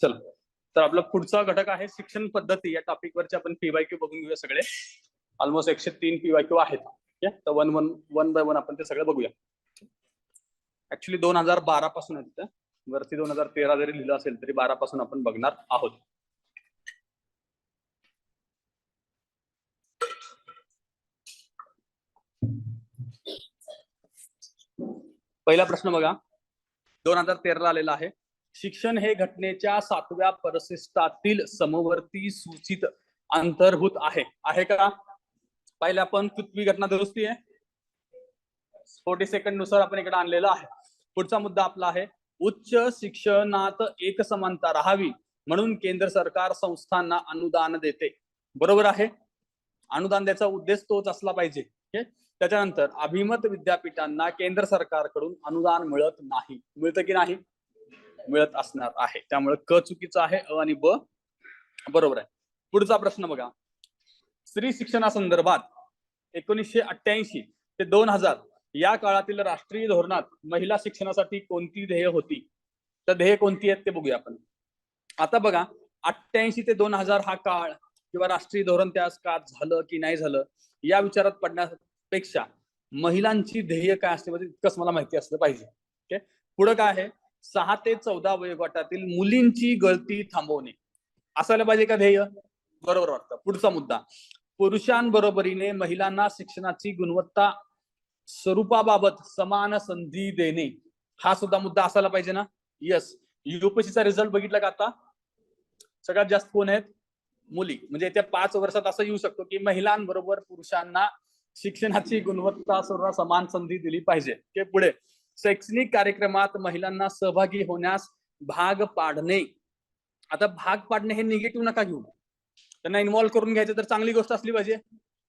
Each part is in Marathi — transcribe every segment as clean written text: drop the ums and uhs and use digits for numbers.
चला, तर आपला पुढचा घटक आहे शिक्षण पद्धती. या टॉपिक वरचे आपण पीवायक्यू बघून घेऊया सगळे. ऑलमोस्ट 103 पीवायक्यू आहेत. तर वन बाय वन आपण ते सगळे बघूया. ऍक्च्युली 2012 पासून आहेत, वरती 2013 जरी लिहिलं असेल तरी 12 पासून आपण बघणार आहोत. पहिला प्रश्न बघा, 2013 ला आलेला आहे. शिक्षण हे घटनेच्या 7व्या परिशिष्टातील समवर्ती सूचित अंतर्भूत आहे का? पहिले आपण कितवी घटना दुरुस्ती आहे, 40 सेकंड नुसार आपण इकडे आणलेलं आहे. पुढचा मुद्दा आपला आहे उच्च शिक्षणात एकसमानता राहावी म्हणून केंद्र सरकार संस्थांना अनुदान देते. बरोबर आहे, अनुदान द्यायचा उद्देश तोच असला पाहिजे. त्याच्यानंतर अभिमत विद्यापीठांना केंद्र सरकारकडून अनुदान मिळत नाही. मिळतं की नाही? मिळत असणार आहे. त्यामुळे क चुकीचं आहे, अ आणि ब बरोबर आहे. पुढचा प्रश्न बघा, स्त्री शिक्षणासंदर्भात 1988 ते 2000 या काळातील राष्ट्रीय धोरणात महिला शिक्षणासाठी कोणती ध्येय होती? तर ध्येय कोणती आहेत ते बघूया आपण. आता बघा, 88 ते 2000 हा काळ किंवा राष्ट्रीय धोरण त्या काळात झालं की नाही झालं या विचारात पडण्यापेक्षा महिलांची ध्येय काय असते इतकंच मला माहिती असलं पाहिजे. पुढे काय आहे, 6 ते 14 वयोगटातील मुलींची गळती थांबवणे असायला पाहिजे का ध्येय? बरोबर वाटतं. पुढचा मुद्दा, पुरुषांबरोबरीने महिलांना शिक्षणाची गुणवत्ता स्वरूपाबाबत समान संधी देणे हा सुद्धा मुद्दा असायला पाहिजे ना? यस. युपीएससीचा रिझल्ट बघितला का आता? सगळ्यात जास्त कोण आहेत? मुली. म्हणजे येत्या 5 वर्षात असं येऊ शकतो की महिलांबरोबर पुरुषांना शिक्षणाची गुणवत्ता समान संधी दिली पाहिजे. पुढे, शैक्षणिक कार्यक्रमात महिलांना सहभागी होण्यास भाग पाडणे. आता भाग पाडणे हे निगेटिव्ह नका घेऊ, त्यांना इन्व्हॉल्व करून घ्यायचं तर चांगली गोष्ट असली पाहिजे.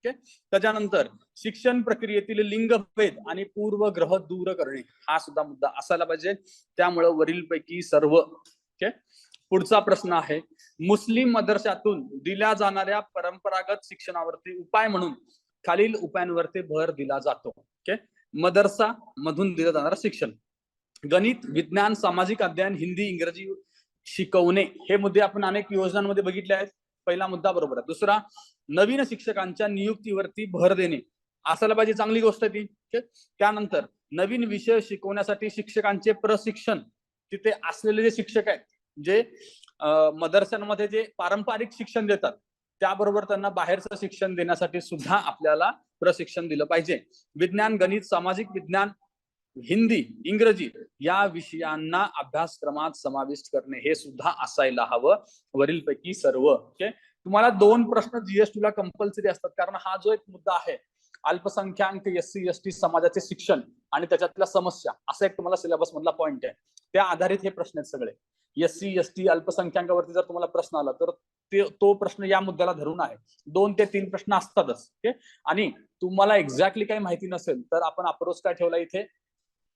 त्याच्यानंतर शिक्षण प्रक्रियेतील लिंगभेद आणि पूर्वग्रह दूर करणे हा सुद्धा मुद्दा असायला पाहिजे. त्यामुळे वरीलपैकी सर्व. पुढचा प्रश्न आहे, मुस्लिम मदरशातून दिल्या जाणाऱ्या परंपरागत शिक्षणावरती उपाय म्हणून खालील उपायांवरती भर दिला जातो. मदरसा मधून दिलं जाणारं शिक्षण, गणित, विज्ञान, सामाजिक अध्ययन, हिंदी, इंग्रजी शिकवणे हे मुद्दे आपण अनेक योजनांमध्ये बघितले आहेत. पहिला मुद्दा बरोबर आहे. दुसरा, नवीन शिक्षकांच्या नियुक्तीवरती भर देणे असायला पाहिजे, चांगली गोष्ट ती. त्यानंतर नवीन विषय शिकवण्यासाठी शिक्षकांचे प्रशिक्षण, तिथे असलेले जे शिक्षक आहेत जे मदरशांमध्ये जे पारंपरिक शिक्षण देतात त्याबरोबर त्यांना बाहेरचं शिक्षण देण्यासाठी सुद्धा आपल्याला प्रशिक्षण दिलं पाहिजे. विज्ञान, गणित, सामाजिक विज्ञान, हिंदी, इंग्रजी या विषयांना अभ्यासक्रमात समाविष्ट करणे हे सुद्धा असायला हवं. वरीलपैकी सर्व. तुम्हाला 2 प्रश्न जीएसटी ला कंपल्सरी असतात, कारण हा जो एक मुद्दा आहे अल्पसंख्याक एससी एसटी समाजाचे शिक्षण आणि त्याच्यातल्या समस्या असा एक तुम्हाला सिलेबस मधला पॉइंट आहे. त्या आधारित हे प्रश्न आहेत सगळे. एससी एसटी अल्पसंख्याकावरती जर तुम्हाला प्रश्न आला तर तो प्रश्न या मुद्द्याला धरून आहे. 2 ते 3 प्रश्न असतातच. आणि तुम्हाला एक्झॅक्टली काही माहिती नसेल तर आपण अप्रोच काय ठेवला इथे,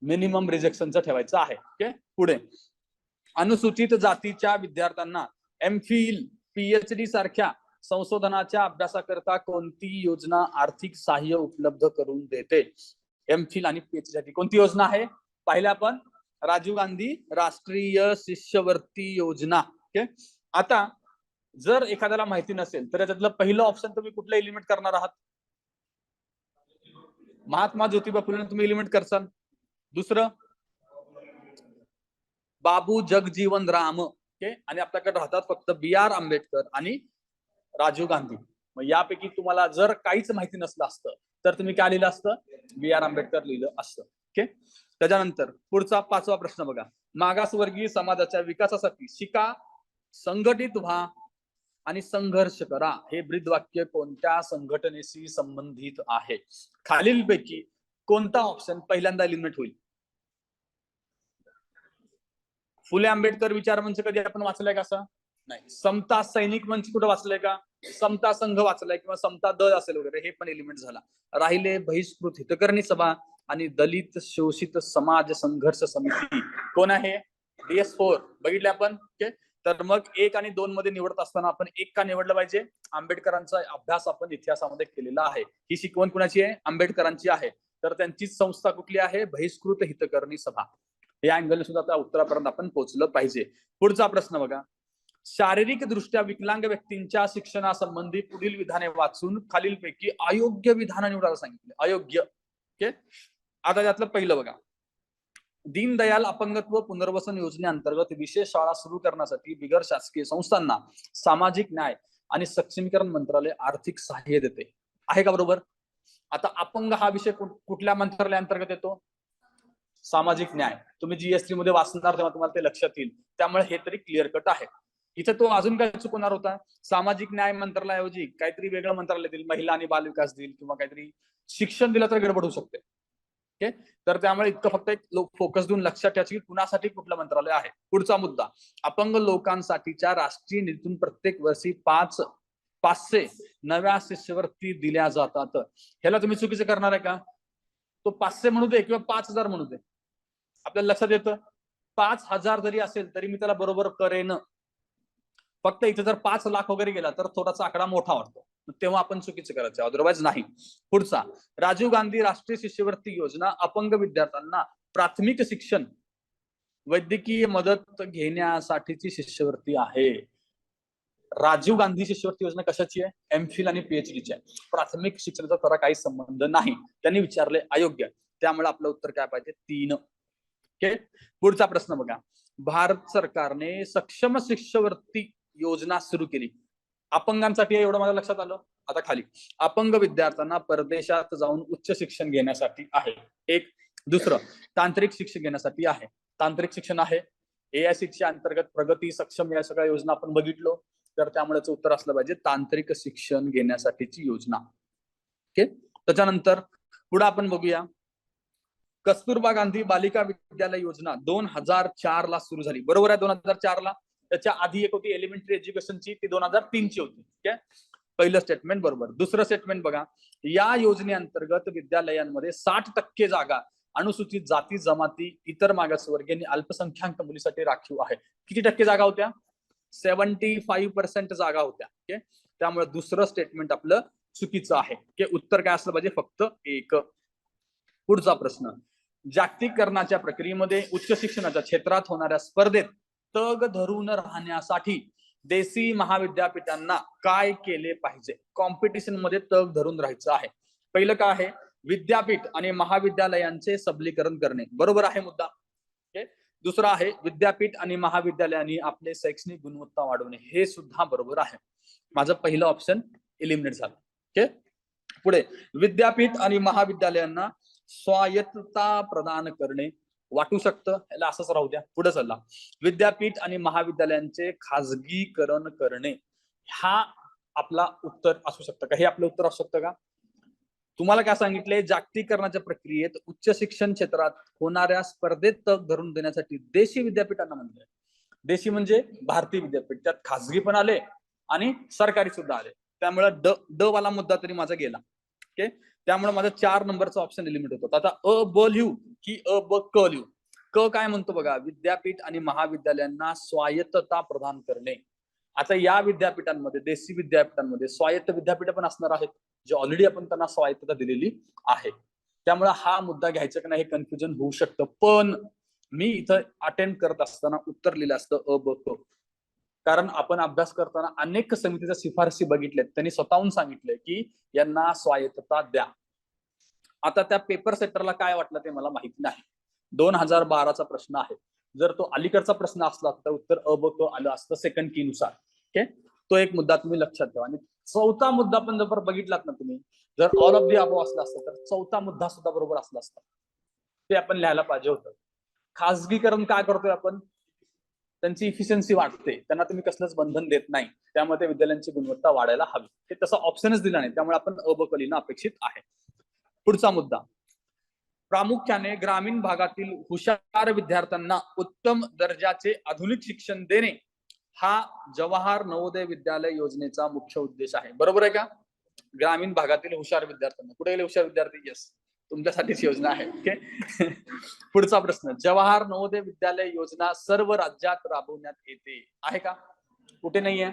मिनिमम रिजेक्शनचं ठेवायचं आहे. पुढे, अनुसूचित जातीच्या विद्यार्थ्यांना एमफिल, पीएचडी सारख्या संशोधनाच्या अभ्यासाकरता कोणती योजना आर्थिक सहाय्य उपलब्ध करून देते? एमफिल आणि पीएचडी साठी कोणती योजना आहे? पाहिलं आपण, राजीव गांधी राष्ट्रीय शिष्यवृत्ती योजना. आता जर एखाद्याला माहिती नसेल तर त्याच्यातलं पहिलं ऑप्शन तुम्ही कुठलं एलिमेंट करणार आहात? महात्मा ज्योतिबा फुले तुम्ही एलिमेंट करसाल. दुसरं, बाबू जगजीवन राम. आणि आपल्याकडे राहतात फक्त बी.आर. आंबेडकर आणि राजीव गांधी. मग यापैकी तुम्हाला जर काहीच माहिती नसलं असतं तर तुम्ही काय लिहिलं असतं? बी.आर. आंबेडकर लिहिलं असतं. त्याच्यानंतर पुढचा 5वा प्रश्न बघा, मागासवर्गीय समाजाच्या विकासासाठी शिका, संघटित व्हा आणि संघर्ष करा हे ब्रीदवाक्य कोणत्या संघटनेशी संबंधित आहे? खालीलपैकी कोणता ऑप्शन पहिल्यांदा एलिमिनेट होईल? फुले आंबेडकर विचार मंच कधी आपण वाचलाय का? असं नाही. समता सैनिक मंच कुठं वाचलंय का? समता संघ वाचलाय किंवा समता दल असेल वगैरे, हे पण एलिमेंट झाला. राहिले बहिष्कृत हितकर्णी सभा आणि दलित शोषित समाज संघर्ष समिती. कोण आहे? DS4 बघितले आपण. तर मग 1 आणि 2 मध्ये निवडत असताना आपण 1 का निवडलं पाहिजे? आंबेडकरांचा अभ्यास आपण इतिहासामध्ये केलेला आहे. ही शिकवण कुणाची आहे? आंबेडकरांची आहे. तर त्यांची संस्था कुठली आहे? बहिष्कृत हितकर्णी सभा. या अँगल सुद्धा त्या उत्तरापर्यंत आपण पोहोचलं पाहिजे. पुढचा प्रश्न बघा, शारीरिक दृष्ट्या विकलांग व्यक्तींच्या शिक्षणासंबंधी पुढील विधाने वाचून खालीलपैकी अयोग्य विधान निवडायला सांगितले. अयोग्य. ओके, आता त्यातलं पहिलं बघा. दीनदयाल अपंगत्व पुनर्वसन योजनेअंतर्गत विशेष शाळा सुरू करण्यासाठी बिगर शासकीय संस्थांना सामाजिक न्याय आणि सक्षमीकरण मंत्रालय आर्थिक सहाय्य देते. आहे का बरोबर? आता अपंग हा विषय कुठल्या मंत्रालयाअंतर्गत येतो? सामाजिक न्याय. तुम्ही जीएसटी मध्ये वाचणार तेव्हा तुम्हाला ते लक्षात येईल. त्यामुळे हे तरी क्लिअर कट आहे. इथे तो अजून काय चुकवणार होता? सामाजिक न्याय मंत्रालयाऐवजी काहीतरी वेगळं मंत्रालय देईल, महिला आणि बालविकास देईल किंवा काहीतरी शिक्षण दिलं तर गडबड होऊ शकते. ओके, तर त्यामुळे इतकं फक्त एक फोकस देऊन लक्षात ठेवायचं की कुणासाठी कुठलं मंत्रालय आहे. पुढचा मुद्दा, अपंग लोकांसाठीच्या राष्ट्रीय निधीतून प्रत्येक वर्षी 500 नव्या शिष्यवृत्ती दिल्या जातात. ह्याला तुम्ही चुकीचं करणार आहे का? तो 500 म्हणू दे किंवा 5000 म्हणू दे, आपल्याला लक्षात येतं 5000 जरी असेल तरी मी त्याला बरोबर करेन. फक्त इथे जर 5 लाख वगैरे गेला तर थोडासा आकडा मोठा वाटतो, तेव्हा आपण चुकीचं करायचं, अदरवाईज नाही. पुढचा, राजीव गांधी राष्ट्रीय शिष्यवृत्ती योजना अपंग विद्यार्थ्यांना प्राथमिक शिक्षण, वैद्यकीय मदत घेण्यासाठीची शिष्यवृत्ती आहे. राजीव गांधी शिष्यवृत्ती योजना कशाची आहे? एमफिल आणि पीएचडीची आहे. प्राथमिक शिक्षणाचा खरा काही संबंध नाही. त्यांनी विचारले अयोग्य, त्यामुळे आपलं उत्तर काय पाहिजे? 3. ओके, पुढचा प्रश्न बघा. भारत सरकारने सक्षम शिष्यवृत्ती योजना सुरू केली. अपंगांसाठी एवढं माझ्या लक्षात आलं. आता खाली, अपंग विद्यार्थ्यांना परदेशात जाऊन उच्च शिक्षण घेण्यासाठी आहे. एक. दुसरं, तांत्रिक शिक्षण घेण्यासाठी आहे. तांत्रिक शिक्षण आहे. एआयसीच्या अंतर्गत प्रगती सक्षम या सगळ्या योजना आपण बघितलो, तर त्यामुळे उत्तर असलं पाहिजे तांत्रिक शिक्षण घेण्यासाठीची योजना. ओके, त्याच्यानंतर पुढे आपण बघूया. कस्तुरबा गांधी बालिका विद्यालय योजना 2004 ला सुरू झाली. बरोबर आहे, 2004 ला. त्याच्या आधी एक होती एलिमेंटरी एज्युकेशनची, ती 2003 ची होती. ठीक आहे, पहिलं स्टेटमेंट बरोबर. दुसरं स्टेटमेंट बघा. या योजनेअंतर्गत विद्यालयांमध्ये 60% जागा अनुसूचित जाती जमाती, इतर मागासवर्गीय आणि अल्पसंख्याक मुलीसाठी राखीव आहे. किती टक्के जागा होत्या? 75% जागा होत्या. ओके, त्यामुळे दुसरं स्टेटमेंट आपलं चुकीचं आहे. ओके, उत्तर काय असलं पाहिजे? फक्त 1. पुढचा प्रश्न, जागतिकीकरणाच्या प्रक्रियेमध्ये उच्च शिक्षणाच्या क्षेत्रात होणाऱ्या स्पर्धेत तग धरून राहण्यासाठी देशी महाविद्यापीठांना काय केले पाहिजे? कॉम्पिटिशन मध्ये तग धरून राहायचं आहे. पहिलं काय आहे? विद्यापीठ आणि महाविद्यालयांचे सबलीकरण करणे. बरोबर आहे मुद्दा. दुसरा आहे विद्यापीठ आणि महाविद्यालयांनी आपले शैक्षणिक गुणवत्ता वाढवणे. हे सुद्धा बरोबर आहे. माझं पहिलं ऑप्शन एलिमिनेट झालं. ओके, पुढे, विद्यापीठ आणि महाविद्यालयांना स्वायत्तता प्रदान करणे. वाटू शकतं, याला असंच राहू द्या. पुढे चालला, विद्यापीठ आणि महाविद्यालयांचे खाजगीकरण करणे. हा आपला उत्तर असू शकतं का? हे आपलं उत्तर असू शकतं का? तुम्हाला काय सांगितलंय? जागतिकीकरणाच्या प्रक्रियेत उच्च शिक्षण क्षेत्रात होणाऱ्या स्पर्धेत तग धरून देण्यासाठी देशी विद्यापीठांना म्हणलंय. देशी म्हणजे भारतीय विद्यापीठ, त्यात खाजगी पण आले आणि सरकारी सुद्धा आले. त्यामुळे ड वाला मुद्दा तरी माझा गेला. ओके, त्यामुळे माझा 4 नंबरचा ऑप्शन एलिमिनेट होतो. आता अ ब लिहू की अ ब क लिहू? क काय म्हणतो बघा, विद्यापीठ आणि महाविद्यालयांना स्वायत्तता प्रदान करणे. आता या विद्यापीठांमध्ये, देशी विद्यापीठांमध्ये स्वायत्त विद्यापीठ पण असणार आहेत, जे ऑलरेडी आपण त्यांना स्वायत्तता दिलेली आहे. त्यामुळे हा मुद्दा घ्यायचा की नाही हे कन्फ्युजन होऊ शकतं. पण मी इथं अटेम्प्ट करत असताना उत्तर लिहिलं असतं अ ब क, कारण आपण अभ्यास करताना अनेक समितीच्या शिफारसी बघितल्यात. त्यांनी स्वतःहून सांगितलंय की यांना स्वायत्तता द्या. आता त्या पेपर सेटरला काय वाटलं ते मला माहिती नाही. 2012चा प्रश्न आहे. जर तो अलीकडचा प्रश्न असला तर उत्तर अ ब क आलं असतं सेकंड की नुसार. ओके, तो एक मुद्दा तुम्ही लक्षात ठेवा. आणि चौथा मुद्दा पण जर बघितलात ना तुम्ही, जर ऑल ऑफ दी अबव असला असतं तर चौथा मुद्दा सुद्धा बरोबर असला असता. ते आपण लिहायला पाहिजे होतं. खाजगीकरण काय करतोय आपण? त्यांची इफिशियन्सी वाढते, त्यांना तुम्ही कसलंच बंधन देत नाही, त्यामध्ये विद्यालयांची गुणवत्ता वाढायला हवी. ते तसा ऑप्शनच दिला नाही, त्यामुळे आपण अ ब क लिहिणं अपेक्षित आहे. पुढचा मुद्दा, प्रामुख्याने ग्रामीण भागातील हुशार विद्यार्थ्यांना उत्तम दर्जाचे आधुनिक शिक्षण देणे हा जवाहर नवोदय विद्यालय योजनेचा मुख्य उद्देश आहे. बरोबर आहे का? ग्रामीण भागातील हुशार विद्यार्थ्यांना, कुठे गेले हुशार विद्यार्थी? यस, तुमच्यासाठीच योजना आहे. ओके, पुढचा प्रश्न, जवाहर नवोदय विद्यालय योजना सर्व राज्यात राबवण्यात येते आहे का? कुठे नाहीये?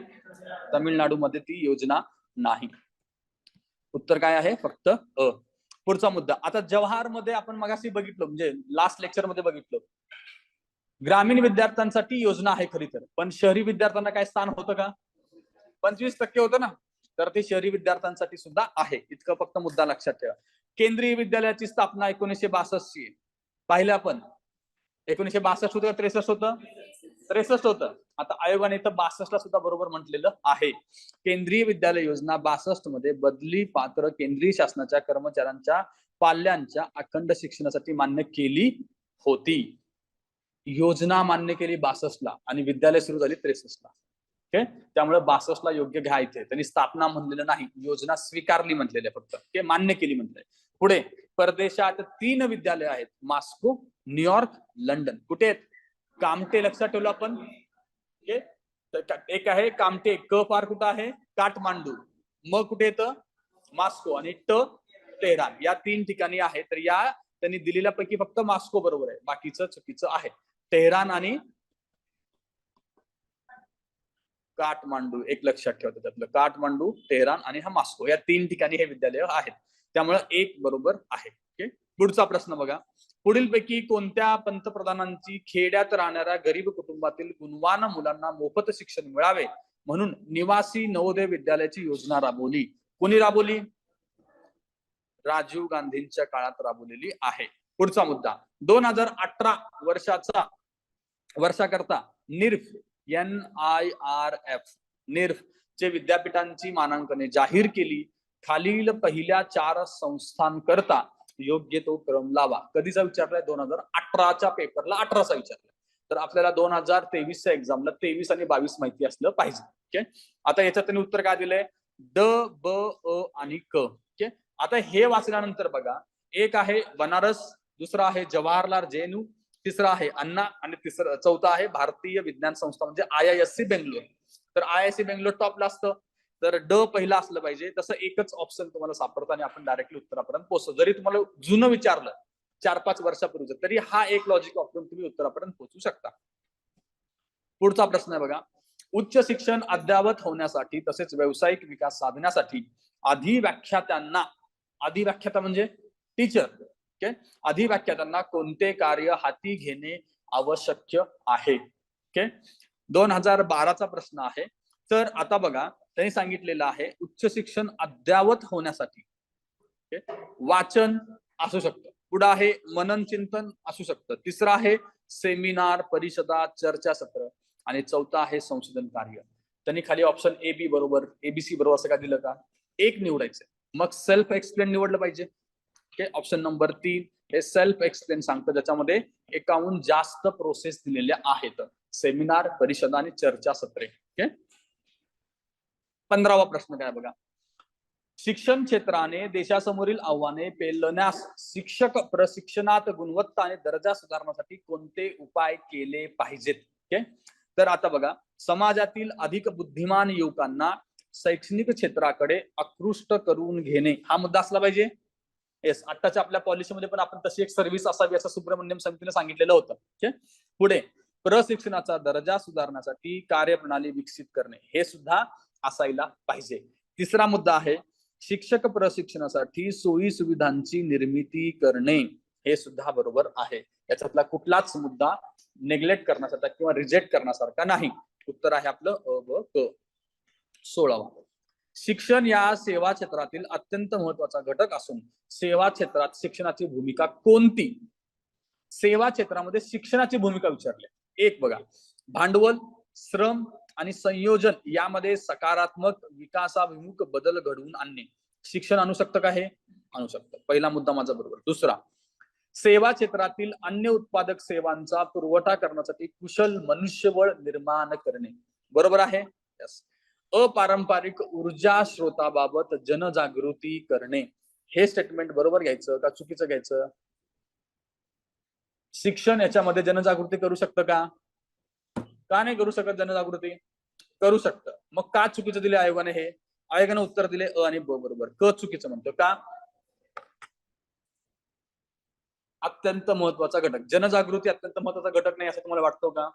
तामिळनाडूमध्ये ती योजना नाही. उत्तर काय आहे? फक्त अ. पुढचा मुद्दा, आता जवाहर मध्ये आपण मगाशी बघितलं, म्हणजे लास्ट लेक्चर मध्ये बघितलं, ग्रामीण विद्यार्थ्यांसाठी योजना आहे खरी तर, पण शहरी विद्यार्थ्यांना काय स्थान होतं का? 25% होतं ना, तर ते शहरी विद्यार्थ्यांसाठी सुद्धा आहे. इतकं फक्त मुद्दा लक्षात ठेवा. केंद्रीय विद्यालयाची स्थापना 1962 ची पाहिलं आपण. 1962 होतं का 63 होतं? 63 होतं. आता आयोगाने इथं 62 ला सुद्धा बरोबर म्हटलेलं आहे. केंद्रीय विद्यालय योजना 62 मध्ये बदली पात्र केंद्रीय शासनाच्या कर्मचाऱ्यांच्या पाल्यांच्या अखंड शिक्षणासाठी मान्य केली होती. योजना मान्य केली 62 ला आणि विद्यालय सुरू झाली 63 ला. ओके, त्यामुळे 62 ला योग्य घ्यायचे. त्यांनी स्थापना म्हणलेलं नाही, योजना स्वीकारली म्हटलेली फक्त, ओके, मान्य केली म्हटलंय. पुढे परदेशात 3 विद्यालय आहेत, मॉस्को, न्यूयॉर्क, लंडन. कुठे आहेत? कामटे लक्षात ठेवलं आपण. ओके, एक आहे कामटे, क फार कुठं आहे? काठमांडू. मग कुठे येतं? मॉस्को. आणि तेहरान. या 3 ठिकाणी आहे. तर या त्यांनी दिलेल्या पैकी फक्त मॉस्को बरोबर आहे, बाकीचं चुकीचं आहे. तेहरान आणि काठमांडू एक लक्षात ठेवतो त्यातलं. काठमांडू, तेहरान आणि हा मॉस्को, या 3 ठिकाणी हे विद्यालय आहेत. त्यामुळे एक बरोबर आहे. ओके, पुढचा प्रश्न बघा. पुढीलपैकी कोणत्या पंतप्रधानांची खेड्यात राहणाऱ्या गरीब कुटुंबातील गुणवान मुलांना मोफत शिक्षण मिळावे म्हणून निवासी नवोदय विद्यालयाची योजना राबवली? कोणी राबवली? राजीव गांधींच्या काळात राबवलेली आहे. पुढचा मुद्दा. 2018 वर्षाकरता निर्फ NIRF निर्फ चे विद्यापीठांची मानांकने जाहीर केली. खालील पहिल्या 4 संस्थांकरता योग्य तो क्रम लावा. कधीचा विचारलाय? 2018च्या पेपरला 18चा विचारलाय. तर आपल्याला 2023च्या एक्झामला 23 आणि 22 माहिती असलं पाहिजे. ओके, आता याच्यात त्यांनी उत्तर काय दिलंय? ड, ब, अ आणि क. ओके, आता हे वाचल्यानंतर बघा, एक आहे बनारस, दुसरा आहे जवाहरलाल जेएनयू, तिसरा आहे अन्ना आणि चौथा आहे भारतीय विज्ञान संस्था म्हणजे IISc बेंगलोर. तर IISc बेंगलोर टॉपला असतं, तर ड पहिला असलं पाहिजे. तसं एकच ऑप्शन तुम्हाला सापडतं आणि आपण डायरेक्टली उत्तरापर्यंत पोहोचतो. जरी तुम्हाला जुनं विचारलं 4-5 वर्षापूर्वीच, तरी हा एक लॉजिक वापरून तुम्ही उत्तरापर्यंत पोहोचू शकता. पुढचा प्रश्न आहे बघा. उच्च शिक्षण अद्ययावत होण्यासाठी तसेच व्यावसायिक विकास साधण्यासाठी अधिव्याख्याता म्हणजे टीचर, ओके, अधिव्याख्यातांना कोणते कार्य हाती घेणे आवश्यक आहे? ओके, 2012चा प्रश्न आहे. तर आता बघा, त्यांनी सांगितलेलं आहे उच्च शिक्षण अद्ययावत होण्यासाठी वाचन असू शकतं, पुढे आहे मनन चिंतन असू शकतं, तिसरा आहे सेमिनार, परिषदा, चर्चासत्र आणि चौथा आहे संशोधन कार्य. त्यांनी खाली ऑप्शन ए बी बरोबर, ABC बरोबर असं का दिलं का? एक निवडायचं. मग सेल्फ एक्सप्लेन निवडलं पाहिजे. ओके, ऑप्शन नंबर 3 हे सेल्फ एक्सप्लेन सांगतं, ज्याच्यामध्ये 51 जास्त प्रोसेस दिलेल्या आहेत, सेमिनार, परिषद आणि चर्चासत्रे. ओके, 15वा प्रश्न काय बघा. शिक्षण क्षेत्राने देशासमोरील आव्हाने पेलण्यास शिक्षक प्रशिक्षणात गुणवत्ता आणि दर्जा सुधारण्यासाठी कोणते उपाय केले पाहिजेत? ओके, तर आता बघा, समाजातील अधिक बुद्धिमान युवकांना शैक्षणिक क्षेत्राकडे आकृष्ट करून घेणे हा मुद्दा असला पाहिजे. येस, आताच्या आपल्या पॉलिसीमध्ये पण आपण तशी एक सर्व्हिस असावी असं सुब्रमण्यम समितीने सांगितलेलं होतं. ओके, पुढे प्रशिक्षणाचा दर्जा सुधारण्यासाठी कार्यप्रणाली विकसित करणे हे सुद्धा असायला पाहिजे. तिसरा मुद्दा आहे शिक्षक प्रशिक्षणासाठी सोयी सुविधांची निर्मिती करणे हे सुद्धा बरोबर आहे. याच्यातला कुठलाच मुद्दा नेग्लेक्ट करण्यासारखा किंवा रिजेक्ट करण्यासारखा नाही. उत्तर आहे आपलं अ, ब, क. 16वा. शिक्षण या सेवा क्षेत्रातील अत्यंत महत्वाचा घटक असून सेवा क्षेत्रात शिक्षणाची भूमिका कोणती? सेवा क्षेत्रामध्ये शिक्षणाची भूमिका विचारली. एक बघा, भांडवल, श्रम आणि संयोजन यामध्ये सकारात्मक विकासाभिमुख बदल घडवून आणणे शिक्षण आणू शकतं का? हे आणू शकतं. पहिला मुद्दा माझा बरोबर. दुसरा, सेवा क्षेत्रातील अन्य उत्पादक सेवांचा पुरवठा करण्यासाठी कुशल मनुष्यबळ निर्माण करणे बरोबर आहे. यस. अपारंपरिक ऊर्जा स्रोताबाबत जनजागृती करणे हे स्टेटमेंट बरोबर घ्यायचं का चुकीचं घ्यायचं? शिक्षण याच्यामध्ये जनजागृती करू शकतं का? का नाही करू शकत जनजागृती? करू शकतं. मग का चुकीचं दिले आयोगाने? हे आयोगाने उत्तर दिले अ आणि ब बरोबर, क चुकीचं म्हणतो का? अत्यंत महत्वाचा घटक. जनजागृती अत्यंत महत्वाचा घटक नाही असं तुम्हाला वाटतो का?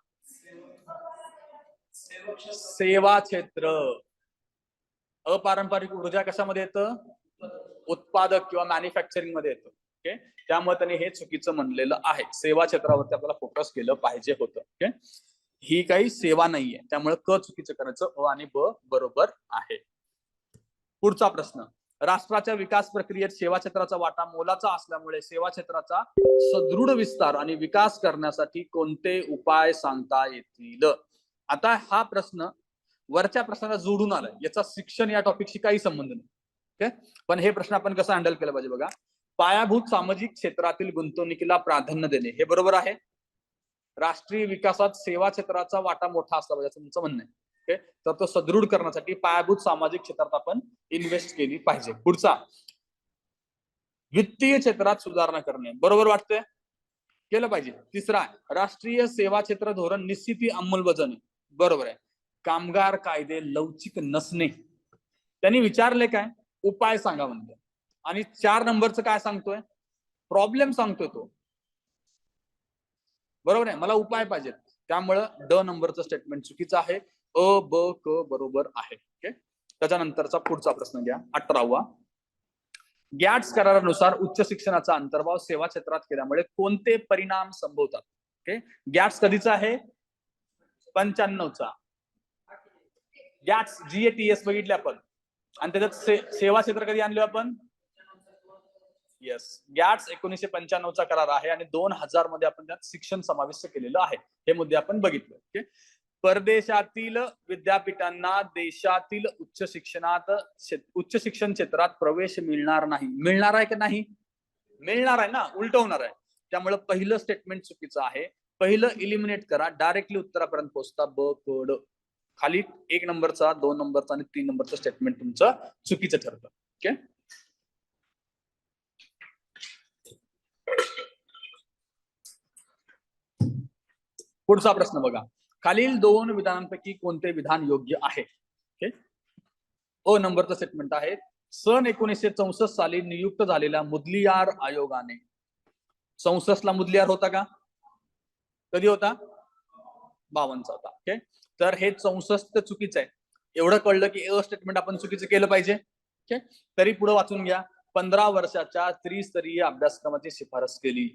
सेवा क्षेत्र. अपारंपरिक ऊर्जा कशामध्ये येतं? उत्पादक किंवा मॅन्युफॅक्चरिंग मध्ये येतं. ओके, त्यामुळे त्यांनी हे चुकीचं म्हणलेलं आहे. सेवा क्षेत्रावरती आपल्याला फोकस केलं पाहिजे होतं. ओके, ही काही सेवा नाहीये, त्यामुळे क चुकीचं करायचं, अ आणि ब बरोबर आहे. पुढचा प्रश्न, राष्ट्राच्या विकास प्रक्रियेत सेवा क्षेत्राचा वाटा मोलाचा असल्यामुळे सेवा क्षेत्राचा सदृढ विस्तार आणि विकास करण्यासाठी कोणते उपाय सांगता येतील? आता हा प्रश्न वरच्या प्रश्नाला जोडून आलाय, याचा शिक्षण या टॉपिकशी काही संबंध नाही. ओके, पण हे प्रश्न आपण कसं हँडल केलं पाहिजे बघा. पायाभूत सामाजिक क्षेत्रातील गुंतवणुकीला प्राधान्य देणे हे बरोबर आहे. राष्ट्रीय विकासात सेवा क्षेत्राचा वाटा मोठा असला पाहिजे असं तुमचं म्हणणं आहे. ओके, तर तो सदृढ करण्यासाठी पायाभूत सामाजिक क्षेत्रात आपण इन्व्हेस्ट केली पाहिजे. पुढचा, वित्तीय क्षेत्रात सुधारणा करणे बरोबर वाटतंय, केलं पाहिजे. तिसरा, राष्ट्रीय सेवा क्षेत्र धोरण निश्चिती अंमलबजावणी बरोबर आहे. कामगार कायदे लवचिक नसणे, त्यांनी विचारले काय, उपाय सांगा म्हणते. आणि 4 नंबरचं काय सांगतोय, प्रॉब्लेम सांगतोय तो, बरोबर आहे. मला उपाय पाहिजेत, त्यामुळं ड नंबरचं स्टेटमेंट चुकीचं आहे. अ ब क बरोबर आहे. ओके, त्याच्यानंतरचा पुढचा प्रश्न घ्या, 18वा. गॅट्स करारानुसार उच्च शिक्षणाचा अंतर्भाव सेवा क्षेत्रात केल्यामुळे कोणते परिणाम संभवतात? ओके, गॅट्स कधीचा आहे, 95चा. गॅट्स GATS बघितले आपण, आणि त्याच्यात सेवा क्षेत्र कधी आणले आपण? येस, गॅट्स 1995चा करार आहे आणि 2000 मध्ये आपण त्यात शिक्षण समाविष्ट केलेलं आहे. हे मुद्दे आपण बघितले. ओके, परदेशातील विद्यापीठांना देशातील उच्च शिक्षण क्षेत्रात प्रवेश मिळणार नाही. मिळणार आहे की नाही? मिळणार आहे ना, उलट होणार आहे. त्यामुळे पहिलं स्टेटमेंट चुकीचं आहे. पहिलं इलिमिनेट करा, डायरेक्टली उत्तरापर्यंत पोहोचता. ब क ड, खाली 1 नंबरचा, 2 नंबरचा आणि 3 नंबरचं स्टेटमेंट तुमचं चुकीचं ठरतं. ओके, पुढचा प्रश्न बघा. खालील 2 विधानांपैकी कोणते विधान योग्य आहे? ओके, अ नंबरचं स्टेटमेंट आहे, सन 1964 साली नियुक्त झालेल्या मुदलियार आयोगाने, 64 ला मुदलियार होता का? कधी होता? 52 होता. ओके, तर हे 64 चुकीचं आहे. एवढं कळलं की अ स्टेटमेंट आपण चुकीचं केलं पाहिजे. ओके, तरी पुढे वाचून घ्या. 15 वर्षाच्या त्रिस्तरीय अभ्यासक्रमाची शिफारस केली.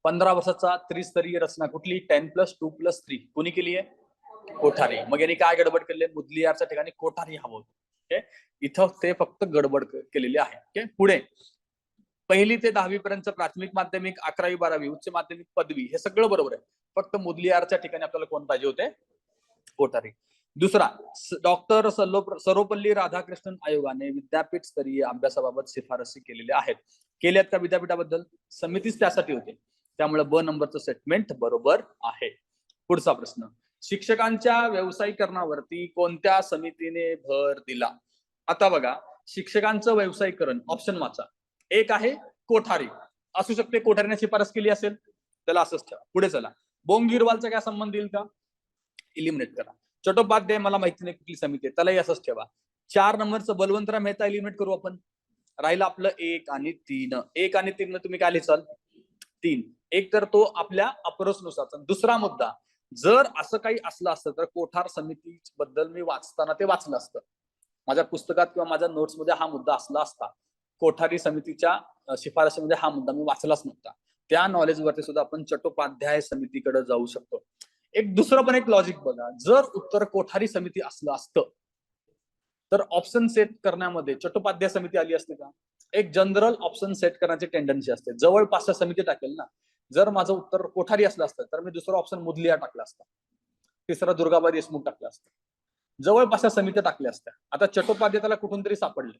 15 वर्षाचा त्रिस्तरीय रचना कुठली? 10+2+3 कोणी केली आहे? कोठारी. मग यांनी काय गडबड केली? मुदलियारच्या ठिकाणी कोठारी हवं होतं. ओके, इथं ते फक्त गडबड केलेली आहे. ओके, पुढे 1ली ते 10वी पर्यंत प्राथमिक माध्यमिक, 11वी 12वी उच्च माध्यमिक पदवी हे सगळं बरोबर आहे. फक्त मुदलियारच्या ठिकाणी आपल्याला कोण पाहिजे होते? कोठारी. दुसरा, डॉक्टर सर्वपल्ली राधाकृष्णन आयोगाने विद्यापीठ स्तरीय अभ्यासाबाबत शिफारसी केलेल्या आहेत. केल्यात का विद्यापीठाबद्दल? समितीच त्यासाठी होते. त्यामुळे ब नंबरचं स्टेटमेंट बरोबर आहे. पुढचा प्रश्न, शिक्षकांच्या व्यावसायीकरणावरती कोणत्या समितीने भर दिला? आता बघा, शिक्षकांचं व्यावसायीकरण ऑप्शन वाचा. एक आहे कोठारी, असू शकते कोठारीने शिफारस केली असेल, त्याला असंच ठेवा. पुढे चला, बोंगिरवालचा काय संबंध येईल का? इलिमिनेट करा. चट्टोपाध्याय मला माहिती नाही कुठली समिती आहे, त्यालाही असंच ठेवा. 4 नंबरचं बलवंतराव मेहता इलिमिनेट करू आपण. राहिलं आपलं 1 आणि 3. 1 आणि 3 तुम्ही काय लिहाल? 3. एक तर तो आपल्या अपरोसनुसार. दुसरा मुद्दा, जर असं काही असलं असतं तर कोठार समिती बद्दल मी वाचताना ते वाचलं असतं. माझ्या पुस्तकात किंवा माझ्या नोट्समध्ये हा मुद्दा असला असता. कोठारी समितीच्या शिफारशीमध्ये हा मुद्दा मी वाचलाच नव्हता. त्या नॉलेजवरती सुद्धा आपण चट्टोपाध्याय समितीकडे जाऊ शकतो. एक दुसरं पण एक लॉजिक बघा, जर उत्तर कोठारी समिती असलं असतं तर ऑप्शन सेट करण्यामध्ये चट्टोपाध्याय समिती आली असते का? एक जनरल ऑप्शन सेट करण्याची टेंडन्सी असते, जवळपासच्या समिती टाकेल ना. जर माझं उत्तर कोठारी असलं असतं तर मी दुसरा ऑप्शन मुदलिया टाकला असता, तिसरा दुर्गाबाई देशमुख टाकला असता, जवळपासच्या समित्या टाकल्या असत्या. आता चट्टोपाध्याय त्याला कुठून तरी सापडले,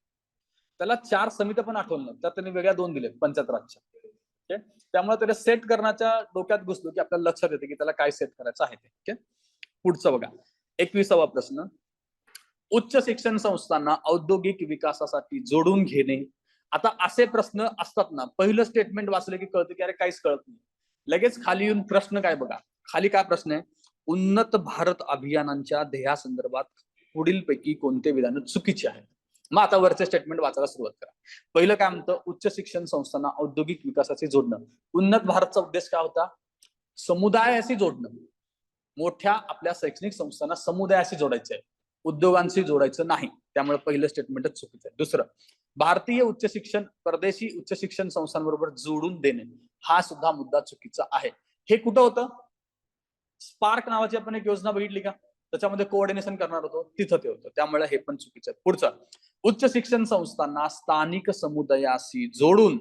त्याला 4 समित्या पण आठवलं, तर त्यांनी वेगळ्या 2 दिले 75च्या. ओके, त्यामुळे त्याला सेट करण्याच्या डोक्यात घुसलो की आपल्याला लक्षात येते की त्याला काय सेट करायचं आहे ते. ओके, पुढचं बघा, 21वा प्रश्न, उच्च शिक्षण संस्थांना औद्योगिक विकासासाठी जोडून घेणे. आता असे प्रश्न असतात ना, पहिलं स्टेटमेंट वाचलं की कळतं की अरे काहीच कळत नाही. लगेच खाली येऊन प्रश्न काय बघा, खाली काय प्रश्न आहे? उन्नत भारत अभियानांच्या ध्येयासंदर्भात पुढील पैकी कोणते विधान चुकीचे आहेत? मग आता वरचे स्टेटमेंट वाचायला सुरुवात करा. पहिलं काय म्हणतं? उच्च शिक्षण संस्थांना औद्योगिक विकासाचे जोडणं. उन्नत भारतचा उद्देश काय होता? समुदायाशी जोडणं. मोठ्या आपल्या शैक्षणिक संस्थांना समुदायाशी जोडायचं आहे, उद्योगांशी जोडायचं नाही. त्यामुळे पहिलं स्टेटमेंटच चुकीचं आहे. दुसरं, भारतीय उच्च शिक्षण परदेशी उच्च शिक्षण संस्थांबरोबर जोडून देणे हा सुद्धा मुद्दा चुकीचा आहे. हे कुठं होतं? स्पार्क नावाची आपण एक योजना बघितली का? त्याच्यामध्ये कोऑर्डिनेशन करणार होतो, तिथं ते होतं. त्यामुळे हे पण चुकीचं आहे. पुढचं, उच्च शिक्षण संस्थांना स्थानिक समुदायाशी जोडून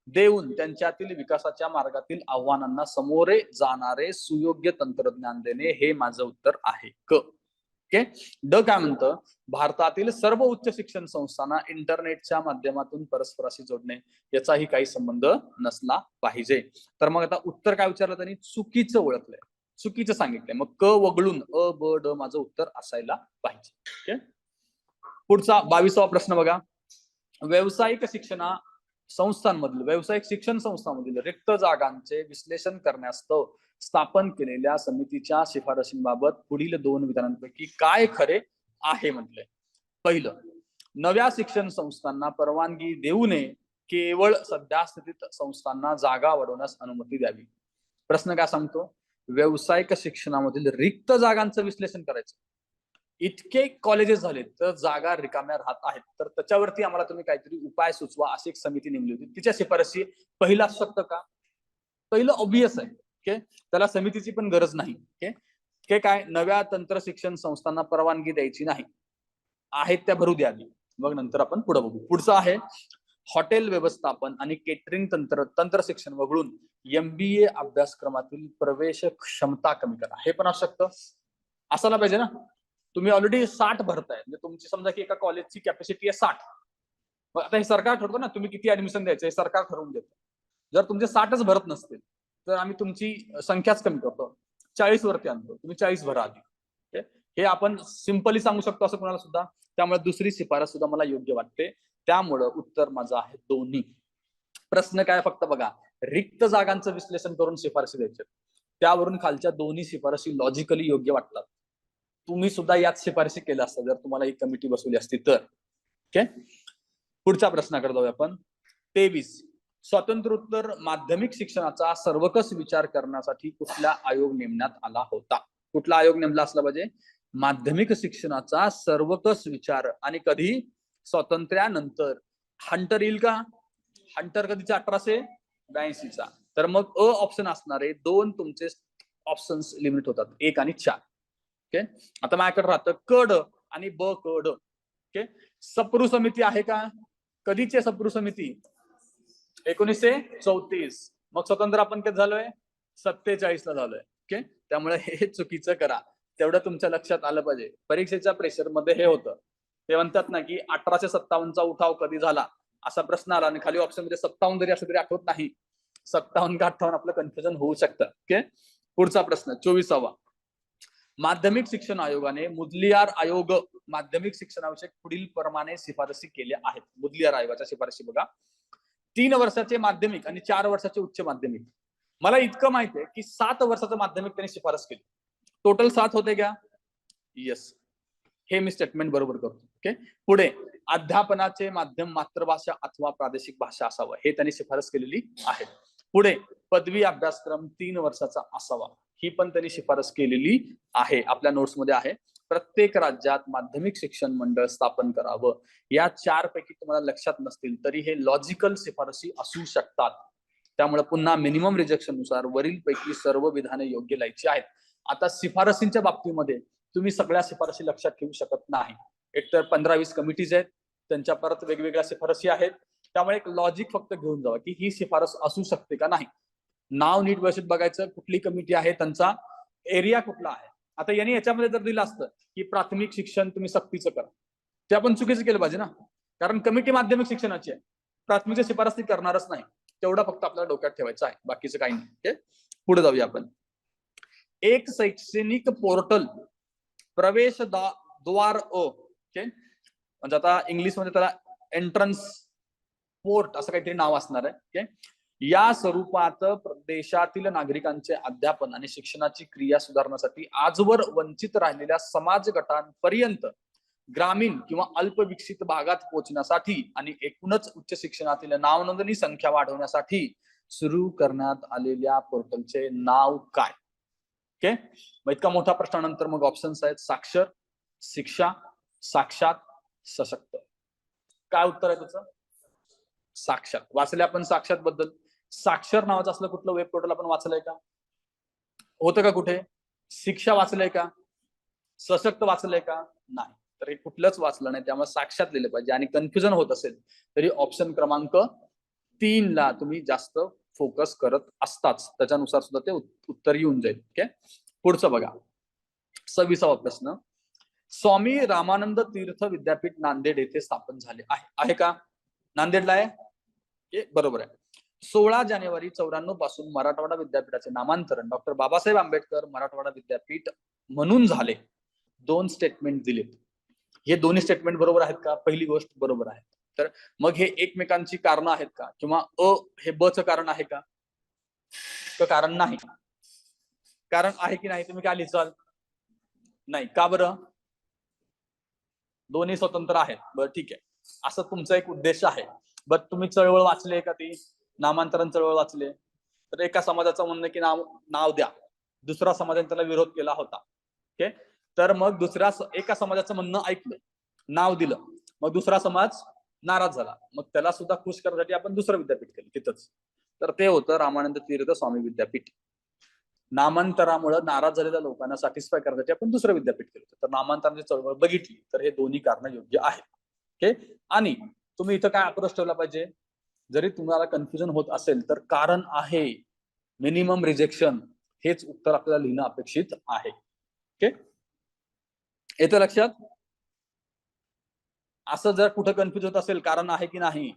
देऊन त्यांच्यातील विकासाच्या मार्गातील आव्हानांना समोरे जाणारे सुयोग्य तंत्रज्ञान देणे हे माझं उत्तर आहे क. ओके. ड काय म्हणतं? भारतातील सर्व उच्च शिक्षण संस्थांना इंटरनेटच्या माध्यमातून परस्पराशी जोडणे याचाही काही संबंध नसला पाहिजे. तर मग आता उत्तर काय विचारलं त्यांनी? चुकीचं ओळखलंय, चुकीचं सांगितलंय. मग क वगळून अ ब ड माझं उत्तर असायला पाहिजे. ओके. पुढचा 22वा प्रश्न बघा. व्यावसायिक व्यावसायिक शिक्षण संस्थांमधील रिक्त जागांचे विश्लेषण करण्यास्तव स्थापन केलेल्या समितीच्या शिफारशींबाबत पुढील दोन विधानांपैकी काय खरे आहे म्हटलंय? पहिलं, नव्या शिक्षण संस्थांना परवानगी देऊ नये, केवळ सध्या स्थितीत संस्थांना जागा वाढवण्यास अनुमती द्यावी. प्रश्न काय सांगतो? व्यावसायिक शिक्षणामधील रिक्त जागांचं विश्लेषण करायचं. इतके कॉलेजेस झाले तर जागा रिकाम्या राहत आहेत, तर त्याच्यावरती आम्हाला तुम्ही काहीतरी उपाय सुचवा अशी एक समिती नेमली होती. तिच्या शिफारशी पहिला असू शकतं का? पहिलं ऑब्वियस आहे. ओके. त्याला समितीची पण गरज नाही. ओके. काय? नव्या तंत्र शिक्षण संस्थांना परवानगी द्यायची नाही, आहेत त्या भरू द्यावी. मग नंतर आपण पुढे बघू. पुढचं आहे हॉटेल व्यवस्थापन आणि केटरिंग तंत्र शिक्षण वगळून MBA अभ्यासक्रमातील प्रवेश क्षमता कमी करा. हे पण असू शकतं, असायला पाहिजे ना. तुम्ही ऑलरेडी 60 भरताय, म्हणजे तुमची समजा की एका कॉलेजची कॅपॅसिटी आहे 60. मग आता हे सरकार ठरवतं ना तुम्ही किती ऍडमिशन द्यायचं, हे सरकार ठरवून देतं. जर तुमचे 60च भरत नसतील तर आम्ही तुमची संख्याच कमी करतो, 40 वरती आणतो, तुम्ही 40 भरा आधी. हे आपण सिंपली सांगू शकतो असं कोणाला सुद्धा. त्यामुळे दुसरी शिफारस सुद्धा मला योग्य वाटते. त्यामुळं उत्तर माझं आहे दोन्ही. प्रश्न काय फक्त बघा, रिक्त जागांचं विश्लेषण करून शिफारशी द्यायचे, त्यावरून खालच्या दोन्ही शिफारशी लॉजिकली योग्य वाटतात. तुम्ही सुद्धा याच शिफारशी केल्या असतात जर तुम्हाला एक कमिटी बसवली असती तर. ओके. पुढच्या प्रश्नाकडे जाऊया आपण. 23, स्वातंत्र्योत्तर माध्यमिक शिक्षणाचा सर्वकष विचार करण्यासाठी कुठला आयोग नेमण्यात आला होता? कुठला आयोग नेमला असला पाहिजे? माध्यमिक शिक्षणाचा सर्वकष विचार. आणि कधी? स्वातंत्र्यानंतर. हंटर येईल का? हंटर कधीचा? 1882चा. तर मग अ ऑप्शन असणारे दोन तुमचे ऑप्शन्स लिमिट होतात, 1 आणि 4. ओके. आता माझ्याकडे राहतं कड आणि ब कड. ओके. सप्रू समिती आहे का? कधीची सप्रू समिती? 1934. मग स्वतंत्र आपण कधी झालोय? 47 ला झालोय. ओके. त्यामुळे हे चुकीचं करा, तेवढं तुमच्या लक्षात आलं पाहिजे. परीक्षेच्या प्रेशर मध्ये हे होतं. ते म्हणतात ना की 1857चा उठाव कधी झाला असा प्रश्न आला आणि खाली ऑप्शन मध्ये 57 जरी असं तरी आठवत नाही, 57 का 58 आपलं कन्फ्युजन होऊ शकतं. ओके. पुढचा प्रश्न 24वा. माध्यमिक शिक्षण आयोगाने मुदलियार आयोग माध्यमिक शिक्षणाविषयक पुढील प्रमाणे शिफारसी केल्या आहेत. मुदलियार आयोगाच्या शिफारसी बघा. 3 वर्षाचे माध्यमिक आणि 4 वर्षाचे उच्च माध्यमिक. मला इतकं माहिती आहे की 7 वर्षाचं माध्यमिक त्यांनी शिफारस केली. टोटल 7 होते का? येस. हे मी स्टेटमेंट बरोबर करतो. ओके. पुढे अध्यापनाचे माध्यम मातृभाषा अथवा प्रादेशिक भाषा असावं, हे त्यांनी शिफारस केलेली आहे. पुढे पदवी अभ्यासक्रम 3 वर्षाचा असावा, ही पण त्यांनी शिफारस केलेली आहे. आपल्या नोट्समध्ये आहे. प्रत्येक राज्यात माध्यमिक शिक्षण मंडळ स्थापन करावं. या 4 पैकी तुम्हाला लक्षात नसतील तरी हे लॉजिकल शिफारसी असू शकतात. त्यामुळे पुन्हा मिनिमम रिजेक्शन नुसार वरील पैकी सर्व विधाने योग्य लिहायची आहेत. आता शिफारसींच्या बाबतीमध्ये तुम्ही सगळ्या शिफारसी लक्षात ठेवू शकत नाही. एकतर 15-20 कमिटीज आहेत, त्यांच्या परत वेगवेगळ्या शिफारसी आहेत. त्यामुळे एक लॉजिक फक्त घेऊन जावा की ही शिफारस असू शकते का नाही. नाव नीट व्यवस्थित बघायचं, कुठली कमिटी आहे, त्यांचा एरिया कुठला आहे. आता यांनी याच्यामध्ये जर दिलं असतं की प्राथमिक शिक्षण तुम्ही सक्तीचं करा, ते आपण चुकीचं केलं पाहिजे ना, कारण कमिटी माध्यमिक शिक्षणाची आहे, प्राथमिकची शिफारस ती करणारच नाही. तेवढा फक्त आपल्याला डोक्यात ठेवायचं आहे, बाकीचं काही नाही. पुढे जाऊया आपण. एक शैक्षणिक पोर्टल प्रवेश द्वार ओके, म्हणजे आता इंग्लिश मध्ये त्याला एंट्रन्स पोर्ट असं काहीतरी नाव असणार आहे. ओके. या स्वरूपात देशातील नागरिकांचे अध्यापन आणि शिक्षणाची क्रिया सुधारण्यासाठी आजवर वंचित राहिलेल्या समाज गटांपर्यंत ग्रामीण किंवा अल्पविकसित भागात पोहोचण्यासाठी आणि एकूणच उच्च शिक्षणातील नावनोंदणी संख्या वाढवण्यासाठी सुरू करण्यात आलेल्या पोर्टलचे नाव काय? ओके. मग इतका मोठा प्रश्नानंतर मग ऑप्शन्स आहेत: साक्षर, शिक्षा, साक्षात, सशक्त. काय उत्तर आहे तुझं? साक्षर. वाचले आपण साक्षर बद्दल. साक्षर नावाचं असलं कुठलं वेब पोर्टल आपण वाचलंय का? होतं का कुठे? शिक्षा वाचलंय का? सशक्त वाचलंय का? नाही. तर हे कुठलंच वाचलं नाही, त्यामुळे साक्षात लिहिलं पाहिजे. आणि कन्फ्युजन होत असेल तरी ऑप्शन क्रमांक 3 ला तुम्ही जास्त फोकस करत असताच, त्याच्यानुसार सुद्धा ते उत्तर येऊन जाईल. ओके, पुढचं बघा. 26वा प्रश्न. स्वामी रामानंद तीर्थ विद्यापीठ नांदेड येथे स्थापन झाले आहे का? नांदेडला आहे, बरोबर आहे. 16 जानेवारी 94 पासून मराठवाडा विद्यापीठाचे नामांतरण डॉक्टर बाबासाहेब आंबेडकर मराठवाडा विद्यापीठ म्हणून झाले. 2 स्टेटमेंट दिलेत. हे दोन्ही स्टेटमेंट बरोबर आहेत का? पहिली गोष्ट बरोबर आहे. तर मग हे एकमेकांची कारण आहेत का? किंवा हे ब चं कारण आहे का? तर कारण नाही. कारण आहे की नाही तुम्ही काय लिहाल? नाही. का बरं? दोन्ही स्वतंत्र आहेत. बरं ठीक आहे, असं तुमचा एक उद्देश आहे. बरं तुम्ही चळवळ वाचली का? ती नामांतरण चळवळ वाचले. तर एका समाजाचं म्हणणं की नाव द्या, दुसरा समाजाने त्याला विरोध केला होता. ओके, तर मग एका समाजाचं म्हणणं ऐकलं, नाव दिलं, मग दुसरा समाज नाराज झाला, मग त्याला सुद्धा खुश करण्यासाठी आपण दुसरं विद्यापीठ केलं तिथंच. तर ते होतं रामानंद तीर्थ स्वामी विद्यापीठ. नामांतरामुळे नाराज झालेल्या लोकांना सॅटिस्फाय करण्यासाठी आपण दुसरं विद्यापीठ केलं. तर नामांतराची चळवळ बघितली तर हे दोन्ही कारण योग्य आहेत. ओके, आणि तुम्ही इथं काय अप्रोच ठेवला पाहिजे? जरी तुम्हाला कन्फ्युजन होत असेल तर कारण आहे, मिनिमम रिजेक्शन, हेच उत्तर आपल्याला लिहिणं अपेक्षित आहे. ओके, येतं लक्षात? असं जर कुठं कन्फ्युज होत असेल कारण आहे की नाही,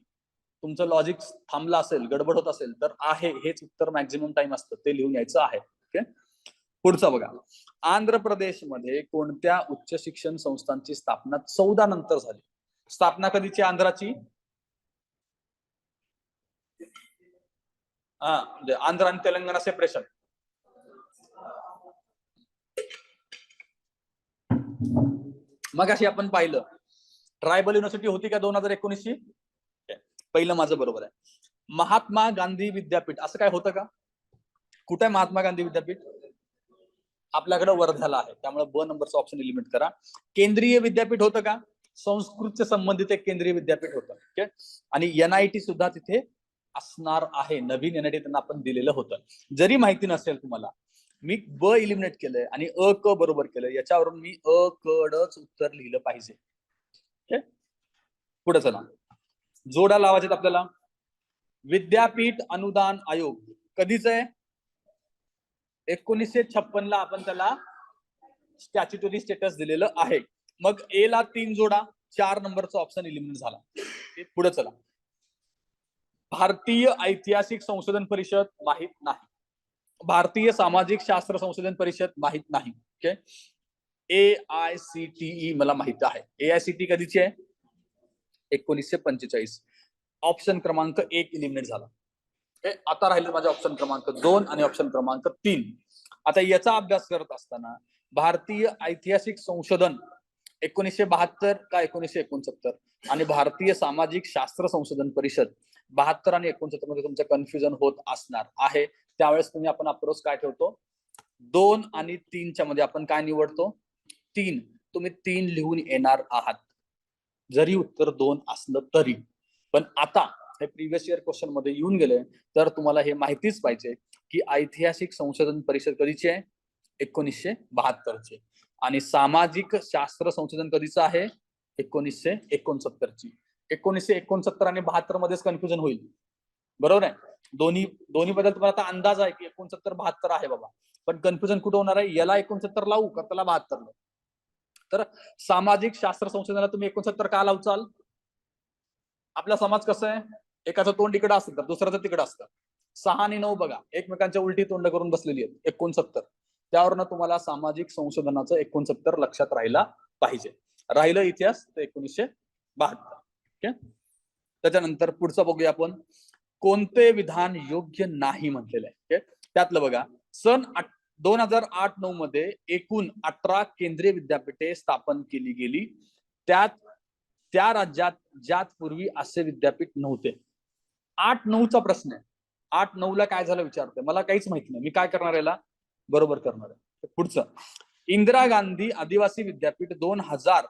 तुमचं लॉजिक थांबलं असेल, गडबड होत असेल, तर आहे हेच उत्तर मॅक्झिमम टाइम असतं, ते लिहून यायचं आहे. ओके, पुढचा बघा. आंध्र प्रदेशमध्ये कोणत्या उच्च शिक्षण संस्थांची स्थापना 14 नंतर झाली? स्थापना कधीची आंध्राची? म्हणजे आंध्र आणि तेलंगणा सेपरेशन. मग अशी आपण पाहिलं ट्रायबल युनिव्हर्सिटी होती का 2019 ची? पहिलं माझं बरोबर आहे. महात्मा गांधी विद्यापीठ असं काय होतं का? कुठे आहे महात्मा गांधी विद्यापीठ? आपल्याकडे वर्ध्याला आहे, त्यामुळे ब नंबरचं ऑप्शन एलिमिनेट करा. केंद्रीय विद्यापीठ होतं का? संस्कृतचे संबंधित एक केंद्रीय विद्यापीठ होतं. ओके, आणि एनआयटी सुद्धा तिथे असणार आहे. नवीन एनआयटी त्यांना आपण दिलेलं होतं. जरी माहिती नसेल तुम्हाला, मी ब इलिमिनेट केलंय आणि क बरोबर केलंय, याच्यावरून मी कडच उत्तर लिहिलं पाहिजे. ओके, पुढे चला. जोडा लावायचे आपल्याला. विद्यापीठ अनुदान आयोग कधीच आहे? 1956 ला आपण त्याला स्टॅच्युटरी स्टेटस दिलेलं आहे. मग ए ला 3 जोडा, 4 नंबरचा ऑप्शन एलिमिनेट झाला. पुढे चला. भारतीय ऐतिहासिक संशोधन परिषद माहित नाही. भारतीय सामाजिक शास्त्र संशोधन परिषद माहित नाही. ओके, AICTE मला माहित आहे. AICTE कधीची आहे? 1945. ऑप्शन क्रमांक 1 एलिमिनेट झाला. आता राहिले माझे ऑप्शन क्रमांक 2 आणि ऑप्शन क्रमांक 3. आता याचा अभ्यास करत असताना भारतीय ऐतिहासिक संशोधन 1972 का 1969 आणि भारतीय सामाजिक शास्त्र संशोधन परिषद 72 आणि 69 मध्ये तुमचं कन्फ्युजन होत असणार आहे. त्यावेळेस तुम्ही आपण अप्रोच काय ठेवतो? 2 आणि 3 च्या मध्ये आपण काय निवडतो? 3. तुम्ही 3 लिहून येणार आहात, जरी उत्तर 2 असलं तरी. पण आता हे प्रिव्हियस इयर क्वेश्चन मध्ये येऊन गेले, तर तुम्हाला हे माहितीच पाहिजे की ऐतिहासिक संशोधन परिषद कधीची आहे? 1972 ची. आणि सामाजिक शास्त्र संशोधन कधीचं आहे? 1969 ची. 1969 आणि 72 मध्येच कन्फ्युजन होईल, बरोबर आहे? दोन्ही बद्दल तुम्हाला आता अंदाज आहे की 69 72 आहे बाबा, पण कन्फ्युजन कुठं होणार आहे? याला 69 लावू का त्याला 72 लावू? तर सामाजिक शास्त्र संशोधनाला तुम्ही 69 का लावचाल? आपला समाज कसं आहे? एकाचं तोंड इकडं असतं तर दुसऱ्याचं तिकडं असतं. 6 आणि 9 बघा एकमेकांच्या उलटी तोंड करून बसलेली आहेत. 69. त्यावरनं तुम्हाला सामाजिक संशोधनाचं 69 लक्षात राहिला पाहिजे. राहिलं इतिहास तर 1972. ओके, त्याच्यानंतर पुढचं बघूया आपण. कोणते विधान योग्य नाही म्हटलेलं आहे? त्यातलं बघा. सन 2008-9 मध्ये एकूण 18 केंद्रीय विद्यापीठे स्थापन केली गेली. त्या राज्यात ज्यात पूर्वी असे विद्यापीठ नव्हते. 8-9चा प्रश्न आहे. 8-9 ला काय झालं विचारतोय, मला काहीच माहिती नाही. मी काय करणार याला? बरोबर करणार आहे. पुढचं. इंदिरा गांधी आदिवासी विद्यापीठ 2000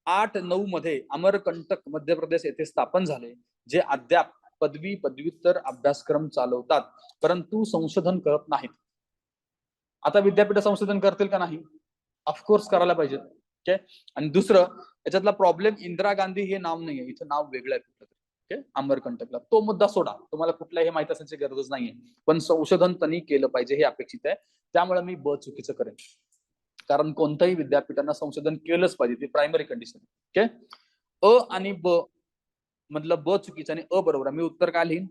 8-9 मध्ये अमरकंटक मध्य प्रदेश येथे स्थापन झाले, जे अद्याप पदवी पदव्युत्तर अभ्यासक्रम चालवतात परंतु संशोधन करत नाहीत. आता विद्यापीठ संशोधन करतील का नाही? ऑफकोर्स करायला पाहिजे. ओके. आणि दुसरं याच्यातला प्रॉब्लेम, इंदिरा गांधी हे नाव नाहीये, इथं नाव वेगळं आहे कुठलं तरी. ओके. अमरकंटकला तो मुद्दा सोडा, तुम्हाला कुठलाही माहित असण्याची गरज नाहीये, पण संशोधन त्यांनी केलं पाहिजे हे अपेक्षित आहे. त्यामुळे मी ब चुकीचं करेन, कारण कोणत्याही विद्यापीठांना संशोधन केलंच पाहिजे, ती प्रायमरी कंडिशन. ओके. अ आणि ब मधलं ब चुकीचं आणि अ बरोबर. मी उत्तर काय लिहीन?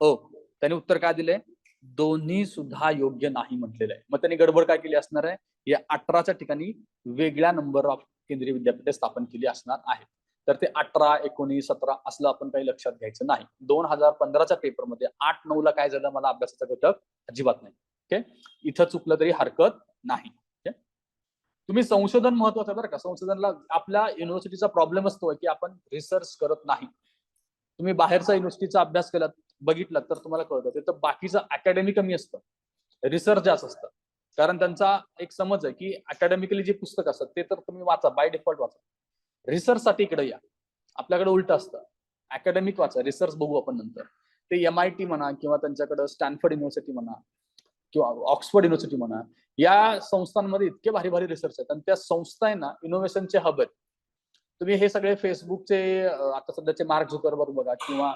अ. त्याने उत्तर काय दिलंय? दोन्ही सुद्धा योग्य नाही म्हटलेलं आहे. मग त्यांनी गडबड काय केली असणार आहे? या 18च्या ठिकाणी वेगळ्या नंबर ऑफ केंद्रीय विद्यापीठे स्थापन केली असणार आहेत. तर ते 18, 19, 17 असलं आपण काही लक्षात घ्यायचं नाही. 2015च्या पेपरमध्ये 8-9 ला काय झालं, मला अभ्यासाचा घटक अजिबात नाही. ओके. इथं चुकलं तरी हरकत नाही. तुम्ही संशोधन महत्वाचं बरं का. संशोधनला आपल्या युनिव्हर्सिटीचा प्रॉब्लेम असतो की आपण रिसर्च करत नाही. तुम्ही बाहेरचा युनिव्हर्सिटीचा अभ्यास केलात, बघितलं तर तुम्हाला कळतं तर बाकीचं अकॅडमी कमी असतं, रिसर्च जास्त असतं. कारण त्यांचा एक समज आहे की अकॅडमिकली जे पुस्तक असतात ते तर तुम्ही वाचा, बाय डिफॉल्ट वाचा. रिसर्च साठी इकडे या. आपल्याकडे उलट असतं, अकॅडमिक वाचा, रिसर्च बघू आपण नंतर. ते MIT म्हणा किंवा त्यांच्याकडे स्टॅनफोर्ड युनिव्हर्सिटी म्हणा किंवा ऑक्सफोर्ड युनिव्हर्सिटी म्हणा, या संस्थांमध्ये इतके भारी भारी रिसर्च आहेत आणि त्या संस्था आहे ना इनोव्हेशनचे हब आहेत. तुम्ही हे सगळे फेसबुकचे आता सध्याचे मार्क झुकरबर्ग बघा किंवा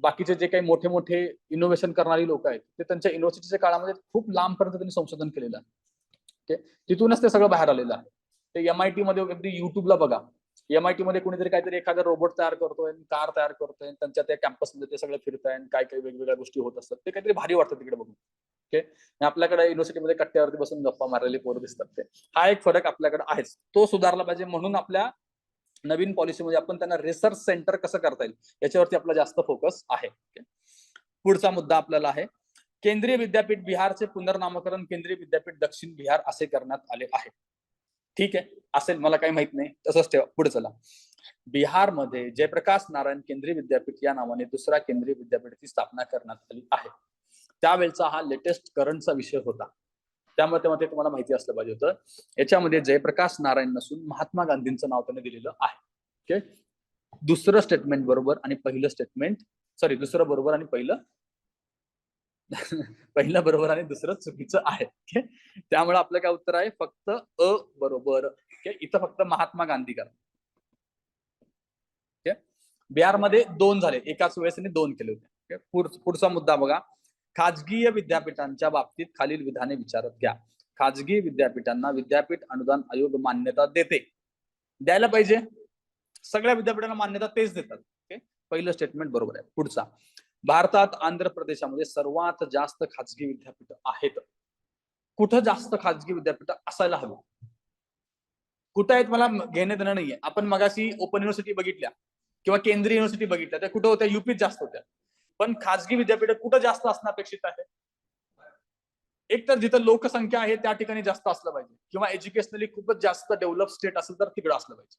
बाकीचे जे काही मोठे मोठे इनोव्हेशन करणारी लोक आहेत, ते त्यांच्या युनिव्हर्सिटीच्या काळामध्ये खूप लांबपर्यंत त्यांनी संशोधन केलेलं आहे. तिथूनच ते सगळं बाहेर आलेलं आहे. ते MIT मध्ये अगदी युट्यूबला बघा, MIT मध्ये कोणीतरी काहीतरी एखादा रोबोट तयार करतोय, कार तयार करतोय, त्यांच्या त्या कॅम्पसमध्ये ते सगळे फिरताय, काय काय वेगवेगळ्या गोष्टी होत असतात, ते काहीतरी भारी वाटतं तिकडे बघून. ओके. आपल्याकडे युनिव्हर्सिटीमध्ये कट्ट्यावरती बसून गप्पा मारलेले पोरं दिसतात. ते हा एक फरक आपल्याकडे आहेच, तो सुधारला पाहिजे. म्हणून आपल्या नवीन पॉलिसीमध्ये आपण त्यांना रिसर्च सेंटर कसं करता येईल याच्यावरती आपला जास्त फोकस आहे. पुढचा मुद्दा आपल्याला आहे, केंद्रीय विद्यापीठ बिहारचे पुनर्नामकरण केंद्रीय विद्यापीठ दक्षिण बिहार असे करण्यात आले आहे. ठीक आहे, असेल, मला काही माहित नाही, तसंच ठेवा. पुढे चला. बिहारमध्ये जयप्रकाश नारायण केंद्रीय विद्यापीठ या नावाने दुसऱ्या केंद्रीय विद्यापीठाची स्थापना करण्यात आली आहे. त्यावेळचा हा लेटेस्ट करंटचा विषय होता, त्यामुळे ते तुम्हाला माहिती असलं पाहिजे होतं. याच्यामध्ये जयप्रकाश नारायण नसून महात्मा गांधींचं नाव त्याने दिलेलं आहे. ओके. दुसरं स्टेटमेंट बरोबर आणि पहिलं स्टेटमेंट, सॉरी, दुसरं बरोबर आणि पहिलं पहिलं बरोबर आणि दुसरं चुकीचं आहे. त्यामुळे आपलं काय उत्तर आहे? फक्त अ बरोबर. इथं फक्त महात्मा गांधी करा. बिहारमध्ये 2 झाले, एकाच वेळेस 2 केले होते. पुढचा मुद्दा बघा, खाजगी विद्यापीठांच्या बाबतीत खालील विधाने विचारत घ्या. खाजगी विद्यापीठांना विद्यापीठ अनुदान आयोग मान्यता देते, द्यायला पाहिजे. सगळ्या विद्यापीठांना मान्यता तेच देतात. पहिलं स्टेटमेंट बरोबर आहे. पुढचा, भारतात आंध्र प्रदेशामध्ये सर्वात जास्त खाजगी विद्यापीठ आहेत. कुठं जास्त खाजगी विद्यापीठ असायला हवी, कुठं आहेत मला घेणे देणं नाहीये. आपण मगाशी ओपन युनिव्हर्सिटी बघितल्या किंवा केंद्रीय युनिव्हर्सिटी बघितल्या, त्या कुठं होत्या? युपीत जास्त होत्या. पण खाजगी विद्यापीठ कुठं जास्त असणं अपेक्षित आहे? एक तर जिथं लोकसंख्या आहे त्या ठिकाणी जास्त असलं पाहिजे, किंवा एज्युकेशनली खूपच जास्त डेव्हलप स्टेट असेल तर तिकडं असलं पाहिजे.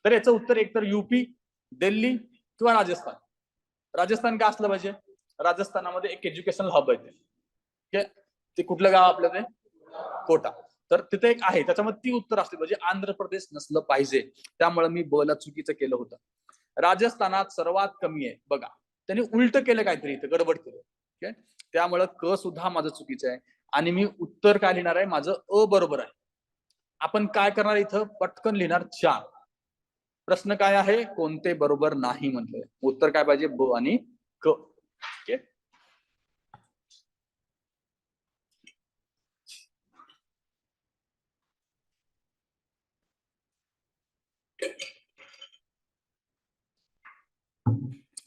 तर याचं उत्तर एक तर युपी, दिल्ली किंवा राजस्थान. राजस्थान का असलं पाहिजे? राजस्थानामध्ये एक एज्युकेशनल हब आहे. ते कुठलं गाव आपलं? ते कोटा. तर तिथे एक आहे, त्याच्यामध्ये ती उत्तर असली पाहिजे. आंध्र प्रदेश नसलं पाहिजे. त्यामुळे मी ब ला चुकीचं केलं होतं. राजस्थानात सर्वात कमी आहे बघा, त्यांनी उलट केलं काहीतरी, इथं गडबड केलं. त्यामुळे क सुद्धा माझं चुकीचं आहे आणि मी उत्तर काय लिहिणार आहे? माझं अ बरोबर आहे. आपण काय करणार इथं? पटकन लिहिणार 4. प्रश्न काय आहे? कोणते बरोबर नाही म्हटलंय. उत्तर काय पाहिजे? ब आणि क.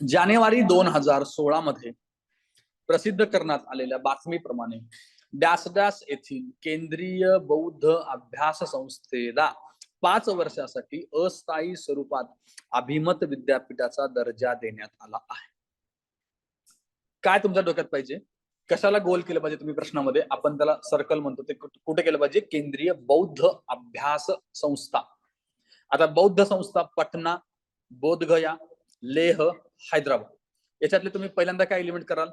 जानेवारी 2016 मध्ये प्रसिद्ध करण्यात आलेल्या बातमीप्रमाणे डॅश डॅश येथील केंद्रीय बौद्ध अभ्यास संस्थेला 5 वर्षासाठी अस्थायी स्वरूपात अभिमत विद्यापीठाचा दर्जा देण्यात आला आहे. काय तुमच्या डोक्यात पाहिजे? कशाला गोल केलं पाहिजे तुम्ही प्रश्नामध्ये? आपण त्याला सर्कल म्हणतो, ते कुठे केलं पाहिजे? केंद्रीय बौद्ध अभ्यास संस्था. आता बौद्ध संस्था पटना, बोधगया, लेह, हैदराबाद, याच्यातले तुम्ही पहिल्यांदा काय एलिमेंट कराल?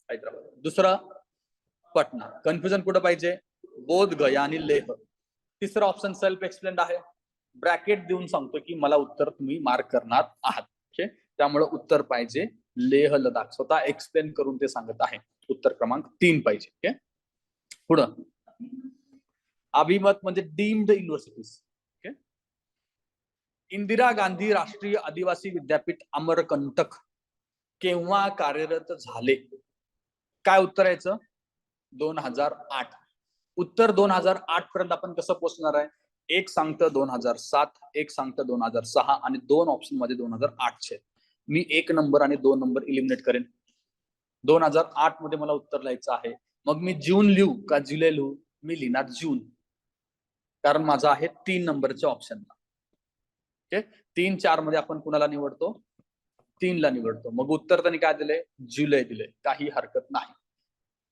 हैदराबाद. दुसरं पटना. कन्फ्युजन कुठं पाहिजे? बोधगया आणि लेह. तिसरा ऑप्शन सेल्फ एक्सप्लेन्ड आहे, ब्रॅकेट देऊन सांगतो की मला उत्तर तुम्ही मार्क करणार आहात. ओके, त्यामुळे उत्तर पाहिजे लेह लडाख. स्वतः एक्सप्लेन करून ते सांगत आहे. उत्तर क्रमांक 3 पाहिजे. ओके, पुढं अभिमत म्हणजे deemed universities. Okay, Indira Gandhi राष्ट्रीय आदिवासी विद्यापीठ अमरकंटक केव्हा कार्यरत झाले? काय उत्तर यायचं? 2008. उत्तर 2008 पर्यंत आपण कसं पोहोचणार आहे? एक सांगतं 2007, एक सांगतं 2006 आणि 2 ऑप्शन मध्ये 2008 चे. मी 1 नंबर आणि 2 नंबर इलिमिनेट करेन. 2008 मध्ये मला उत्तर लिहायचं आहे. मग मी जून लिहू का जुलै लिहू? मी लिहिणार जून, कारण माझा आहे 3 नंबरच्या ऑप्शनला. ओके, 3, 4 मध्ये आपण कुणाला निवडतो? 3 ला निवडतो. मग उत्तर त्यांनी काय दिले? जुलै दिले. काही हरकत नाही.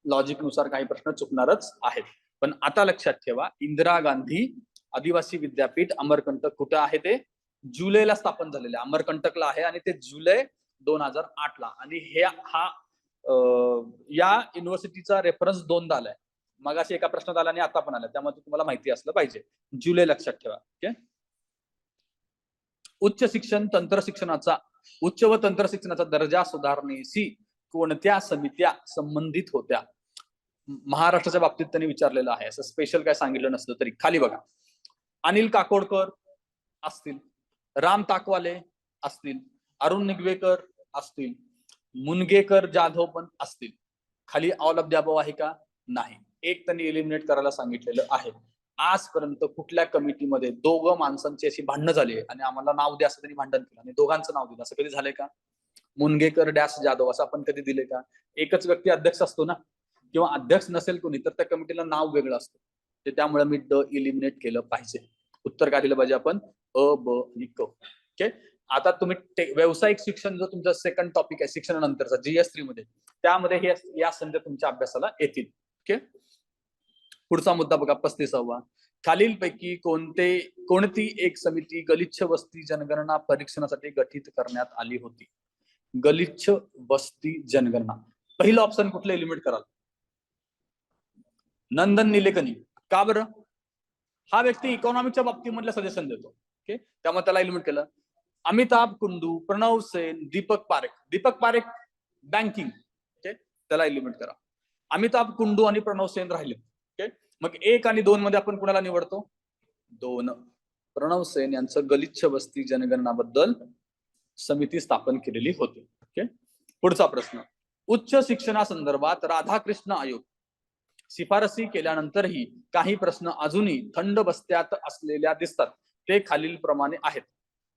लॉजिक नुसार काही प्रश्न चुकणारच आहेत. पण आता लक्षात ठेवा, इंदिरा गांधी आदिवासी विद्यापीठ अमरकंटक कुठं आहे? ते जुलैला स्थापन झालेले. अमरकंटकला आहे आणि ते जुलै 2008 ला. आणि या युनिव्हर्सिटीचा रेफरन्स 2दा आलाय. मगाशी एका प्रश्नात आला आणि आता पण आला, त्यामुळे तुम्हाला माहिती असलं पाहिजे. जुलै लक्षात ठेवा. ओके, उच्च शिक्षण तंत्र शिक्षणाचा उच्च व तंत्र शिक्षणाचा दर्जा सुधारणेशी कोणत्या समित्या संबंधित होत्या? महाराष्ट्राच्या बाबतीत त्यांनी विचारलेलं आहे. असं स्पेशल काय सांगितलं नसलं तरी खाली बघा. अनिल काकोडकर असतील, राम ताकवाले असतील, अरुण निगवेकर असतील, मुनगेकर जाधव पण असतील. खाली ऑल ऑफ द अबव आहे का? नाही. एक त्यांनी एलिमिनेट करायला सांगितलेलं आहे. आजपर्यंत कुठल्या कमिटीमध्ये दोघं माणसांची अशी भांडणं झाली आणि आम्हाला नाव द्या असं त्यांनी भांडण केलं आणि दोघांचं नाव दिलं, असं कधी झालंय का? मुनगेकर डॅश जाधव असं आपण कधी दिले का? एकच व्यक्ती अध्यक्ष असतो ना, किंवा अध्यक्ष नसेल कोणी तर त्या कमिटीला नाव वेगळं असतं. त्यामुळे मी ड इलिमिनेट केलं पाहिजे. उत्तर काय दिलं पाहिजे आपण? अ, ब आणि क. ओके, आता तुम्ही व्यावसायिक शिक्षण जो तुमचा सेकंड टॉपिक आहे शिक्षणानंतरचा GS3 मध्ये, त्यामध्ये हे या संध्या तुमच्या अभ्यासाला येतील. ओके, पुढचा मुद्दा बघा 35वा. खालीलपैकी कोणती एक समिती गलिच्छ वस्ती जनगणना परीक्षणासाठी गठीत करण्यात आली होती? गलिच्छ वस्ती जनगणना. पहिलं ऑप्शन कुठलं एलिमिनेट कराल? नंदन निलेकनी. का बरं? हा व्यक्ती इकॉनॉमिकच्या बाबतीमधलं सजेशन देतो. ओके, त्यामुळे त्याला एलिमिनेट केलं. अमिताभ कुंडू, प्रणव सेन, दीपक पारेख. दीपक पारेख बँकिंग. ओके, त्याला एलिमिनेट करा. अमिताभ कुंडू आणि प्रणव सेन राहिले. ओके, मग 1 आणि 2 मध्ये आपण कुणाला निवडतो? 2. प्रणव सेन यांचं गलिच्छ वस्ती जनगणनाबद्दल समिती स्थापन केलेली होती. ओके, पुढचा प्रश्न. उच्च शिक्षणासंदर्भात राधाकृष्ण आयोग शिफारसी केल्यानंतरही काही प्रश्न अजूनही थंड बस्त्यात असलेल्या दिसतात. ते खालील प्रमाणे आहेत.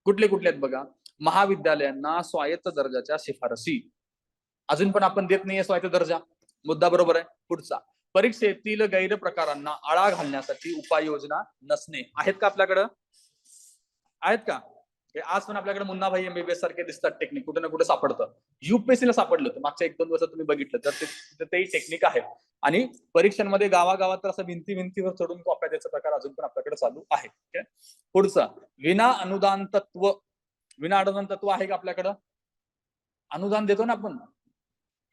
कुठले कुठले आहेत बघा. महाविद्यालयांना स्वायत्त दर्जाच्या शिफारसी अजून पण आपण देत नाहीये स्वायत्त दर्जा. मुद्दा बरोबर आहे. पुढचा, परीक्षेतील गैरप्रकारांना आळा घालण्यासाठी उपाययोजना नसणे. आहेत का आपल्याकडं? आहेत का? आज पण आपल्याकडे मुन्नाभाई MBBS सारखे दिसतात टेक्निक, कुठे ना कुठे सापडतं. UPSC ला सापडलं होतं मागच्या 1-2 वर्षात तुम्ही बघितलं तर तेही टेक्निक आहे. आणि परीक्षांमध्ये गावागावात तर असं भिंतीवर चढून कॉप्या द्यायचा प्रकार अजून पण आपल्याकडे चालू आहे. पुढचा, विना अनुदान तत्व आहे का आपल्याकडं? अनुदान देतो ना आपण,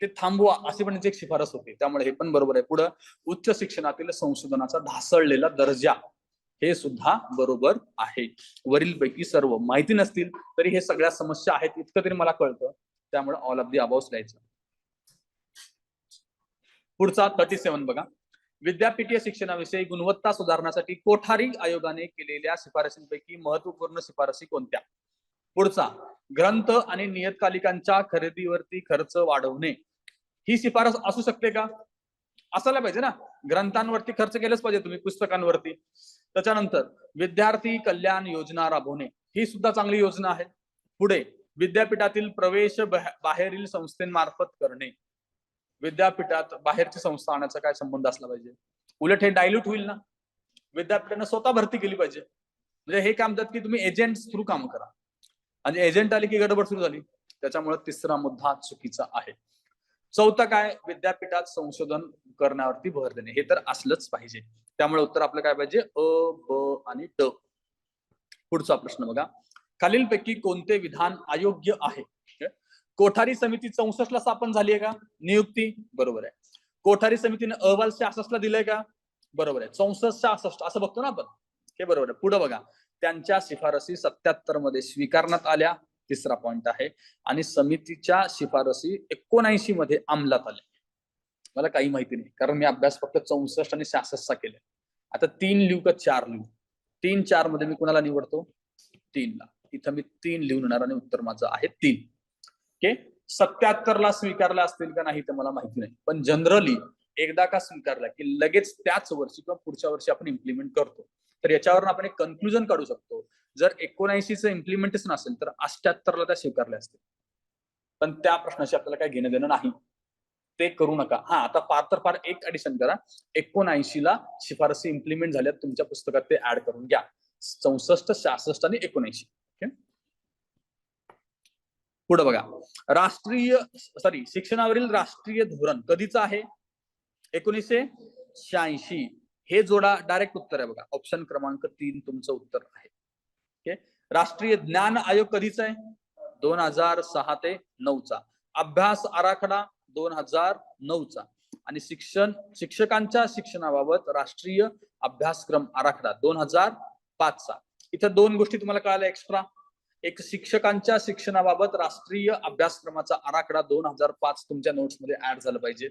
ते थांबवा अशी पण एक शिफारस होती. त्यामुळे हे पण बरोबर आहे. पुढं, उच्च शिक्षणातील संशोधनाचा ढासळलेला दर्जा, हे सुद्धा बरोबर आहे. वरीलपैकी सर्व माहिती नसतील तरी हे सगळ्या समस्या आहेत इतकं तरी मला कळतं. त्यामुळे ऑल ऑफ दी अबव्ह लिहायचं. पुढचा 37 बघा. विद्यापीठीय शिक्षणाविषयी गुणवत्ता सुधारण्यासाठी कोठारी आयोगाने केलेल्या शिफारसींपैकी महत्वपूर्ण शिफारसी कोणत्या? पुढचा, ग्रंथ आणि नियतकालिकांच्या खरेदीवरती खर्च वाढवणे. ही शिफारस असू शकते का? असायला पाहिजे ना. ग्रंथांवरती खर्च केलंच पाहिजे तुम्ही, पुस्तकांवरती. त्याच्यानंतर विद्यार्थी कल्याण योजना राबवणे, ही सुद्धा चांगली योजना आहे. पुढे, विद्यापीठातील प्रवेश बाहेरील संस्थेमार्फत करणे. विद्यापीठात बाहेरची संस्था आणण्याचा काय संबंध असला पाहिजे? उलट हे डायल्यूट होईल ना. विद्यापीठानं स्वतः भरती केली पाहिजे. म्हणजे हे काम की तुम्ही एजंट थ्रू काम करा, आणि एजंट आली की गडबड सुरू झाली. त्याच्यामुळे तिसरा मुद्दा चुकीचा आहे. चौथा काय? विद्यापीठात संशोधन करण्यावरती भर देणे. हे तर असलंच पाहिजे. त्यामुळे उत्तर आपलं काय पाहिजे? अ, ब आणि ड. पुढचा प्रश्न बघा. खालीलपैकी कोणते विधान अयोग्य आहे? कोठारी समिती 64 ला स्थापन झाली आहे का? नियुक्ती बरोबर आहे. कोठारी समितीने अहवाल 66 ला दिलाय का? बरोबर आहे. 64 66 असं बघतो ना आपण, हे बरोबर आहे. पुढे बघा, त्यांच्या शिफारसी 77 मध्ये स्वीकारण्यात आल्या, तिसरा पॉइंट आहे, आणि समितीच्या शिफारसी 79 मध्ये अंमलात आल्या. मला काही माहिती नाही, कारण मी अभ्यास फक्त 64 आणि 66 चा केलाय. आता 3 लिहू का 4 लिहू? 3, 4 मध्ये मी कुणाला निवडतो? 3 ला. इथं मी 3 लिहून येणार आणि उत्तर माझं आहे 3. ओके. 77 ला स्वीकारला असतील का नाही तर मला माहिती नाही, पण जनरली एकदा का स्वीकारला की लगेच त्याच वर्षी किंवा पुढच्या वर्षी आपण इम्प्लिमेंट करतो. तर याच्यावरून आपण एक कन्क्लुजन काढू शकतो, जर 79चं इम्प्लिमेंटेशन असेल तर 78 ला त्या स्वीकारल्या असतील. पण त्या प्रश्नाशी आपल्याला काही घेणं देणं नाही, ते करू नका. हा, आता फार तर फार एक ऍडिशन करा, 79 ला शिफारसी इम्प्लिमेंट झाल्यात तुमच्या पुस्तकात, ते ऍड करून घ्या. 64, 66 आणि 79. पुढे बघा, शिक्षणावरील राष्ट्रीय धोरण कधीचं आहे? 1986. हे जोडा, डायरेक्ट उत्तर आहे बघा, ऑप्शन क्रमांक 3 तुमचं उत्तर आहे. ओके. राष्ट्रीय ज्ञान आयोग कधीचा आहे? 2006 ते 9 चा. अभ्यास आराखडा 2009 चा. आणि शिक्षकांच्या शिक्षणाबाबत राष्ट्रीय अभ्यासक्रम आराखडा 2005 चा. इथं 2 गोष्टी तुम्हाला कळाल्या एक्स्ट्रा. एक, शिक्षकांच्या शिक्षणाबाबत राष्ट्रीय अभ्यासक्रमाचा आराखडा 2005 तुमच्या नोट्स मध्ये ऍड झालं पाहिजे,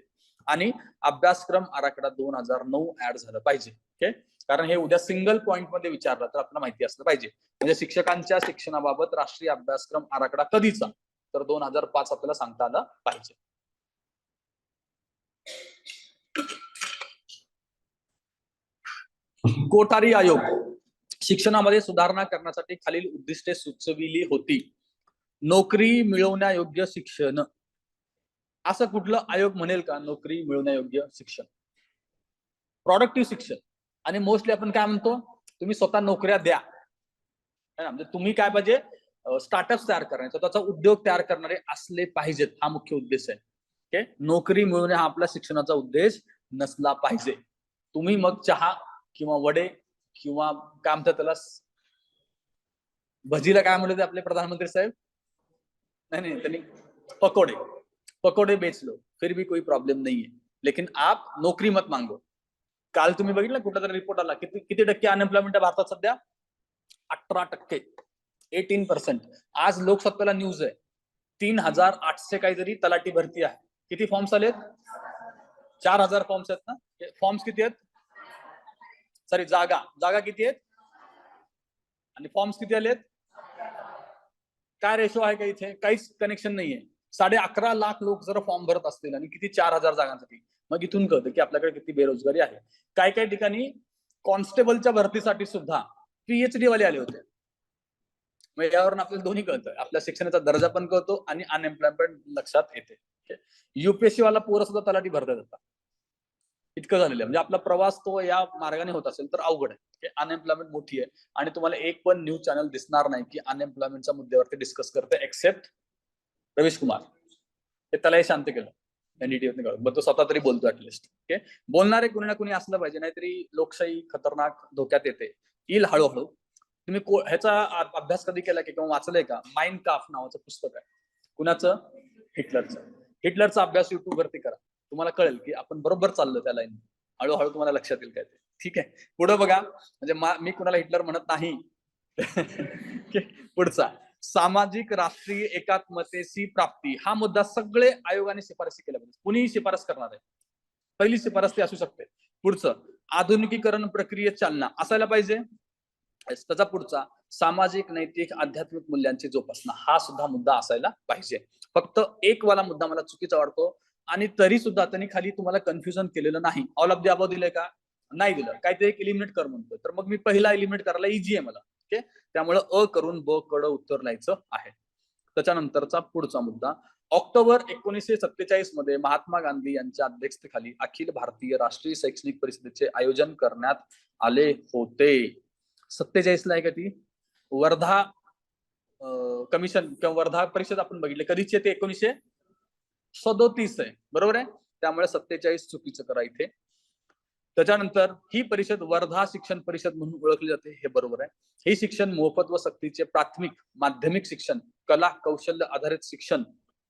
आणि अभ्यासक्रम आराखडा 2009 ऍड झालं पाहिजे. ओके. कारण हे उद्या सिंगल पॉइंट मध्ये विचारलं तर आपल्याला माहिती असलं पाहिजे. म्हणजे शिक्षकांच्या शिक्षणाबाबत राष्ट्रीय अभ्यासक्रम आराखडा कधीचा? तर 2005 आपल्याला सांगता आलं पाहिजे. कोठारी आयोग शिक्षणामध्ये सुधारणा करण्यासाठी खालील उद्दिष्टे सुचविली होती. नोकरी मिळवण्यायोग्य शिक्षण. असं कुठलं आयोग म्हणेल का नोकरी मिळवण्यायोग्य शिक्षण? प्रोडक्टिव्ह शिक्षण. आणि मोस्टली आपण काय म्हणतो, तुम्ही स्वतः नोकऱ्या द्या. म्हणजे तुम्ही काय पाहिजे, स्टार्टअप तयार करणे, स्वतःचा उद्योग तयार करणारे असले पाहिजेत, हा मुख्य उद्देश आहे. ओके. नोकरी मिळवणे हा आपला शिक्षणाचा उद्देश नसला पाहिजे. तुम्ही मग चहा किंवा वडे किंवा काय म्हणतात त्याला, भजीला काय म्हणले आपले प्रधानमंत्री साहेब? नहीं, त्यांनी पकोडे बेच लो, फिर भी कोई प्रॉब्लेम नहीं है, लेकिन आप नोकरी मत मांगो. काल तुम्ही बघितलं कुठला तरी रिपोर्ट आला, किती टक्के अनएम्प्लॉयमेंट आहे भारतात सध्या? 18%, 18%. आज लोकसत्ताला न्यूज आहे, 3800 काहीतरी तलाठी भरती आहे. किती फॉर्म्स आलेत? 4000 फॉर्म्स आहेत ना. फॉर्म्स किती आहेत? सॉरी, जागा किती आहेत आणि फॉर्म्स किती आलेत? काय रेशो आहे का इथे? काहीच कनेक्शन नाहीये. 11.5 लाख लोक जर फॉर्म भरत असतील आणि किती 4000 जागांसाठी, मग इथून कळतं की आपल्याकडे किती बेरोजगारी आहे. काही ठिकाणी कॉन्स्टेबलच्या भरतीसाठी सुद्धा पीएचडी वाले आले होते. मग यावरून आपल्याला दोन्ही कळतं, आपल्या शिक्षणाचा दर्जा पण कळतो आणि अनएम्प्लॉयमेंट लक्षात येते. युपीएससी वाला पोरं सुद्धा तलाठी भरतात आता, इतकं झालेलं आहे. म्हणजे आपला प्रवास तो या मार्गाने होत असेल तर अवघड आहे. अनएम्प्लॉयमेंट मोठी आहे आणि तुम्हाला एक पण न्यूज चॅनल दिसणार नाही की अनएम्प्लॉयमेंटच्या मुद्द्यावरती डिस्कस करते, एक्सेप्ट रवीश कुमार. हे त्यालाही शांत केलं एनडीटीव्ही, तो स्वतः तरी बोलतो ऍटलिस्ट. ओके. बोलणारे कुणी ना कुणी असलं पाहिजे, नाहीतरी लोकशाही खतरनाक धोक्यात येते. येईल हळूहळू. तुम्ही ह्याचा अभ्यास कधी केला की किंवा वाचलंय का? माइन काम्फ नावाचं पुस्तक आहे. कुणाचं? हिटलरचा अभ्यास युट्यूब वरती करा, तुम्हाला कळेल की आपण बरोबर चाललो त्या लाईन. हळूहळू तुम्हाला लक्षात येईल काय ते. ठीक आहे. पुढे बघा, म्हणजे मी कुणाला हिटलर म्हणत नाही. पुढचा, सामाजिक राष्ट्रीय एकात्मतेची प्राप्ती. हा मुद्दा सगळे आयोगाने शिफारसी केल्या पाहिजे. कुणीही शिफारस करणार आहे, पहिली शिफारस ती असू शकते. पुढचं, आधुनिकीकरण प्रक्रियेत चालना असायला पाहिजे. त्याचा पुढचा, सामाजिक नैतिक आध्यात्मिक मूल्यांची जोपासना. हा सुद्धा मुद्दा असायला पाहिजे. फक्त एक वाला मुद्दा मला चुकीचा वाटतो, आणि तरी सुद्धा त्यांनी खाली तुम्हाला कन्फ्युजन केलेलं नाही. ऑल ऑफ द अबव दिलंय का? नाही दिलं. काहीतरी एक एलिमिनेट कर म्हणतोय, तर मग मी पहिला एलिमिनेट करायला इझी आहे मला. ओके. त्यामुळे अ करून ब कडं उत्तर लिहायचं आहे. त्याच्यानंतरचा पुढचा मुद्दा, ऑक्टोबर 1947 मध्ये महात्मा गांधी यांच्या अध्यक्षतेखाली अखिल भारतीय राष्ट्रीय शैक्षणिक परिषदेचे आयोजन करण्यात आले होते. 47 ला आहे का ती? वर्धा कमिशन किंवा वर्धा परिषद आपण बघितले, कधीचे ते? 1937 आहे, बरोबर आहे. त्यामुळे 47 चुकीचं करा इथे. त्याच्यानंतर ही परिषद वर्धा शिक्षण परिषद म्हणून ओळखली जाते, हे बरोबर आहे. हे शिक्षण मोफत व सक्तीचे प्राथमिक माध्यमिक शिक्षण, कला कौशल्य आधारित शिक्षण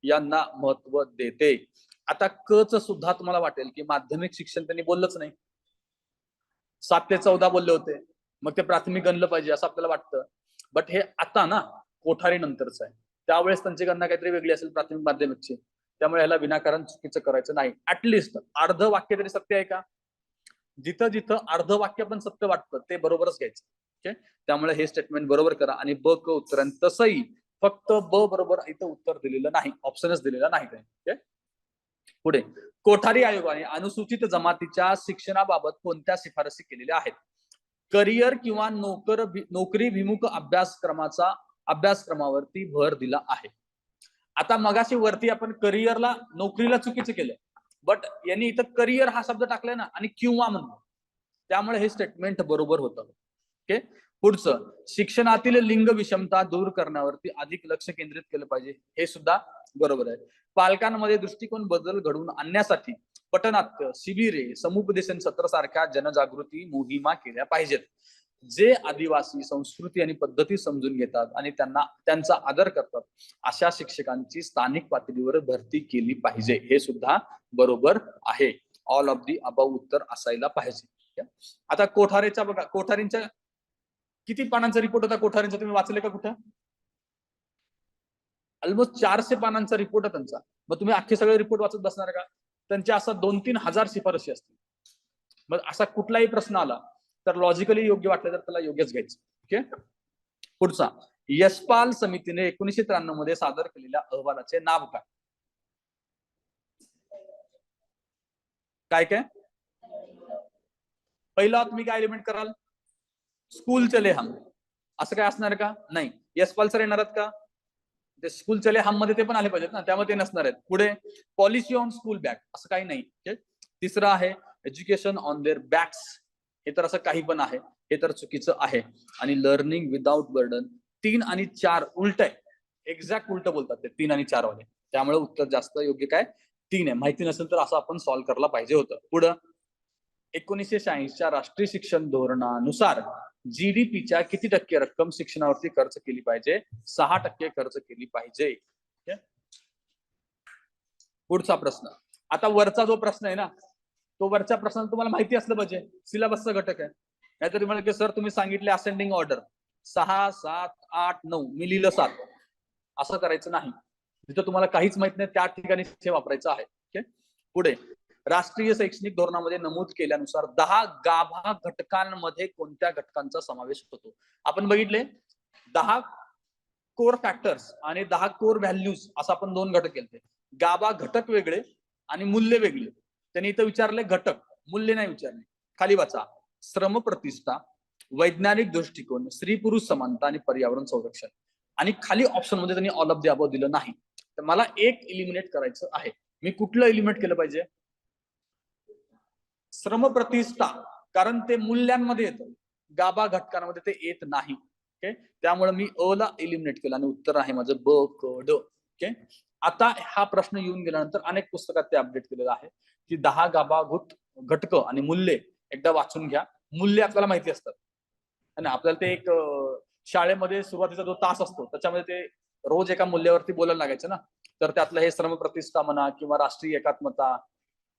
यांना महत्व देते. आता क च सुद्धा तुम्हाला वाटेल की माध्यमिक शिक्षण त्यांनी बोललंच नाही, 7 ते 14 बोलले होते. मग ते प्राथमिक गणलं पाहिजे असं आपल्याला वाटतं. बट हे आता ना कोठारी नंतरच आहे, त्यावेळेस त्यांची गणना काहीतरी वेगळी असेल प्राथमिक माध्यमिकची. त्यामुळे ह्याला विनाकारण चुकीचं करायचं नाही. ऍटलिस्ट अर्ध वाक्य तरी सत्य आहे का? जिथं जिथं अर्ध वाक्य पण सत्य वाटतं ते बरोबरच घ्यायचं. ओके, त्यामुळे हे स्टेटमेंट बरोबर करा आणि ब क उत्तर. आणि तसंही फक्त ब बरोबर इथं उत्तर दिलेलं नाही, ऑप्शनच दिलेला नाही. ओके, पुढे कोठारी आयोगाने अनुसूचित जमातीच्या शिक्षणाबाबत कोणत्या शिफारसी केलेल्या आहेत? करिअर किंवा नोकरीभिमुख अभ्यासक्रमावरती भर दिला आहे. आता मगाशी वरती आपण करिअरला नोकरीला चुकीचं केलं, बट यांनी इथं करिअर हा शब्द टाकलाय ना आणि किंवा म्हणतो, त्यामुळे हे स्टेटमेंट बरोबर होतं. ओके, पुढचं शिक्षणातील लिंग विषमता दूर करण्यावरती अधिक लक्ष केंद्रित केलं पाहिजे, हे सुद्धा बरोबर आहे. पालकांमध्ये दृष्टिकोन बदल घडवून आणण्यासाठी पटनाट्य, शिबिरे, समुपदेशन सत्र सारख्या जनजागृती मोहिमा केल्या पाहिजेत. जे आदिवासी संस्कृती आणि पद्धती समजून घेतात आणि त्यांचा आदर करतात अशा शिक्षकांची स्थानिक पातळीवर भरती केली पाहिजे, हे सुद्धा बरोबर आहे. ऑल ऑफ दी अबव उत्तर असायला पाहिजे. आता कोठारेचा बघा, कोठारींच्या किती पानांचा रिपोर्ट होता कोठारींचा, तुम्ही वाचले का कुठं? ऑलमोस्ट 400 पानांचा रिपोर्ट आहे त्यांचा. मग तुम्ही अख्खे सगळे रिपोर्ट वाचत बसणार का? त्यांच्या असा 2-3 हजार शिफारशी असतील. मग असा कुठलाही प्रश्न आला तर लॉजिकली योग्य वाटलं तर त्याला योग्यच घ्यायचं. ओके, पुढचा यशपाल समितीने 1993 मध्ये सादर केलेल्या अहवालाचे नाव काय? काय काय पहिला तुम्ही काय एलिमेंट कराल? स्कूल चले हम, असं काय असणार का? नाही. यशपाल सर येणार आहेत का? ते स्कूल चले हम मध्ये ते पण आले पाहिजेत ना, त्यामुळे ते नसणार आहेत. पुढे पॉलिसी ऑन स्कूल बॅग, असं काही नाही. तिसरं आहे एज्युकेशन ऑन देअर बॅक्स, हे तर असं काही पण आहे, हे तर चुकीचं आहे. आणि लर्निंग विदाउट बर्डन, 3 आणि 4 उलट आहे, एक्झॅक्ट उलट बोलतात ते 3 आणि 4 वाले. त्यामुळे उत्तर जास्त योग्य काय 3 आहे. माहिती नसेल तर असं आपण सॉल्व्ह करायला पाहिजे होतं. पुढं 1986च्या राष्ट्रीय शिक्षण धोरणानुसार जीडीपीच्या किती टक्के रक्कम शिक्षणावरती खर्च केली पाहिजे? 6% खर्च केली पाहिजे. पुढचा प्रश्न, आता वरचा जो प्रश्न आहे ना, तो वरच्या प्रश्नात तुम्हाला माहिती असलं पाहिजे, सिलेबसचा घटक आहे. नाहीतर म्हणा की सर तुम्ही सांगितले असेंडिंग ऑर्डर 6, 7, 8, 9, मी लिहिलं 7, असं करायचं नाही. जिथं तुम्हाला काहीच माहित नाही त्या ठिकाणी हे वापरायचं आहे. ओके, पुढे राष्ट्रीय शैक्षणिक धोरणामध्ये नमूद केल्यानुसार 10 गाभा घटकांमध्ये कोणत्या घटकांचा समावेश होतो? आपण बघितले 10 कोर फॅक्टर्स आणि 10 कोर व्हॅल्यूज असं आपण 2 घटक केले. गाभा घटक वेगळे आणि मूल्य वेगळे. त्यांनी इथं विचारले घटक, मूल्य नाही विचारले. खाली वाचा, श्रम प्रतिष्ठा, वैज्ञानिक दृष्टिकोन, स्त्री पुरुष समानता आणि पर्यावरण संरक्षण. आणि खाली ऑप्शन मध्ये त्यांनी ऑल ऑफ द अबव दिलं नाही. तर मला एक इलिमिनेट करायचं आहे. मी कुठलं इलिमिनेट केलं पाहिजे? श्रम प्रतिष्ठा, कारण ते मूल्यांमध्ये येतं, गाभा घटकांमध्ये ते येत नाही. ओके, त्यामुळे मी अ ला इलिमिनेट केलं आणि उत्तर आहे माझं ब क ड. ओके, आता हा प्रश्न येऊन गेल्यानंतर अनेक पुस्तकात ते अपडेट केलेलं आहे की 10 गाभाभूत घटक आणि मूल्ये एकदा वाचून घ्या. मूल्य आपल्याला माहिती असतात आणि आपल्याला ते एक शाळेमध्ये सुरुवातीचा जो तास असतो त्याच्यामध्ये ते रोज एका मूल्यावरती बोलायला लागायचं ना. तर त्यातलं हे श्रम प्रतिष्ठा म्हणा किंवा राष्ट्रीय एकात्मता,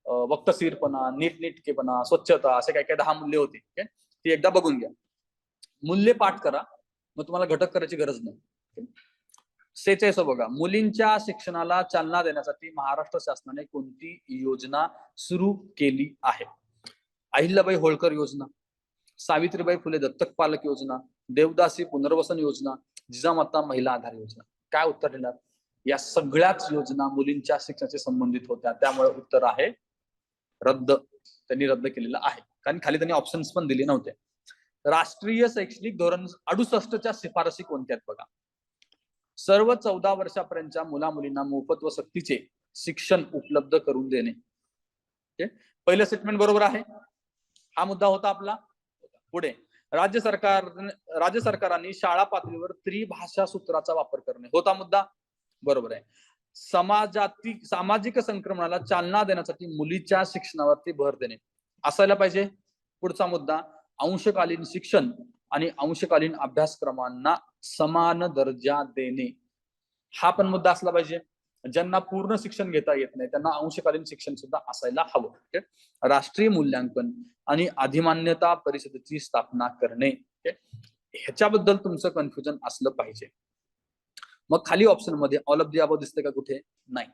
वक्तशीरपणा, नीटनेटकेपणा, स्वच्छता, असे काही काही 10 मूल्य होती. ती एकदा बघून घ्या, मूल्य पाठ करा, मग तुम्हाला घटक करायची गरज नाही. 46 बघा, मुलींच्या शिक्षणाला चालना देण्यासाठी महाराष्ट्र शासनाने कोणती योजना सुरू केली आहे? अहिल्याबाई होळकर योजना, सावित्रीबाई फुले दत्तक पालक योजना, देवदासी पुनर्वसन योजना, जिजामाता महिला आधार योजना. काय उत्तर देणार? या सगळ्याच योजना मुलींच्या शिक्षणाशी संबंधित होत्या, त्यामुळे उत्तर आहे रद्द. त्यांनी रद्द केलेलं आहे, कारण खाली त्यांनी ऑप्शन्स पण दिले नव्हते. राष्ट्रीय शैक्षणिक धोरण 68च्या शिफारसी कोणत्या आहेत बघा? सर्व 14 वर्षापर्यंतच्या मुला मुलींना मोफत व सक्तीचे शिक्षण उपलब्ध करून देणे. पहिलं स्टेटमेंट बरोबर आहे, हा मुद्दा होता आपला. पुढे राज्य सरकारांनी शाळा पातळीवर त्रिभाषा सूत्राचा वापर करणे, होता मुद्दा, बरोबर आहे. सामाजिक संक्रमणाला चालना देण्यासाठी मुलीच्या शिक्षणावरती भर देणे असायला पाहिजे. पुढचा मुद्दा, अंशकालीन शिक्षण आणि अंशकालीन अभ्यासक्रमांना समान दर्जा देणे, हा पण मुद्दा असला पाहिजे. ज्यांना पूर्ण शिक्षण घेता येत नाही त्यांना अंशकालीन शिक्षण सुद्धा असायला हवं. ओके. राष्ट्रीय मूल्यांकन आणि अधिमान्यता परिषदेची स्थापना करणे. ओके. ह्याच्याबद्दल तुमचं कन्फ्युजन असलं पाहिजे. मग खाली ऑप्शन मध्ये ऑल ऑफ दी अबव दिसते का कुठे? नाही.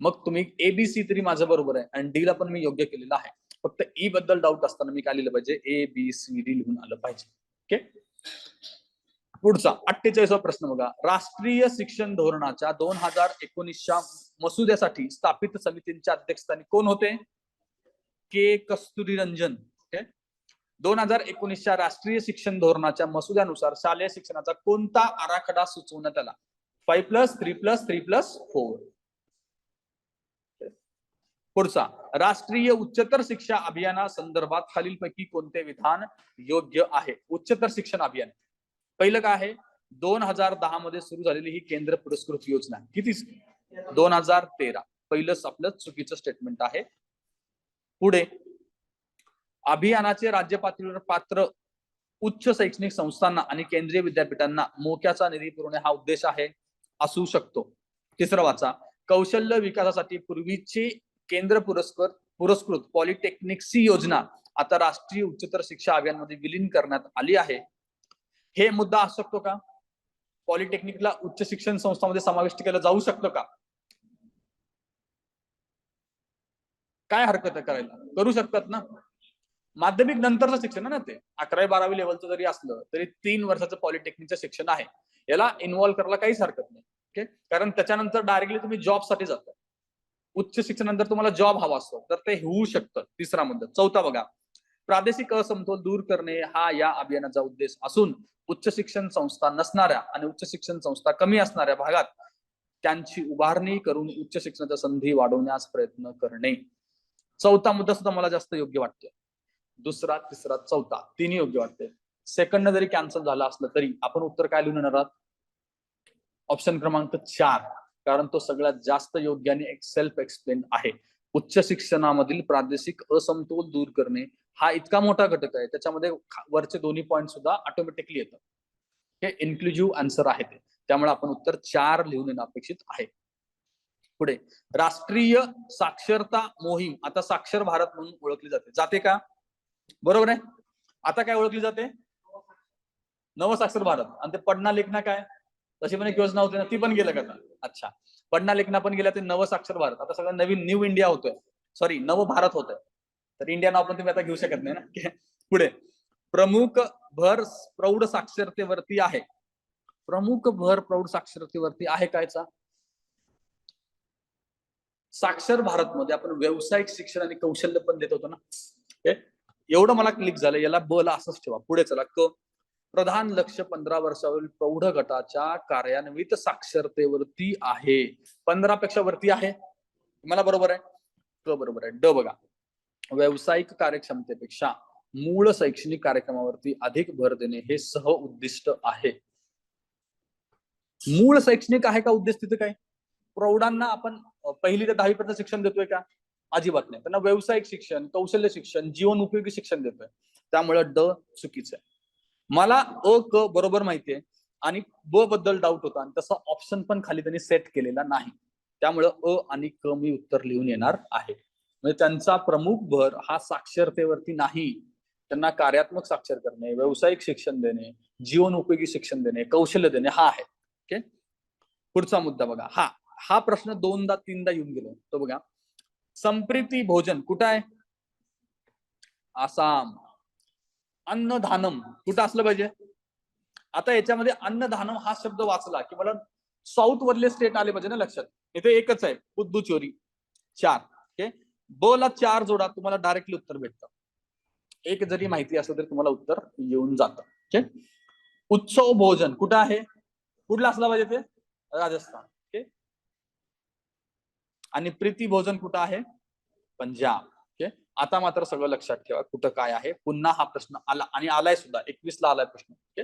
मग तुम्ही ABC तरी माझं बरोबर आहे आणि D ला पण मी योग्य केलेलं आहे. फक्त E बद्दल डाऊट असताना मी काय लिहिलं पाहिजे? ABCD लिहून आलं पाहिजे. ओके. पुढचा 48वा प्रश्न बघा. राष्ट्रीय शिक्षण धोरणाच्या 2019च्या मसुद्यासाठी स्थापित समितींच्या अध्यक्षस्थानी कोण होते? के कस्तुरीरंजन. ओके. 2019च्या राष्ट्रीय शिक्षण धोरणाच्या मसुद्यानुसार शालेय शिक्षणाचा कोणता आराखडा सुचवण्यात आला? 5+3+3+4. पुढचा राष्ट्रीय उच्चतर शिक्षा अभियानासंदर्भात खालीलपैकी कोणते विधान योग्य आहे? उच्चतर शिक्षण अभियान पहिलं काय आहे? 2010 मध्ये सुरू झालेली ही केंद्र पुरस्कृत योजना किती? 2013. पहिलंच आपलं चुकीचं स्टेटमेंट आहे. पुढे अभियानाचे राज्य पातळीवर पात्र उच्च शैक्षणिक संस्थांना आणि केंद्रीय विद्यापीठांना मोक्याचा निधी पुरवणे हा उद्देश आहे, असू शकतो. तिसरं वाचा. कौशल्य विकासासाठी पूर्वीची केंद्र पुरस्कृत पॉलिटेक्निकची योजना आता राष्ट्रीय उच्चतर शिक्षा अभियानमध्ये विलीन करण्यात आली आहे. हे मुद्दा असू शकतो का? पॉलिटेक्निकला उच्च शिक्षण संस्थांमध्ये समाविष्ट केलं जाऊ शकतं का? काय हरकत आहे करायला? करू शकतात ना. माध्यमिक नंतरचं शिक्षण आहे ना ते. 11वी-12वी लेवलचं जरी असलं तरी 3 वर्षाचं पॉलिटेक्निकचं शिक्षण आहे. याला इन्व्हॉल्व्ह करायला काहीच हरकत नाही. ओके. कारण त्याच्यानंतर डायरेक्टली तुम्ही जॉबसाठी जाता. उच्च शिक्षणानंतर तुम्हाला जॉब हवा असतो तर ते होऊ शकतं. तिसरा मुद्दा. चौथा बघा. प्रादेशिक असमतोल दूर करणे हा या अभियानाचा उद्देश असून उच्च शिक्षण संस्था नसणाऱ्या आणि उच्च शिक्षण संस्था कमी असणाऱ्या भागात त्यांची उभारणी करून उच्च शिक्षणाच्या संधी वाढवण्यास प्रयत्न करणे. चौथा मुद्दा सुद्धा मला जास्त योग्य वाटतोय. दुसरा, तिसरा, चौथा तिन्ही योग्य वाटते. सेकंड जरी कॅन्सल झाला असलं तरी आपण उत्तर काय लिहून येणार आहात? ऑप्शन क्रमांक 4. कारण तो सगळ्यात जास्त योग्य आणि एक सेल्फ एक्सप्लेन आहे. उच्च शिक्षणामधील प्रादेशिक असमतोल दूर करणे हा इतका मोठा घटक आहे, त्याच्यामध्ये वरचे दोन्ही पॉईंट सुद्धा ऑटोमॅटिकली येतात. हे इन्क्लुझिव्ह आन्सर आहे ते. त्यामुळे आपण उत्तर 4 लिहून येणं अपेक्षित आहे. पुढे राष्ट्रीय साक्षरता मोहीम आता साक्षर भारत म्हणून ओळखली जाते का? बरोबर आहे. आता काय ओळखली जाते? नवसाक्षर भारत. आणि ते पढना लेखना काय तशी पण एक योजना होती ना, ती पण गेलं का? अच्छा. पढना लेखना पण गेल्या, ते नवसाक्षर भारत. आता सगळं नवीन न्यू इंडिया होतोय, सॉरी नव भारत होतोय. तर इंडिया नाव पण तुम्ही आता घेऊ शकत नाही ना. पुढे प्रमुख भर प्रौढ साक्षरतेवरती आहे. प्रमुख भर प्रौढ साक्षरतेवरती आहे कायचा? साक्षर भारत मध्ये आपण व्यावसायिक शिक्षण आणि कौशल्य पण देत होतो ना. एवढं मला क्लिक झालं. याला ब ला असंच ठेवा. पुढे चला. क प्रधान लक्ष 15 वर्षावरील प्रौढ गटाच्या कार्यान्वित साक्षरतेवरती आहे. 15 पेक्षा वरती आहे. मला बरोबर आहे? क बरोबर आहे. ड बघा. व्यावसायिक कार्यक्षमतेपेक्षा मूळ शैक्षणिक कार्यक्रमावरती अधिक भर देणे हे सह उद्दिष्ट आहे. मूळ शैक्षणिक आहे का उद्देश तिथे काय? प्रौढांना आपण 1ली ते 10वी पर्यंत शिक्षण देतोय का? अजिबात नाही. त्यांना व्यावसायिक शिक्षण, कौशल्य शिक्षण, जीवन उपयोगी शिक्षण देतोय. त्यामुळे ड चुकीचं आहे. मला अ क बरोबर माहितीये आणि ब बद्दल डाऊट होता आणि तसा ऑप्शन पण खाली त्यांनी सेट केलेला नाही. त्यामुळे अ आणि क मी उत्तर लिहून येणार आहे. म्हणजे त्यांचा प्रमुख भर हा साक्षरतेवरती नाही. त्यांना कार्यात्मक साक्षर करणे, व्यावसायिक शिक्षण देणे, जीवन उपयोगी शिक्षण देणे, कौशल्य देणे हा आहे. ओके. पुढचा मुद्दा बघा. हा प्रश्न 2दा-3दा येऊन गेलो. तो बघा. संप्रीती भोजन कुठं आहे? आसाम. अन्नधानम कुठं असलं पाहिजे? आता याच्यामध्ये अन्नधानम हा शब्द वाचला की मला साऊथ वरले स्टेट आले पाहिजे ना लक्षात. इथे एकच आहे, पुद्दुचेरी. 4. ओके. ब ला 4 जोडा, तुम्हाला डायरेक्टली उत्तर भेटतं. एक जरी माहिती असलं तरी तुम्हाला उत्तर येऊन जातं. ओके. उत्सव भोजन कुठं आहे? कुठला असला पाहिजे ते? राजस्थान. ओके. आणि प्रीती भोजन कुठं आहे? पंजाब. ओके. आता मात्र सगळं लक्षात ठेवा कुठं काय आहे. पुन्हा हा प्रश्न आला आणि आलाय सुद्धा. 21 ला आलाय प्रश्न. ओके.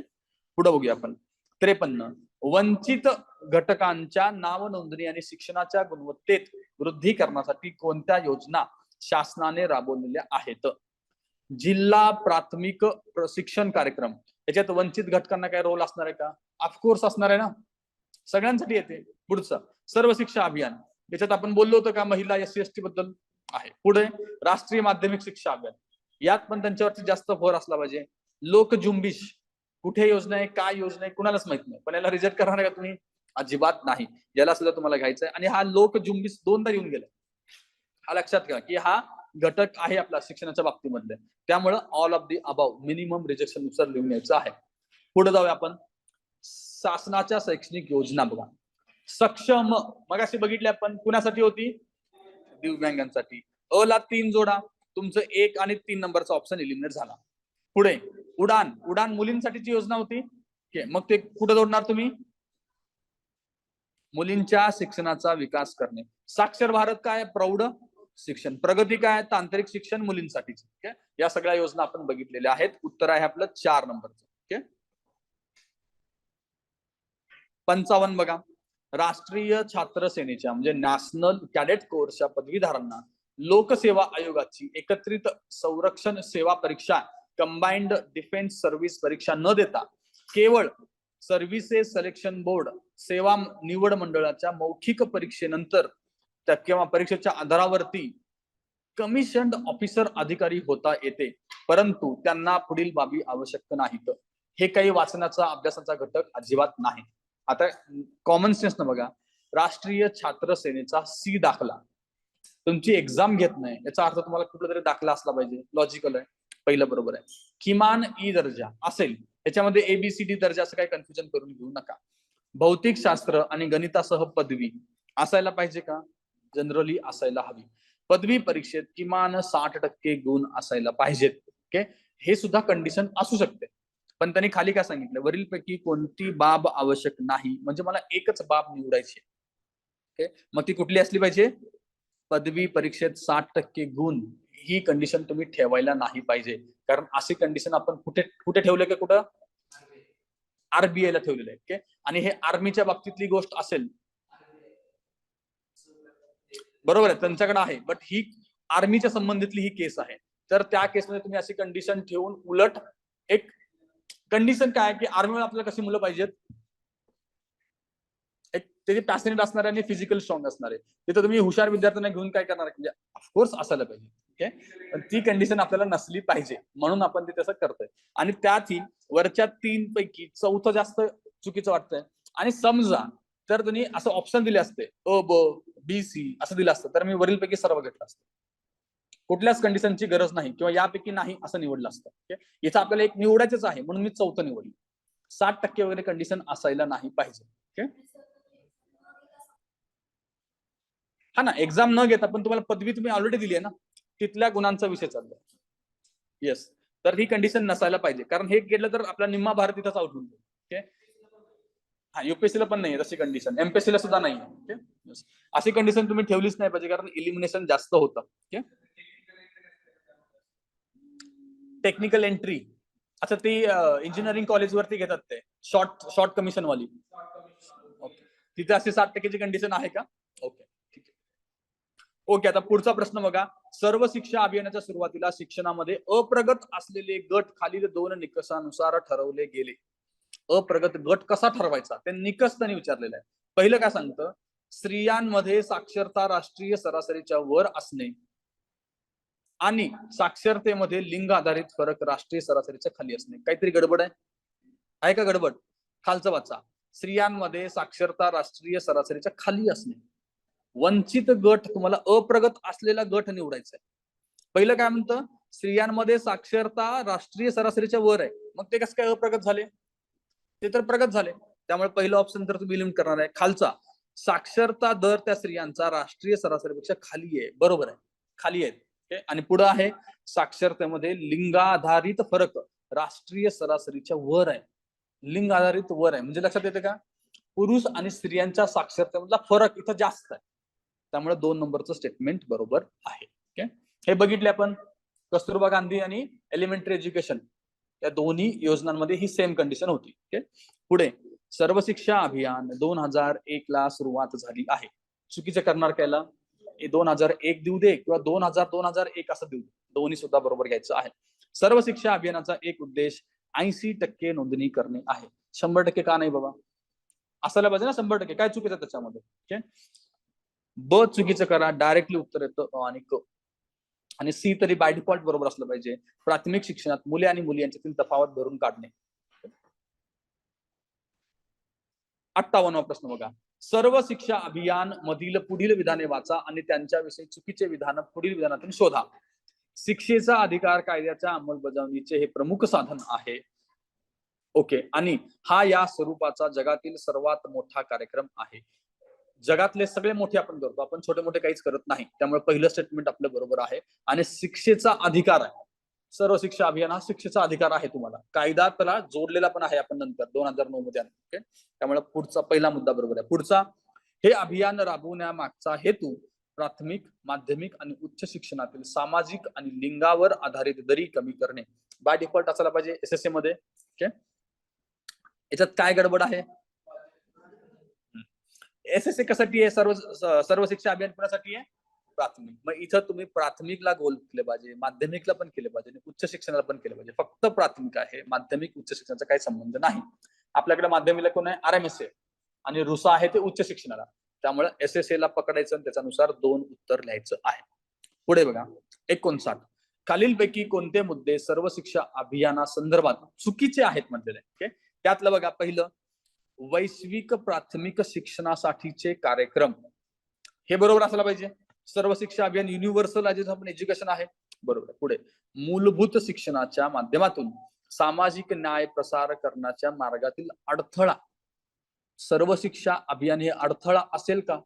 पुढे बघूया आपण. 53. वंचित घटकांच्या नाव नोंदणी आणि शिक्षणाच्या गुणवत्तेत वृद्धी करण्यासाठी कोणत्या योजना शासनाने राबवलेल्या आहेत? जिल्हा प्राथमिक प्रशिक्षण कार्यक्रम. याच्यात वंचित घटकांना काय रोल असणार आहे का? ऑफकोर्स असणार आहे ना. सगळ्यांसाठी येते. पुढचं सर्व शिक्षा अभियान, याच्यात आपण बोललो होतो का महिला SC ST बद्दल आहे. पुढे राष्ट्रीय माध्यमिक शिक्षा अभियान, यात पण त्यांच्यावरती जास्त भर असला पाहिजे. लोक जुंबिश, कुठे योजना आहे, काय योजना आहे, कुणालाच माहित नाही, पण याला रिजेक्ट करणार आहे का तुम्ही? अजिबात नाही, याला सुद्धा तुम्हाला घ्यायचं आहे. आणि हा लोक जुंबिश दोनदा येऊन गेला, हा लक्षात घ्या की हा घटक आहे आपला शिक्षणाच्या बाबतीमधले. त्यामुळे all of the above minimum rejection नुसार लिहून यायचं आहे. पुढे जाऊया आपण. शासनाच्या शैक्षणिक योजना बघा. सक्षम मगाशी बघितली आपण, कुणासाठी होती? दिव्यांगांसाठी. अ ला 3 जोडा, तुमचं 1 आणि 3 नंबरचा ऑप्शन एलिमिनेट झाला. पुढे उडान, उडान मुलींसाठीची योजना होती. मग ते कुठे जोडणार तुम्ही? मुलींच्या शिक्षणाचा विकास करणे. साक्षर भारत काय? प्रौढ शिक्षण. प्रगती काय? तांत्रिक शिक्षण मुलींसाठीची. या सगळ्या योजना आपण बघितलेल्या आहेत. उत्तर आहे आपलं 4 नंबरचं. 55 बघा. राष्ट्रीय छात्र सेनेच्या म्हणजे नॅशनल कॅडेट कोर्सच्या पदवीधारांना लोकसेवा आयोगाची एकत्रित संरक्षण सेवा परीक्षा कंबाइंड डिफेन्स सर्व्हिस परीक्षा न देता केवळ सर्व्हिसेस सिलेक्शन बोर्ड सेवा निवड मंडळाच्या मौखिक परीक्षेनंतर किंवा परीक्षेच्या आधारावरती कमिशन्ड ऑफिसर अधिकारी होता येते, परंतु त्यांना पुढील बाबी आवश्यक नाहीत. हे काही वाचनाचा अभ्यासाचा घटक अजिबात नाही. आता कॉमन सेन्स न बघा. राष्ट्रीय छात्र सेनेचा C दाखला तुमची एक्झाम घेत नाही, याचा अर्थ तुम्हाला कुठला तरी दाखला असला पाहिजे. लॉजिकल आहे, पहिलं बरोबर आहे. किमान E दर्जा असेल, याच्यामध्ये ABCD दर्जा असं काही कन्फ्युजन करून घेऊ नका. भौतिक शास्त्र आणि गणितासह पदवी असायला पाहिजे का? जनरली असायला हवी. पदवी परीक्षेत किमान 60% गुण असायला पाहिजेत. ओके, हे सुद्धा कंडिशन असू शकते. पण त्यांनी खाली काय सांगितलं? वरीलपैकी कोणती बाब आवश्यक नाही, म्हणजे मला एकच बाब निवडायची. ओके, मग ती कुठली असली पाहिजे? पदवी परीक्षेत 60% गुण ही कंडिशन तुम्ही ठेवायला नाही पाहिजे. कारण अशी कंडिशन आपण कुठे कुठे ठेवलं का? कुठं? RBI ला ठेवलेलं आहे. ओके, आणि हे आर्मीच्या बाबतीतली गोष्ट असेल, बरोबर आहे, त्यांच्याकडे आहे. बट ही आर्मीच्या संबंधितली ही केस आहे. तर त्या केसमध्ये तुम्ही अशी कंडिशन ठेवून उलट एक कंडिशन काय की आर्मीला आपल्याला कशी मुलं पाहिजेत? एक त्याची पॅशनेट असणारे आणि फिजिकल स्ट्रॉंग असणारे. तिथं तुम्ही हुशार विद्यार्थ्यांना घेऊन काय करणार? म्हणजे ऑफकोर्स असायला पाहिजे. ओके, पण ती कंडिशन आपल्याला नसली पाहिजे, म्हणून आपण ते तसं करतोय. आणि त्यातही वरच्या 3 पैकी चौथं जास्त चुकीचं वाटतंय. आणि समजा तर तुम्ही असं ऑप्शन दिले असते अ ब बी सी असं दिलं असतं, तर मी वरीलपैकी सर्व घेतलं असतं. कुठल्याच कंडिशनची गरज नाही किंवा यापैकी नाही असं निवडलं असतं. याचं आपल्याला एक निवडायचंच आहे, म्हणून मी चौथं निवडलं. 60% वगैरे कंडिशन असायला नाही पाहिजे. ओके, हा ना, एक्झाम न घेता पण तुम्हाला पदवी तुम्ही ऑलरेडी दिली आहे ना, तिथल्या गुणांचा विषय चाललाय. येस, तर ही कंडिशन नसायला पाहिजे, कारण हे केलं तर आपला निम्मा भारत इथंच आउट होऊन जाईल. ओके, हा, युपीएससीला पण नाही तशी कंडिशन, एमपीएससीला सुद्धा नाही. ओके, अशी कंडिशन तुम्ही ठेवलीच नाही पाहिजे, कारण इलिमिनेशन जास्त होतं. ओके, टेक्निकल एंट्री, अच्छा ती इंजिनिअरिंग कॉलेज वरती घेतात ते शॉर्ट शॉर्ट कमिशन वाली. ओके, तिथे अशी 60%ची कंडिशन आहे का? ओके, ठीक आहे. ओके, आता पुढचा प्रश्न बघा. सर्व शिक्षा अभियानाच्या सुरुवातीला शिक्षणामध्ये अप्रगत असलेले गट खालील 2 निकषानुसार ठरवले गेले. अप्रगत गट कसा ठरवायचा ते निकष त्यांनी विचारलेला आहे. पहिलं काय सांगतं? स्त्रियांमध्ये साक्षरता राष्ट्रीय सरासरीच्या वर असणे आणि साक्षरतेमध्ये लिंग आधारित फरक राष्ट्रीय सरासरीच्या खाली असणे. काहीतरी गडबड आहे का? गडबड खालचं वाचा. स्त्रियांमध्ये साक्षरता राष्ट्रीय सरासरीच्या खाली असणे. वंचित गट, तुम्हाला अप्रगत असलेला गट निवडायचा आहे. पहिलं काय म्हणतं? स्त्रियांमध्ये साक्षरता राष्ट्रीय सरासरीच्या वर आहे. मग ते कसं काय अप्रगत झाले? ते तर प्रगत झाले. त्यामुळे पहिलं ऑप्शन तर तुम्ही लिमिट करणार आहे. खालचा साक्षरता दर त्या स्त्रियांचा राष्ट्रीय सरासरीपेक्षा खाली आहे. बरोबर आहे, खाली आहे. आणि पुढे आहे साक्षरतेमध्ये लिंगाधारित फरक राष्ट्रीय सरासरीच्या वर आहे. लिंग आधारित वर आहे म्हणजे लक्षात येते का? पुरुष आणि स्त्रियांच्या साक्षरतेमधला फरक इथं जास्त आहे. त्यामुळे 2 नंबरचं स्टेटमेंट बरोबर आहे. ओके, हे बघितले आपण. कस्तुरबा गांधी आणि एलिमेंटरी एज्युकेशन या दोन्ही योजनांमध्ये ही सेम कंडिशन होती. ओके, पुढे सर्व शिक्षा अभियान 2001 ला सुरुवात झाली आहे. चुकीचं करणार कायला? 2001 देऊ दे किंवा 2001 असं देऊ दे, दोन्ही सुद्धा बरोबर घ्यायचं आहे. सर्व शिक्षा अभियानाचा एक उद्देश 80% नोंदणी करणे आहे. 100% का नाही बाबा? असायला पाहिजे ना 100%. काय चुकीचं त्याच्यामध्ये? ओके, ब चुकीचं करा, डायरेक्टली उत्तर येतं आणि क. आणि सी तरी बाय डिफॉल्ट बरोबर असलं पाहिजे. प्राथमिक शिक्षणात मुले आणि मुली यांच्यातील तफावत भरून काढणे. 58वा प्रश्न बघा. सर्व शिक्षा अभियान मधील पुढील विधाने वाचा आणि त्यांच्याविषयी चुकीचे विधान पुढील विधानातून शोधा. शिक्षेचा अधिकार कायद्याच्या अंमलबजावणीचे हे प्रमुख साधन आहे. ओके, आणि हा या स्वरूपाचा जगातील सर्वात मोठा कार्यक्रम आहे. जगातले सगळे मोठे आपण करतो, आपण छोटे मोठे काहीच करत नाही. त्यामुळे पहिलं स्टेटमेंट आपलं बरोबर आहे. आणि शिक्षेचा अधिकार आहे. सर्व शिक्षा अभियान हा शिक्षेचा अधिकार आहे तुम्हाला. कायदा त्याला जोडलेला पण आहे आपण नंतर 2009 मध्ये. ओके, त्यामुळे पुढचा पहिला मुद्दा बरोबर आहे. पुढचा, हे अभियान राबवण्यामागचा हेतू प्राथमिक, माध्यमिक आणि उच्च शिक्षणातील सामाजिक आणि लिंगावर आधारित दरी कमी करणे. बाय डिफॉल्ट असायला पाहिजे एसएससी मध्ये. ओके, याच्यात काय गडबड आहे? एसएससी कशासाठी आहे? सर्व शिक्षा अभियान कोणासाठी आहे? प्राथमिक. मग इथं तुम्ही प्राथमिकला गोल केले पाहिजे, माध्यमिकला पण केले पाहिजे आणि उच्च शिक्षणाला पण केले पाहिजे. फक्त प्राथमिक आहे, माध्यमिक उच्च शिक्षणाचा काही संबंध नाही. आपल्याकडे माध्यमिकला कोण आहे? RMSA, आणि रुसा आहे ते उच्च शिक्षणाला. त्यामुळे SSA ला पकडायचं आणि त्याच्यानुसार 2 उत्तर लिहायचं आहे. पुढे बघा 59. खालीलपैकी कोणते मुद्दे सर्व शिक्षा अभियानासंदर्भात चुकीचे आहेत म्हटलेले. ओके, त्यातलं बघा पहिलं, वैश्विक प्राथमिक शिक्षणासाठीचे कार्यक्रम. हे बरोबर असायला पाहिजे. सर्व शिक्षा अभियान युनिव्हर्सल एज्युकेशन आहे, बरोबर. पुढे, मूलभूत शिक्षणाच्या माध्यमातून सामाजिक न्याय प्रसार करण्याच्या मार्गातील अडथळा. सर्व शिक्षा अभियान हे अडथळा असेल का?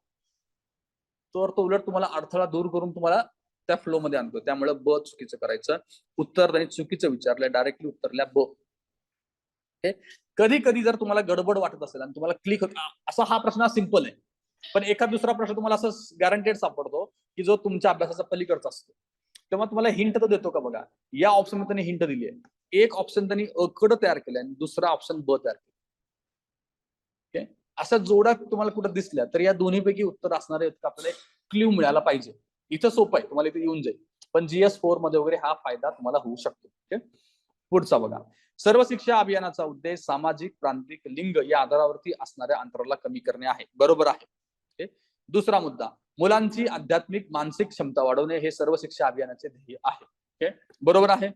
तर तो उलट तुम्हाला अडथळा दूर करून तुम्हाला त्या फ्लो मध्ये आणतो. त्यामुळे ब चुकीचं करायचं. उत्तर त्यांनी चुकीचं विचारलंय, डायरेक्टली उत्तरल्या ब. कधी कधी जर तुम्हाला गडबड वाटत असेल आणि तुम्हाला क्लिक होत असा हा प्रश्न सिंपल आहे, पण एखाद दुसरा प्रश्न तुम्हाला असं गॅरंटेड सापडतो की जो तुमच्या अभ्यासाचा पलीकडचा असतो. तेव्हा तुम्हाला हिंट तर देतो का बघा. या ऑप्शन मध्ये त्यांनी हिंट दिली आहे. एक ऑप्शन त्यांनी अ कडं तयार केलंय आणि दुसरा ऑप्शन ब तयार केलं. अशा जोड्या तुम्हाला कुठं दिसल्या तर या दोन्हीपैकी उत्तर असणारे आपल्याला एक क्ल्यू मिळाला पाहिजे. इथं सोपं आहे, तुम्हाला इथे येऊन जाईल. पण GS4 मध्ये वगैरे हा फायदा तुम्हाला होऊ शकतो. ओके, पुढचा बघा. सर्व शिक्षा अभियानाचा उद्देश सामाजिक, प्रांतिक, लिंग या आधारावरती असणाऱ्या अंतराला कमी करणे आहे. बरोबर आहे. ओके, दुसरा मुद्दा, मुलांची आध्यात्मिक मानसिक क्षमता वाढवणे हे सर्व शिक्षा अभियानाचे ध्येय आहे. ओके, बरोबर आहे.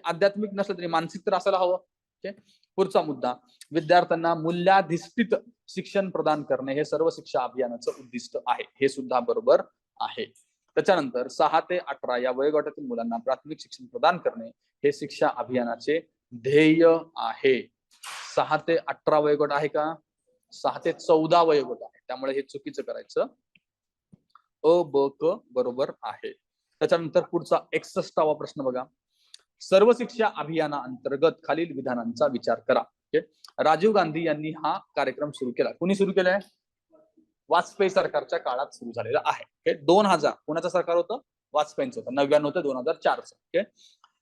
आध्यात्मिक नसलं तरी मानसिक तर असायला हवं. ओके, पुढचा मुद्दा, विद्यार्थ्यांना मूल्याधिष्ठित शिक्षण प्रदान करणे हे सर्व शिक्षा अभियानाचं उद्दिष्ट आहे. हे सुद्धा बरोबर आहे. त्याच्यानंतर 6 ते 18 या वयोगटातील मुलांना प्राथमिक शिक्षण प्रदान करणे हे शिक्षा अभियानाचे ध्येय आहे. 6 ते 18 वयोगट आहे का? 6 ते 14 वयोगट आहे. त्यामुळे हे चुकीचं करायचं. अ ब क बरोबर आहे. त्याच्यानंतर पुढचा 61वा प्रश्न बघा. सर्व शिक्षा अभियाना अंतर्गत खालील विधानांचा विचार करा. राजीव गांधी यांनी हा कार्यक्रम सुरू केला. कुणी सुरू केलाय? वाजपेयी सरकारच्या काळात सुरू झालेला आहे. 2000 कोणाचं सरकार होतं? वाजपेयींचं होतं. 99 ते 2004चं. ओके,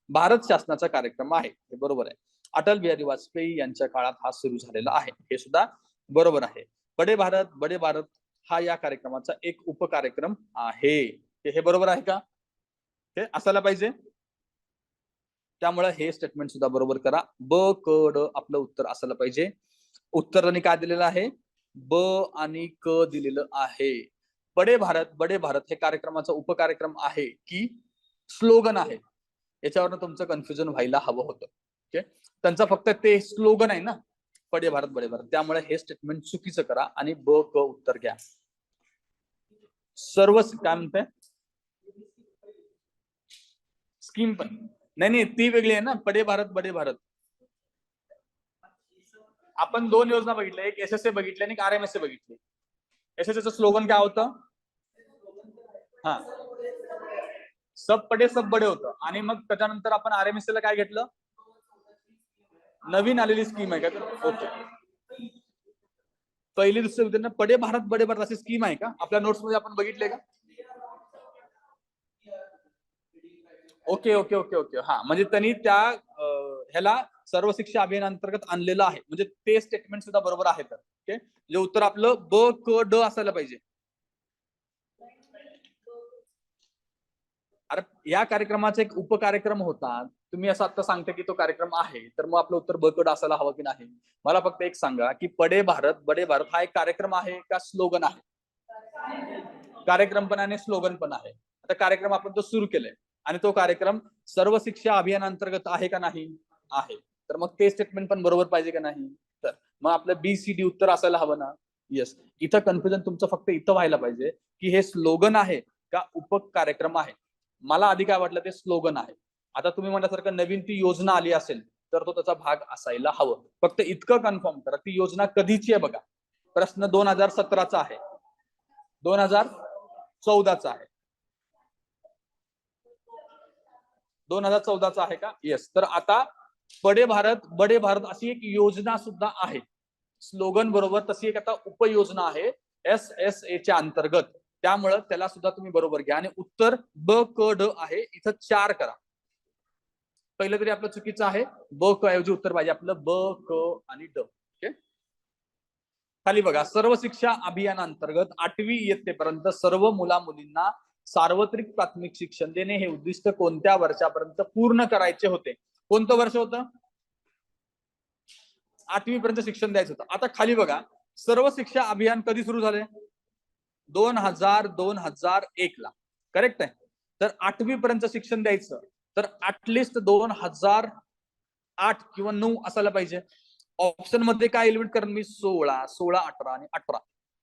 भारत शासनाचा कार्यक्रम आहे. हे बरोबर आहे. अटल बिहारी वाजपेयी यांच्या काळात हा सुरू झालेला आहे. हे सुद्धा बरोबर आहे. बडे भारत हा या कार्यक्रमाचा एक उपकार्यक्रम आहे. हे बरोबर आहे का? हे असायला पाहिजे. त्यामुळे हे स्टेटमेंट सुद्धा बरोबर करा. ब क ड आपलं उत्तर असायला पाहिजे. उत्तर त्यांनी काय दिलेलं आहे? ब आणि क दिलेलं आहे. बडे भारत हे कार्यक्रमाचा उपकार्यक्रम आहे की स्लोगन आहे? याच्यावरनं तुमचं कन्फ्युजन व्हायला हवं होतं. ओके, त्यांचा फक्त ते स्लोगन आहे ना, बडे भारत. त्यामुळे हे स्टेटमेंट चुकीचं करा आणि ब क उत्तर घ्या. सर्व काय म्हणते? स्कीम पण नाही, ती वेगळी आहे ना. बडे भारत. आपण 2 योजना बघितल्या, एक SSA बघितली आणि एक RMSA बघितली. SSA स्लोगन काय होतं? हा, सब बडे होतं. आणि मग त्याच्यानंतर आपण RMSA ला काय घेतलं? नवीन आलेली स्कीम आहे का? ओके, पहिली दुसरी विद्यार्थ्यांना बडे भारत अशी स्कीम आहे का? आपल्या नोट्स मध्ये आपण बघितले का? ओके. हा, म्हणजे त्यांनी त्या ह्याला सर्व शिक्षा अभियान अंतर्गत आणलेलं आहे. म्हणजे ते स्टेटमेंट सुद्धा बरोबर आहे. तर ओके, जे उत्तर आपलं ब क ड असायला पाहिजे. अरे, या कार्यक्रमाचा एक उपकार्यक्रम होता. तुम्ही असं आता सांगता की तो कार्यक्रम आहे, तर मग आपलं उत्तर ब कडे असायला हवं की नाही? मला फक्त एक सांगा की बडे भारत हा एक कार्यक्रम आहे का स्लोगन आहे? कार्यक्रम पण आणि स्लोगन पण आहे. आता कार्यक्रम आपण तो सुरू केलाय आणि तो कार्यक्रम सर्व शिक्षा अभियान अंतर्गत आहे का नाही? आहे. तर मग ते स्टेटमेंट पण बरोबर पाहिजे का नाही? तर मग आपलं BCD उत्तर असायला हवं ना? येस. इथं कन्फ्युजन तुमचं फक्त इथं व्हायला पाहिजे की हे स्लोगन आहे का उपकार्यक्रम आहे. मला आधी काय वाटलं ते स्लोगन आहे. आता तुम्ही म्हणल्यासारखं नवीन ती योजना आली असेल तर तो त्याचा भाग असायला हवं. फक्त इतकं कन्फर्म करा ती योजना कधीची आहे बघा. प्रश्न 2017चा आहे, 2014चा आहे, 2014चा आहे का? येस. तर आता बडे भारत अशी एक योजना सुद्धा आहे. स्लोगन बरोबर तशी एक आता उपयोजना आहे SSA च्या अंतर्गत. त्यामुळे त्याला सुद्धा तुम्ही बरोबर घ्या आणि उत्तर ब क ड आहे. इथं 4 करा. पहिलं तरी आपलं चुकीचं आहे. ब क ऐवजी उत्तर पाहिजे आपलं ब क आणि ड. ओके. खाली बघा, सर्व शिक्षा अभियानांतर्गत 8वी इयत्तेपर्यंत सर्व मुला मुलींना सार्वत्रिक प्राथमिक शिक्षण देणे हे उद्दिष्ट कोणत्या वर्षापर्यंत पूर्ण करायचे होते? कोणतं वर्ष होतं? 8वी पर्यंत शिक्षण द्यायचं होतं. आता खाली बघा, सर्व शिक्षा अभियान कधी सुरू झाले? 2001 ला. करेक्ट आहे. तर 8वी पर्यंत शिक्षण द्यायचं तर ऍटलिस्ट 2008 किंवा 9 असायला पाहिजे. ऑप्शन मध्ये काय एलिमेंट करेन मी? 16, 18 आणि 18.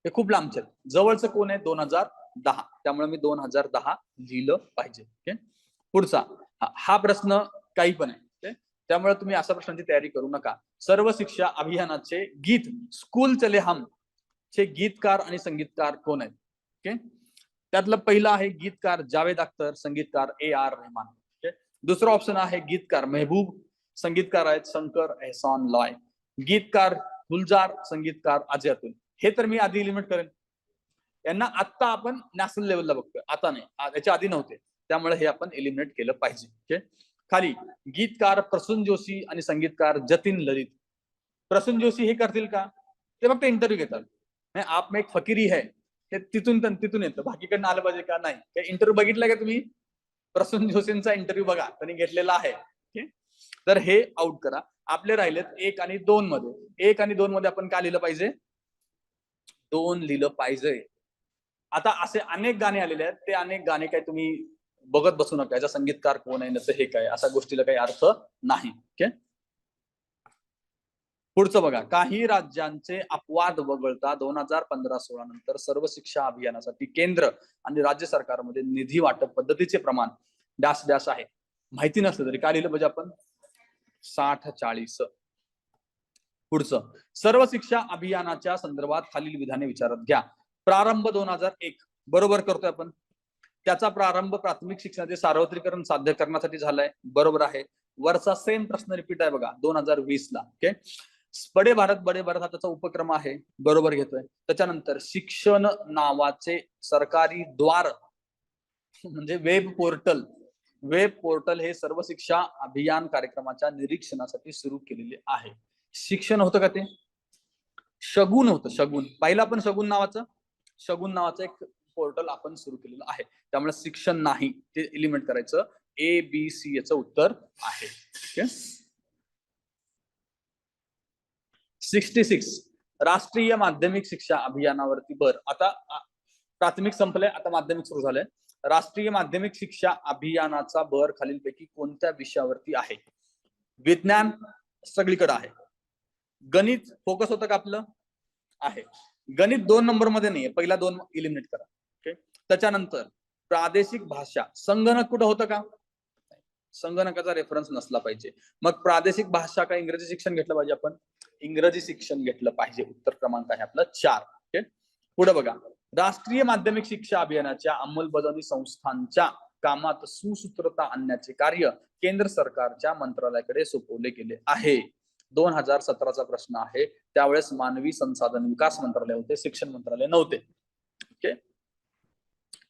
हे खूप लांबचे आहेत. जवळचं कोण आहे? 2010. त्यामुळे मी 2010 लिहिलं पाहिजे. ओके. पुढचा हा प्रश्न काही पण आहे. त्यामुळे तुम्ही अशा प्रश्नांची तयारी करू नका. सर्व शिक्षा अभियानाचे गीत स्कूल चले हम चे गीतकार आणि संगीतकार कोण आहेत? ओके. त्यातलं पहिलं आहे गीतकार जावेद अख्तर, संगीतकार AR रहमान. ओके. दुसरा ऑप्शन आहे गीतकार मेहबूब, संगीतकार आहेत शंकर एहसान लॉय. गीतकार गुलजार, संगीतकार अजय अतुल. हे तर मी आधी एलिमिनेट करेन. यांना आता आपण नॅशनल लेवलला बघतोय, आता नाही, याच्या आधी नव्हते. त्यामुळे हे आपण एलिमिनेट केलं पाहिजे. ओके. खाली गीतकार प्रसून जोशी आणि संगीतकार जतीन ललित. प्रसून जोशी हे करतील का? ते फक्त इंटरव्ह्यू घेतात. आप में एक फकीरी है ते तिथून येतं. बाकीकडनं आलं पाहिजे का? नाही. इंटरव्ह्यू बघितला का तुम्ही? प्रसून जोशींचा इंटरव्ह्यू बघा, त्यांनी घेतलेला आहे. ओके. तर हे आउट करा. आपले राहिलेत 1 आणि 2 मध्ये. 1 आणि 2 मध्ये आपण काय लिहिलं पाहिजे? 2 लिहिलं पाहिजे. आता असे अनेक गाणे आलेले आहेत. ते अनेक गाणे काय तुम्ही बघत बसू नका. याचा संगीतकार कोण आहे, नसं हे काय, अशा गोष्टीला काही अर्थ नाही. ओके. पुढचं बघा, काही राज्यांचे अपवाद वगळता 2015-16 नंतर सर्व शिक्षा अभियानासाठी केंद्र आणि राज्य सरकारमध्ये निधी वाटप पद्धतीचे प्रमाण डॅश डॅश आहे. माहिती नसलं तरी काय लिहिलं पाहिजे आपण? 60-40. पुढचं, सर्व शिक्षा अभियानाच्या संदर्भात खालील विधाने विचारात घ्या. प्रारंभ 2001 बरोबर करतोय आपण. त्याचा प्रारंभ प्राथमिक शिक्षणाचे सार्वत्रिकरण साध्य करण्यासाठी झालाय. बरोबर आहे. वरचा सेम प्रश्न रिपीट आहे बघा 2020 ला. ओके. बडे भारत हा त्याचा उपक्रम आहे. बरोबर घेतोय. त्याच्यानंतर शिक्षण नावाचे सरकारी द्वार म्हणजे वेब पोर्टल हे सर्व शिक्षा अभियान कार्यक्रमाच्या निरीक्षणासाठी सुरू केलेले आहे. शिक्षण होतं का ते? शगुन होतं. शगुन पाहिलं आपण. शगुन नावाचं एक पोर्टल आपण सुरू केलेलं आहे. त्यामुळे शिक्षण नाही, ते एलिमेंट करायचं. ABC याचं उत्तर आहे. ओके. 66 राष्ट्रीय माध्यमिक शिक्षा अभियानावरती भर. आता प्राथमिक संपलंय, आता माध्यमिक सुरू झालंय. राष्ट्रीय माध्यमिक शिक्षा अभियानाचा भर खालीलपैकी कोणत्या विषयावरती आहे? विज्ञान सगळीकडे आहे. गणित फोकस होतं का आपलं? आहे. गणित 2 नंबर मध्ये नाहीये. पहिला 2 इलिमिनेट करा. ओके. त्याच्यानंतर प्रादेशिक भाषा, संगणक कुठं होतं का? संगणकाचा रेफरन्स नसला पाहिजे. मग प्रादेशिक भाषा का इंग्रजी शिक्षण घेतलं पाहिजे आपण? इंग्रजी शिक्षण घेतलं पाहिजे. उत्तर क्रमांक आहे आपला 4. ओके. पुढे बघा, राष्ट्रीय माध्यमिक शिक्षा अभियानाच्या अंमलबजावणी संस्थांच्या कामात सुसूत्रता आणण्याचे कार्य केंद्र सरकारच्या मंत्रालयाकडे सोपवले गेले आहे. 2017चा प्रश्न आहे. त्यावेळेस मानवी संसाधन विकास मंत्रालय होते, शिक्षण मंत्रालय नव्हते. ओके.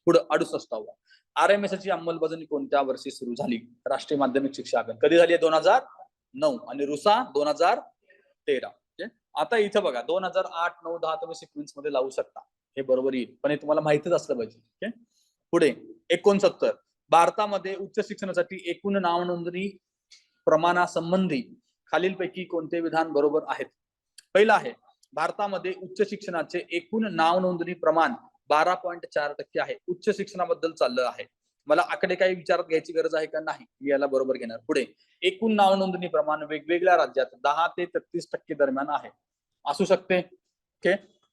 पुढे 68वा, RMS ची अंमलबजावणी कोणत्या वर्षी सुरू झाली? राष्ट्रीय माध्यमिक शिक्षा अभियान कधी झाली? 2009. आणि रुसा 2013. आता इथं बघा 2008, 9, 10 तुम्ही सिक्वेन्स मध्ये लावू शकता. हे बरोबर येईल, पण हे तुम्हाला माहितीच असलं पाहिजे. ओके. पुढे 69, भारतामध्ये उच्च शिक्षणासाठी एकूण नाव नोंदणी प्रमाणासंबंधी खालीलपैकी कोणते विधान बरोबर आहेत? पहिलं आहे, भारतामध्ये उच्च शिक्षणाचे एकूण नाव नोंदणी प्रमाण 12.4% आहे. उच्च शिक्षणाबद्दल चाललं आहे. मला आकडे काही विचारात घ्यायची गरज आहे का? नाही, मी याला बरोबर घेणार. पुढे, एकूण नाव नोंदणी प्रमाण वेगवेगळ्या राज्यात 10 ते 33% दरम्यान आहे. असू शकते. ओके,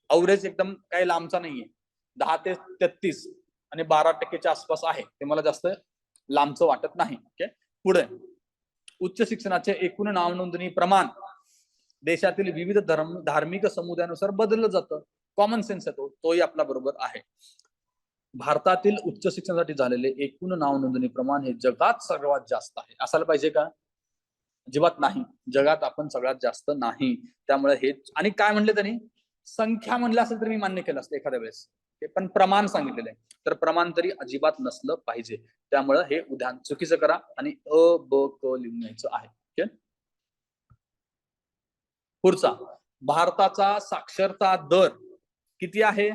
अवरेज एकदम काही लांबचा नाहीये. 10 ते 33 आणि 12%च्या आसपास आहे. ते मला जास्त लांबचं वाटत नाही. ओके, पुढे, उच्च शिक्षणाचे एकूण नाव नोंदणी प्रमाण देशातील विविध धार्मिक समुदायानुसार बदललं जातं. कॉमन सेन्स आहे तोही आपला बरोबर आहे. भारतातील उच्च शिक्षणासाठी झालेले एकूण नाव नोंदणी प्रमाण हे जगात सर्वात जास्त आहे. असायला पाहिजे का? अजिबात नाही. जगात आपण सगळ्यात जास्त नाही. त्यामुळे हे, आणि काय म्हणले त्यांनी, संख्या म्हणलं असेल तर मी मान्य केलं असतं एखाद्या वेळेस, ते पण प्रमाण सांगितलेलं आहे, तर प्रमाण तरी अजिबात नसलं पाहिजे. त्यामुळे हे उदाहरण चुकीचं करा आणि अ ब क लिहून घ्यायचं आहे. पुढचा, भारताचा साक्षरता दर किती आहे?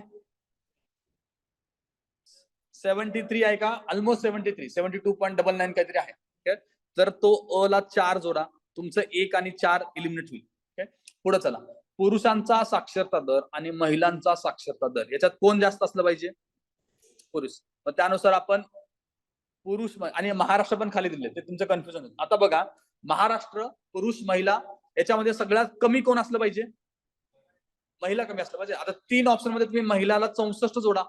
73 आहे का? ऑलमोस्ट 73, 72.99 काहीतरी आहे. तर तो अ ला 4 जोडा, तुमचं 1 आणि 4 इलिमिनेट होईल. पुढे चला, पुरुषांचा साक्षरता दर आणि महिलांचा साक्षरता दर याच्यात कोण जास्त असलं पाहिजे? पुरुष. मग त्यानुसार आपण पुरुष आणि महाराष्ट्र पण खाली दिले, ते तुमचं कन्फ्युजन होतं. आता बघा, महाराष्ट्र, पुरुष, महिला याच्यामध्ये सगळ्यात कमी कोण असलं पाहिजे? महिला कमी असलं पाहिजे. आता 3 ऑप्शन मध्ये तुम्ही महिलाला 64 जोडा,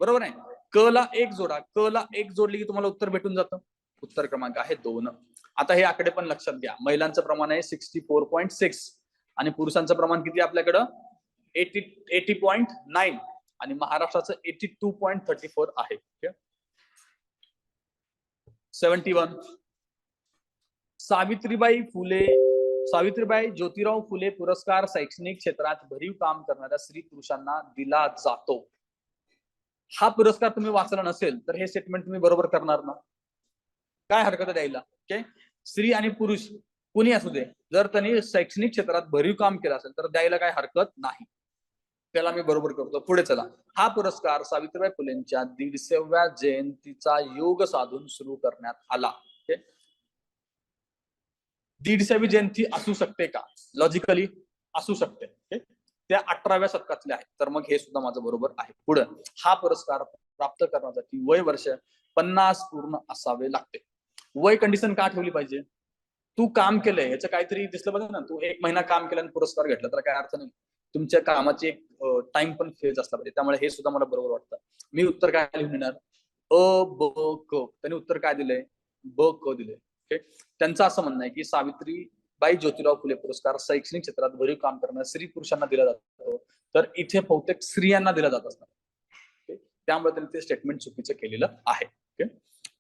बरोबर आहे. क ला 1 जोडा, क ला 1 जोडली की तुम्हाला उत्तर भेटून जातं. उत्तर क्रमांक आहे 2. आता हे आकडे पण लक्षात घ्या. महिलांचं प्रमाण आहे 64.6 आणि पुरुषांचं प्रमाण किती आपल्याकडं? 80.9 आणि महाराष्ट्राचं 82.34 आहे. 71, सावित्रीबाई ज्योतिराव फुले पुरस्कार शैक्षणिक क्षेत्रात भरीव काम करणाऱ्या स्त्री पुरुषांना दिला जातो. हा पुरस्कार तुम्ही वाचला नसेल तर हे स्टेटमेंट तुम्ही बरोबर करणार ना? काय हरकत आहे द्यायला? ओके, स्त्री आणि पुरुष कुणी असू दे, जर त्यांनी शैक्षणिक क्षेत्रात भरीव काम केलं असेल तर द्यायला काय हरकत नाही. त्याला मी बरोबर करतो. पुढे चला, हा पुरस्कार सावित्रीबाई फुलेंच्या 150व्या जयंतीचा योग साधून सुरू करण्यात आला. 150वी जयंती असू शकते का? लॉजिकली असू शकते. त्या 18व्या शतकातले आहे, तर मग हे सुद्धा माझं बरोबर आहे. पुढे, हा पुरस्कार प्राप्त करण्यासाठी वय वर्ष 50 पूर्ण असावे लागते. वय कंडिशन का ठेवली पाहिजे? तू काम केलंय याचं काहीतरी दिसलं पाहिजे ना. तू 1 महिना काम केलं आणि पुरस्कार घेतला तर काय अर्थ नाही. तुमच्या कामाची एक टाइम पण फेज असला पाहिजे. त्यामुळे हे सुद्धा मला बरोबर वाटतं. मी उत्तर काय लिहून देणार? अ ब क. त्यांनी उत्तर काय दिलंय? ब क दिलंय. त्यांचं असं म्हणणं आहे की सावित्रीबाई ज्योतिराव फुले पुरस्कार शैक्षणिक क्षेत्रात भरीव काम करणाऱ्या स्त्री पुरुषांना दिला जातो, तर इथे बहुतेक स्त्रियांना दिला जात असणार. त्यामुळे त्यांनी ते स्टेटमेंट चुकीचं केलेलं आहे.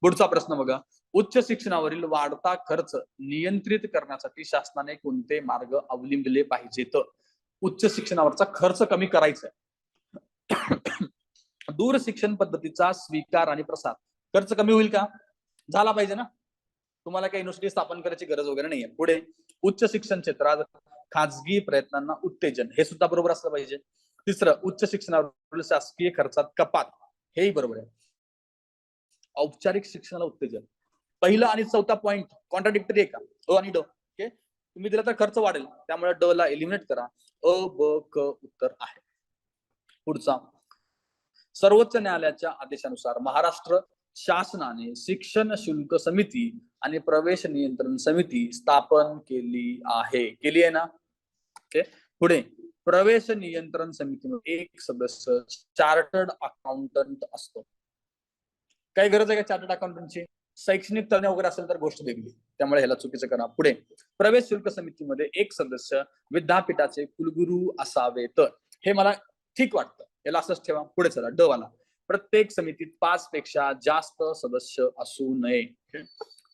पुढचा प्रश्न बघा, उच्च शिक्षणावरील वाढता खर्च नियंत्रित करण्यासाठी शासनाने कोणते मार्ग अवलंबिले पाहिजेत? उच्च शिक्षणावरचा खर्च कमी करायचा आहे. दूर शिक्षण पद्धतीचा स्वीकार आणि प्रसार, खर्च कमी होईल का? झाला पाहिजे ना. तुम्हाला काही युनिव्हर्सिटी स्थापन करायची गरज वगैरे नाहीये. पुढे, उच्च शिक्षण क्षेत्रात खाजगी प्रयत्नांना उत्तेजन, हे सुद्धा बरोबर असलं पाहिजे. तिसरं, उच्च शिक्षणावरील शासकीय खर्चात कपात, हेही बरोबर आहे. औपचारिक शिक्षणाला उत्तेजन, पहिला आणि चौथा पॉइंट कॉन्ट्राडिक्टरी आहे का? अ आणि ड. ओके, तुम्ही दिला तर खर्च वाढेल, त्यामुळे ड ला एलिमिनेट करा. अ ब क उत्तर आहे. पुढचा, सर्वोच्च न्यायालयाच्या आदेशानुसार महाराष्ट्र शासनाने शिक्षण शुल्क समिती आणि प्रवेश नियंत्रण समिती स्थापन केली आहे ना? ओके, पुढे, प्रवेश नियंत्रण समितीमध्ये एक सदस्य चार्टर्ड अकाउंटंट असतो. काही गरज आहे का चार्टर्ड अकाउंटंटची? शैक्षणिक तज्ञ वगैरे असेल तर गोष्ट वेगळी, त्यामुळे ह्याला चुकीचं करा. पुढे, प्रवेश शुल्क समितीमध्ये एक सदस्य विद्यापीठाचे कुलगुरू असावे, तर हे मला ठीक वाटतं, याला असंच ठेवा. पुढे चला, ड वाला, प्रत्येक समितीत 5 पेक्षा जास्त सदस्य असू नये.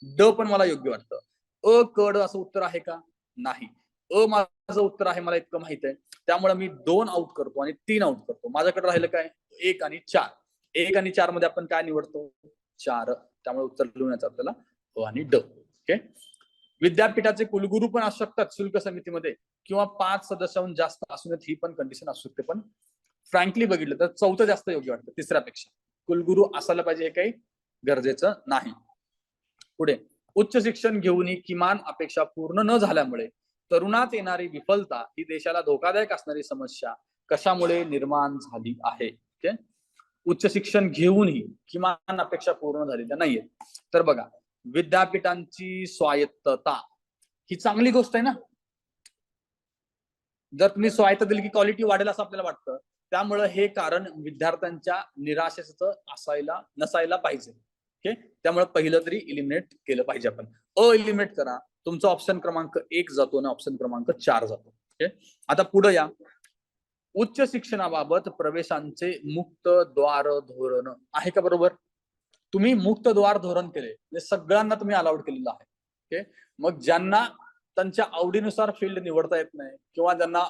ड पण मला योग्य वाटतं. अ क ड असं उत्तर आहे का? नाही. अ माझं उत्तर आहे, मला इतकं माहित आहे. त्यामुळे मी 2 आउट करतो आणि 3 आउट करतो. माझ्याकडे राहिलं काय? 1 आणि 4. 1 आणि 4 मध्ये आपण काय निवडतो? 4. त्यामुळे उत्तर लिहण्याचं आपल्याला अ आणि ड. ओके, विद्यापीठाचे कुलगुरू पण असू शकतात शुल्क समितीमध्ये, किंवा 5 सदस्याहून जास्त असू नयेत, ही पण कंडिशन असू शकते. पण फ्रँकली बघितलं तर चौथं जास्त योग्य वाटतं तिसऱ्यापेक्षा. कुलगुरू असायला पाहिजे हे काही गरजेचं नाही. पुढे, उच्च शिक्षण घेऊनही किमान अपेक्षा पूर्ण न झाल्यामुळे तरुणात येणारी विफलता ही देशाला धोकादायक असणारी समस्या कशामुळे निर्माण झाली आहे? उच्च शिक्षण घेऊनही किमान अपेक्षा पूर्ण झालेल्या नाहीये. तर बघा, विद्यापीठांची स्वायत्तता ही चांगली गोष्ट आहे ना. जर तुम्ही स्वायत्त दिली की क्वालिटी वाढेल असं आपल्याला वाटतं. त्यामुळे हे कारण विद्यार्थ्यांच्या निराशेचं नसायला पाहिजे. ओके, त्यामुळे पहिलं तरी इलिमिनेट केलं पाहिजे आपण. इलिमिनेट करा, तुमचा ऑप्शन क्रमांक 1 जातो आणि ऑप्शन क्रमांक 4 जातो. ओके, आता पुढे या. उच्च शिक्षणाबाबत प्रवेशांचे मुक्त द्वार धोरण आहे का? बरोबर, तुम्ही मुक्त द्वार धोरण केले म्हणजे सगळ्यांना तुम्ही अलाउड केलेलं आहे. ओके, मग ज्यांना त्यांच्या आवडीनुसार फील्ड निवडता येत नाही किंवा ज्यांना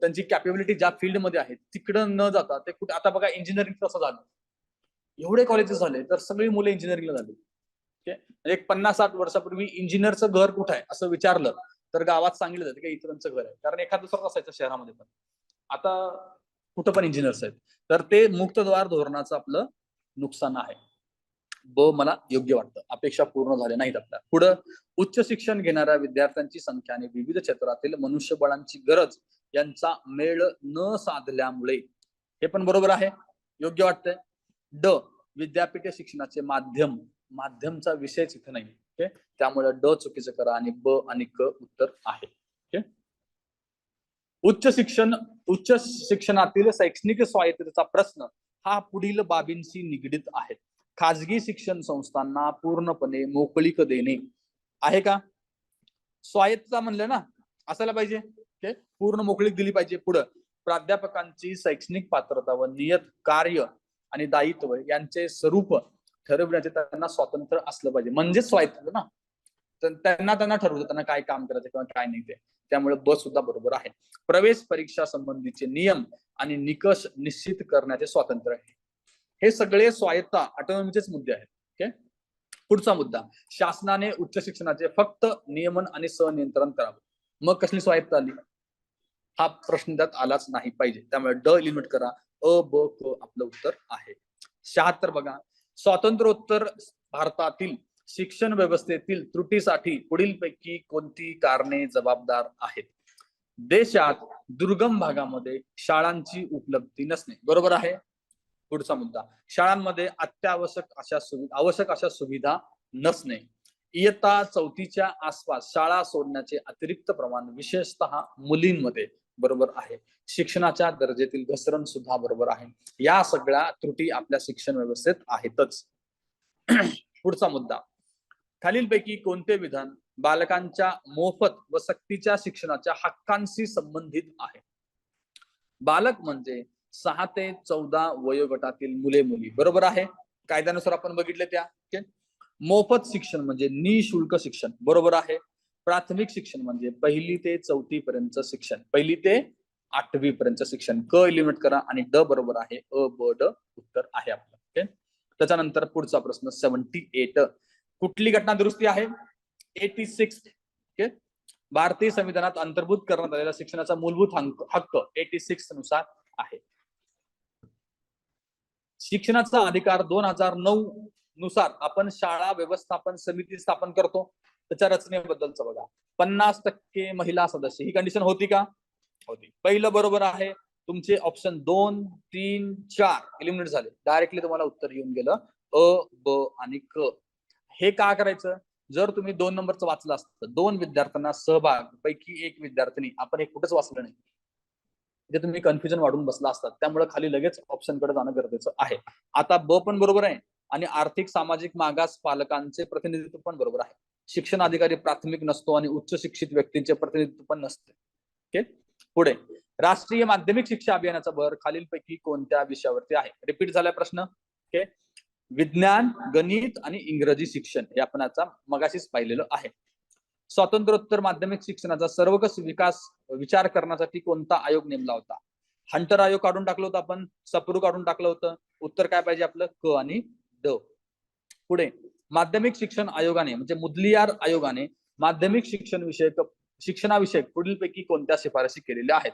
त्यांची कॅपेबिलिटी ज्या फील्ड मध्ये आहे तिकडं न जाता ते कुठे, आता बघा इंजिनिअरिंग कसं झालं, एवढे कॉलेजेस झाले तर सगळी मुलं इंजिनिअरिंगला झाली. ओके, एक 50-60 वर्षापूर्वी इंजिनियरचं घर कुठं आहे असं विचारलं तर गावात सांगितलं जातं की इतरांचं घर आहे, कारण एखाद दुसरं असायचं शहरामध्ये. पण आता कुठं पण इंजिनियर्स आहेत. तर ते मुक्तद्वार धोरणाचं आपलं नुकसान आहे. मला योग्य वाटतं, अपेक्षा पूर्ण झाल्या नाहीत आपल्या. पुढं, उच्च शिक्षण घेणाऱ्या विद्यार्थ्यांची संख्या आणि विविध क्षेत्रातील मनुष्यबळांची गरज यांचा मेळ न साधल्यामुळे, हे पण बरोबर आहे, योग्य वाटतंय. विद्यापीठ शिक्षणाचे माध्यमचा विषयच इथे नाही. ओके, त्यामुळे चुकीचं करा आणि ब आणि क उत्तर आहे. ओके, उच्च शिक्षणातील शैक्षणिक स्वायत्ततेचा प्रश्न हा पुढील बाबींशी निगडीत आहे. खाजगी शिक्षण संस्थांना पूर्णपणे मोकळीक देणे आहे का? स्वायत्तता म्हणलं ना, असायला पाहिजे. ओके, पूर्ण मोकळीक दिली पाहिजे. पुढे, प्राध्यापकांची शैक्षणिक पात्रता व नियत कार्य आणि दायित्व यांचे स्वरूप ठरविण्याचे त्यांना स्वातंत्र्य असलं पाहिजे, म्हणजे स्वायत्त ना. त्यांना ठरवलं त्यांना काय काम करायचं किंवा काय नाही ते. त्यामुळे ब सुद्धा बरोबर आहे. प्रवेश परीक्षा संबंधीचे नियम आणि निकष निश्चित करण्याचे स्वातंत्र्य आहे. हे सगळे स्वायत्ता ऑटोनॉमीचेच मुद्दे आहेत. ओके, पुढचा मुद्दा, शासनाने उच्च शिक्षणाचे फक्त नियमन आणि सनियंत्रण करावं, मग कसली स्वायत्ता आली? हा प्रश्न त्यात आलाच नाही पाहिजे. त्यामुळे लिमिट करा, ब क आपलं उत्तर आहे. 76 बघा, स्वातंत्र्योत्तर भारतातील शिक्षण व्यवस्थेतील त्रुटीसाठी पुढीलपैकी कोणती कारणे जबाबदार आहेत? देशात दुर्गम भागामध्ये शाळांची उपलब्धी नसणे, बरोबर आहे. पुढचा मुद्दा, शाळांमध्ये आवश्यक अशा सुविधा नसणे. इयत्ता 4च्या आसपास शाळा सोडण्याचे अतिरिक्त प्रमाण विशेषतः मुलींमध्ये, बरोबर आहे. शिक्षणाच्या दर्जातील घसरण सुद्धा बरोबर आहे. या सगळ्या त्रुटी आपल्या शिक्षण व्यवस्थेत आहेतच. पुढचा मुद्दा, खालीलपैकी कोणते विधान बालकांच्या मोफत व सक्तीच्या शिक्षणाच्या हक्कांशी संबंधित आहे? बालक म्हणजे 6 ते 14 वयोगटातील मुले मुली, बरोबर आहे. कायद्यानुसार आपण बघितले त्या. मोफत शिक्षण म्हणजे निशुल्क शिक्षण, बरोबर आहे. प्राथमिक शिक्षण म्हणजे 1ली ते 4थी पर्यंत शिक्षण, 1ली ते 8वी पर्यंत शिक्षण. क एलिमिनेट करा आणि ड बरोबर आहे. ब ड उत्तर आहे आपलं. ओके, त्याच्यानंतर पुढचा प्रश्न 78, कुठली घटना दुरुस्ती आहे? 86. ओके, भारतीय संविधानात अंतर्भूत करण्यात आलेला शिक्षणाचा मूलभूत हक्क 86 नुसार आहे. शिक्षणाचा अधिकार 2009 नुसार आपण शाळा व्यवस्थापन समिती स्थापन करतो. त्याच्या रचनेबद्दलच बघा, 50% महिला सदस्य, ही कंडिशन होती का? होती. पहिलं बरोबर आहे. तुमचे ऑप्शन 2, 3, 4 एलिमिनेट झाले. डायरेक्टली तुम्हाला उत्तर येऊन गेलं ब आणि क. हे का करायचं? जर तुम्ही 2 नंबरचं वाचलं असतं, 2 विद्यार्थ्यांना सहभाग पैकी 1 विद्यार्थिनी, आपण हे कुठेच वाचलं नाही, म्हणजे तुम्ही कन्फ्युजन वाढून बसला असतात. त्यामुळे खाली लगेच ऑप्शन कडे जाणं गरजेचं आहे. आता ब पण बरोबर आहे आणि आर्थिक सामाजिक मागास पालकांचे प्रतिनिधित्व पण बरोबर आहे. शिक्षण अधिकारी प्राथमिक नसतो आणि उच्च शिक्षित व्यक्तींचे प्रतिनिधित्व पण नसते. ओके, पुढे, राष्ट्रीय माध्यमिक शिक्षा अभियानाचा भर खालीलपैकी कोणत्या विषयावरती आहे? रिपीट झालाय प्रश्न. ओके, विज्ञान, गणित आणि इंग्रजी शिक्षण, हे आपण आता मगाशीच पाहिलेलं आहे. स्वातंत्र्योत्तर माध्यमिक शिक्षणाचा सर्वकष विचार करण्यासाठी कोणता आयोग नेमला होता? हंटर आयोग काढून टाकलं होतं आपण, सप्रू काढून टाकलं होतं. उत्तर काय पाहिजे आपलं? क आणि ड. पुढे, माध्यमिक शिक्षण आयोगाने म्हणजे मुदलियार आयोगाने माध्यमिक शिक्षणाविषयक पुढीलपैकी कोणत्या शिफारशी केलेल्या आहेत?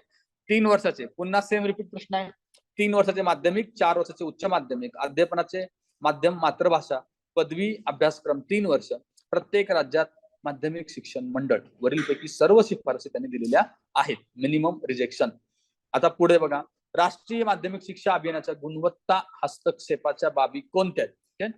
3 वर्षाचे, पुन्हा सेम रिपीट प्रश्न आहे. 3 वर्षाचे माध्यमिक, 4 वर्षाचे उच्च माध्यमिक, अध्यापनाचे माध्यम मातृभाषा, पदवी अभ्यासक्रम 3 वर्ष, प्रत्येक राज्यात माध्यमिक शिक्षण मंडळ वरीलपैकी सर्व शिफारसी त्यांनी दिलेल्या आहेत. Minimum rejection. आता पुढे बघा, राष्ट्रीय माध्यमिक शिक्षा अभियानाच्या गुणवत्ता हस्तक्षेपाच्या बाबी कोणत्या आहेत?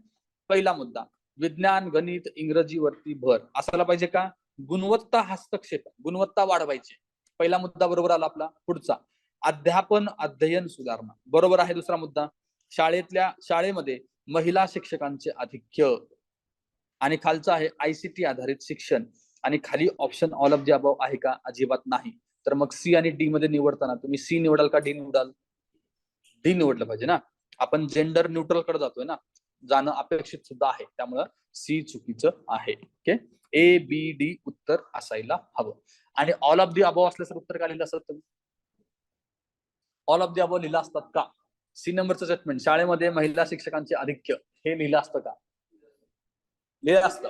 पहिला मुद्दा, विज्ञान, गणित, इंग्रजीवरती भर असायला पाहिजे का? गुणवत्ता हस्तक्षेप, गुणवत्ता वाढवायची. पहिला मुद्दा बरोबर आला आपला. पुढचा, अध्यापन अध्ययन सुधारणा, बरोबर आहे. दुसरा मुद्दा, शाळेमध्ये महिला शिक्षकांचे आधिक्य. आणि खालचा आहे आयसीटी आधारित शिक्षण. आणि खाली option all of the above आहे का? अजिबात नाही. तर मग सी आणि डी मध्ये निवडताना तुम्ही सी निवडाल का डी निवडाल? डी निवडलं पाहिजे ना. आपण जेंडर न्यूट्रल कडे जातोय ना, जाणं अपेक्षित सुद्धा आहे. त्यामुळं सी चुकीचं आहे. ओके, ए बी डी उत्तर असायला हवं. आणि ऑल ऑफ द अबव असल्यास उत्तर का लिहिलं असतं तुम्ही? ऑल ऑफ द अबव लिहिलं असतात का? सी नंबरचं स्टेटमेंट, शाळेमध्ये महिला शिक्षकांचे आधिक्य, हे लिहिलं असतं का? लिहिलं असतं.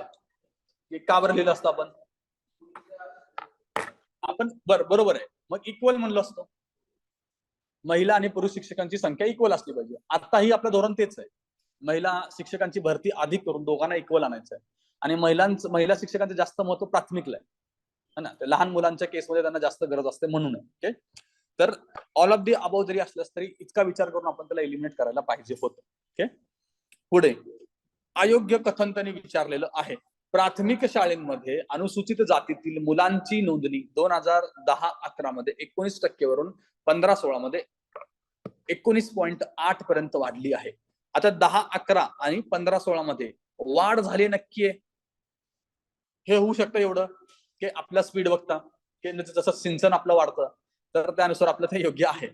का बरं लिहिलं असतं आपण बरोबर आहे. मग इक्वल म्हणलं असतं. महिला आणि पुरुष शिक्षकांची संख्या इक्वल असली पाहिजे. आताही आपलं धोरण तेच आहे. महिला शिक्षकांची भरती अधिक करून दोघांना इक्वल आणायचं आहे. आणि महिला शिक्षकांचं जास्त महत्व प्राथमिकला आहे ना. लहान मुलांच्या केसमध्ये त्यांना जास्त गरज असते म्हणून. ओके, तर ऑल ऑफ दी अबव जरी असल्यास तरी इतका विचार करून आपण त्याला एलिमिनेट करायला पाहिजे होतं. ओके, पुढे अयोग्य कथन त्यांनी विचारलेलं आहे. प्राथमिक शाळेमध्ये अनुसूचित जातीतील मुलांची नोंदणी 2010-11 मध्ये 19% वरून 15-16 मध्ये 19.8 पर्यंत वाढली आहे. आता 10-11 आणि 15-16 मध्ये वाढ झाली नक्की आहे. हे होऊ शकतं एवढं की आपला स्पीड बघता की जसं सिंचन आपलं वाढतं तर त्यानुसार आपलं ते योग्य आहे.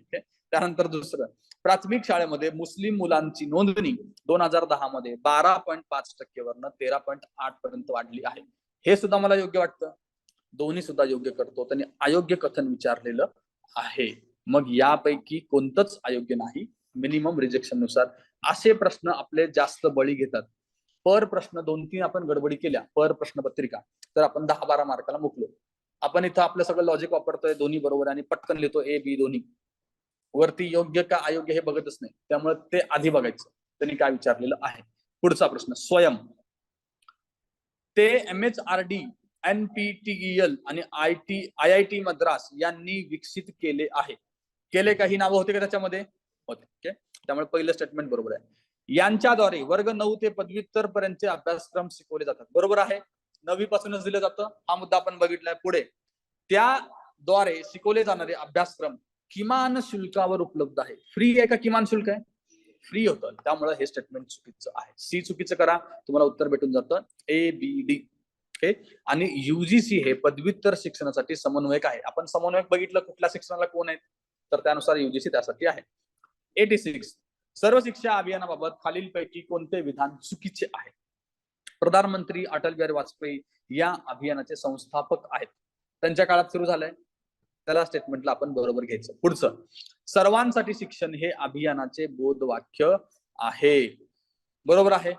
त्यानंतर दुसरं, प्राथमिक शाळेमध्ये मुस्लिम मुलांची नोंदणी 2010 मध्ये 12.5% वरनं 13.8 पर्यंत वाढली आहे. हे सुद्धा मला योग्य वाटतं. दोन्ही सुद्धा योग्य करतो. त्यांनी अयोग्य कथन विचारलेलं आहे. मग यापैकी कोणतंच अयोग्य नाही. मिनिमम रिजेक्शन नुसार असे प्रश्न आपले जास्त बळी घेतात. पर प्रश्न 2-3 आपण गडबडी केल्या, पर प्रश्न पत्रिका, तर आपण 10-12 मार्काला मुकलो. आपण इथं आपलं सगळं लॉजिक वापरतोय, दोन्ही बरोबर आणि पटकन लिहितो ए बी दोन्ही. वरती योग्य का अयोग्य हे बघतच नाही. त्यामुळे ते आधी बघायचं त्यांनी काय विचारलेलं आहे. पुढचा प्रश्न, स्वयं ते MHRD, NPTEL आणि IIT मद्रास यांनी विकसित केले आहे. केले का? ही नावं होते का त्याच्यामध्ये? होते. ओके, त्यामुळे पहिलं स्टेटमेंट बरोबर आहे. यांच्याद्वारे वर्ग 9 ते पदव्युत्तर पर्यंतचे अभ्यासक्रम शिकवले जातात, बरोबर आहे. 9वी पासूनच दिलं जातं, हा मुद्दा आपण बघितलाय. पुढे, त्याद्वारे शिकवले जाणारे अभ्यासक्रम किमान शुल्कावर उपलब्ध आहे. फ्री आहे का किमान शुल्क आहे? फ्री होतं. त्यामुळे हे स्टेटमेंट चुकीचं आहे. सी चुकीचं करा, तुम्हाला उत्तर भेटून जातं ए बी डी. ओके, आणि UGC हे पदव्युत्तर शिक्षणासाठी समन्वयक आहे. आपण समन्वयक बघितलं कुठल्या शिक्षणाला कोण आहेत, तर त्यानुसार UGC त्यासाठी आहे. 86, सर्व शिक्षा अभियानाबाबत खालीलपैकी कोणते विधान चुकीचे आहे? प्रधानमंत्री अटल बिहारी वाजपेयी या अभियानाचे संस्थापक आहेत. त्यांच्या काळात सुरू झालंय. त्याला स्टेटमेंटला आपण बरोबर घ्यायचं. पुढचं, सर्वांसाठी शिक्षण हे अभियानाचे बोधवाक्य आहे, बरोबर आहे.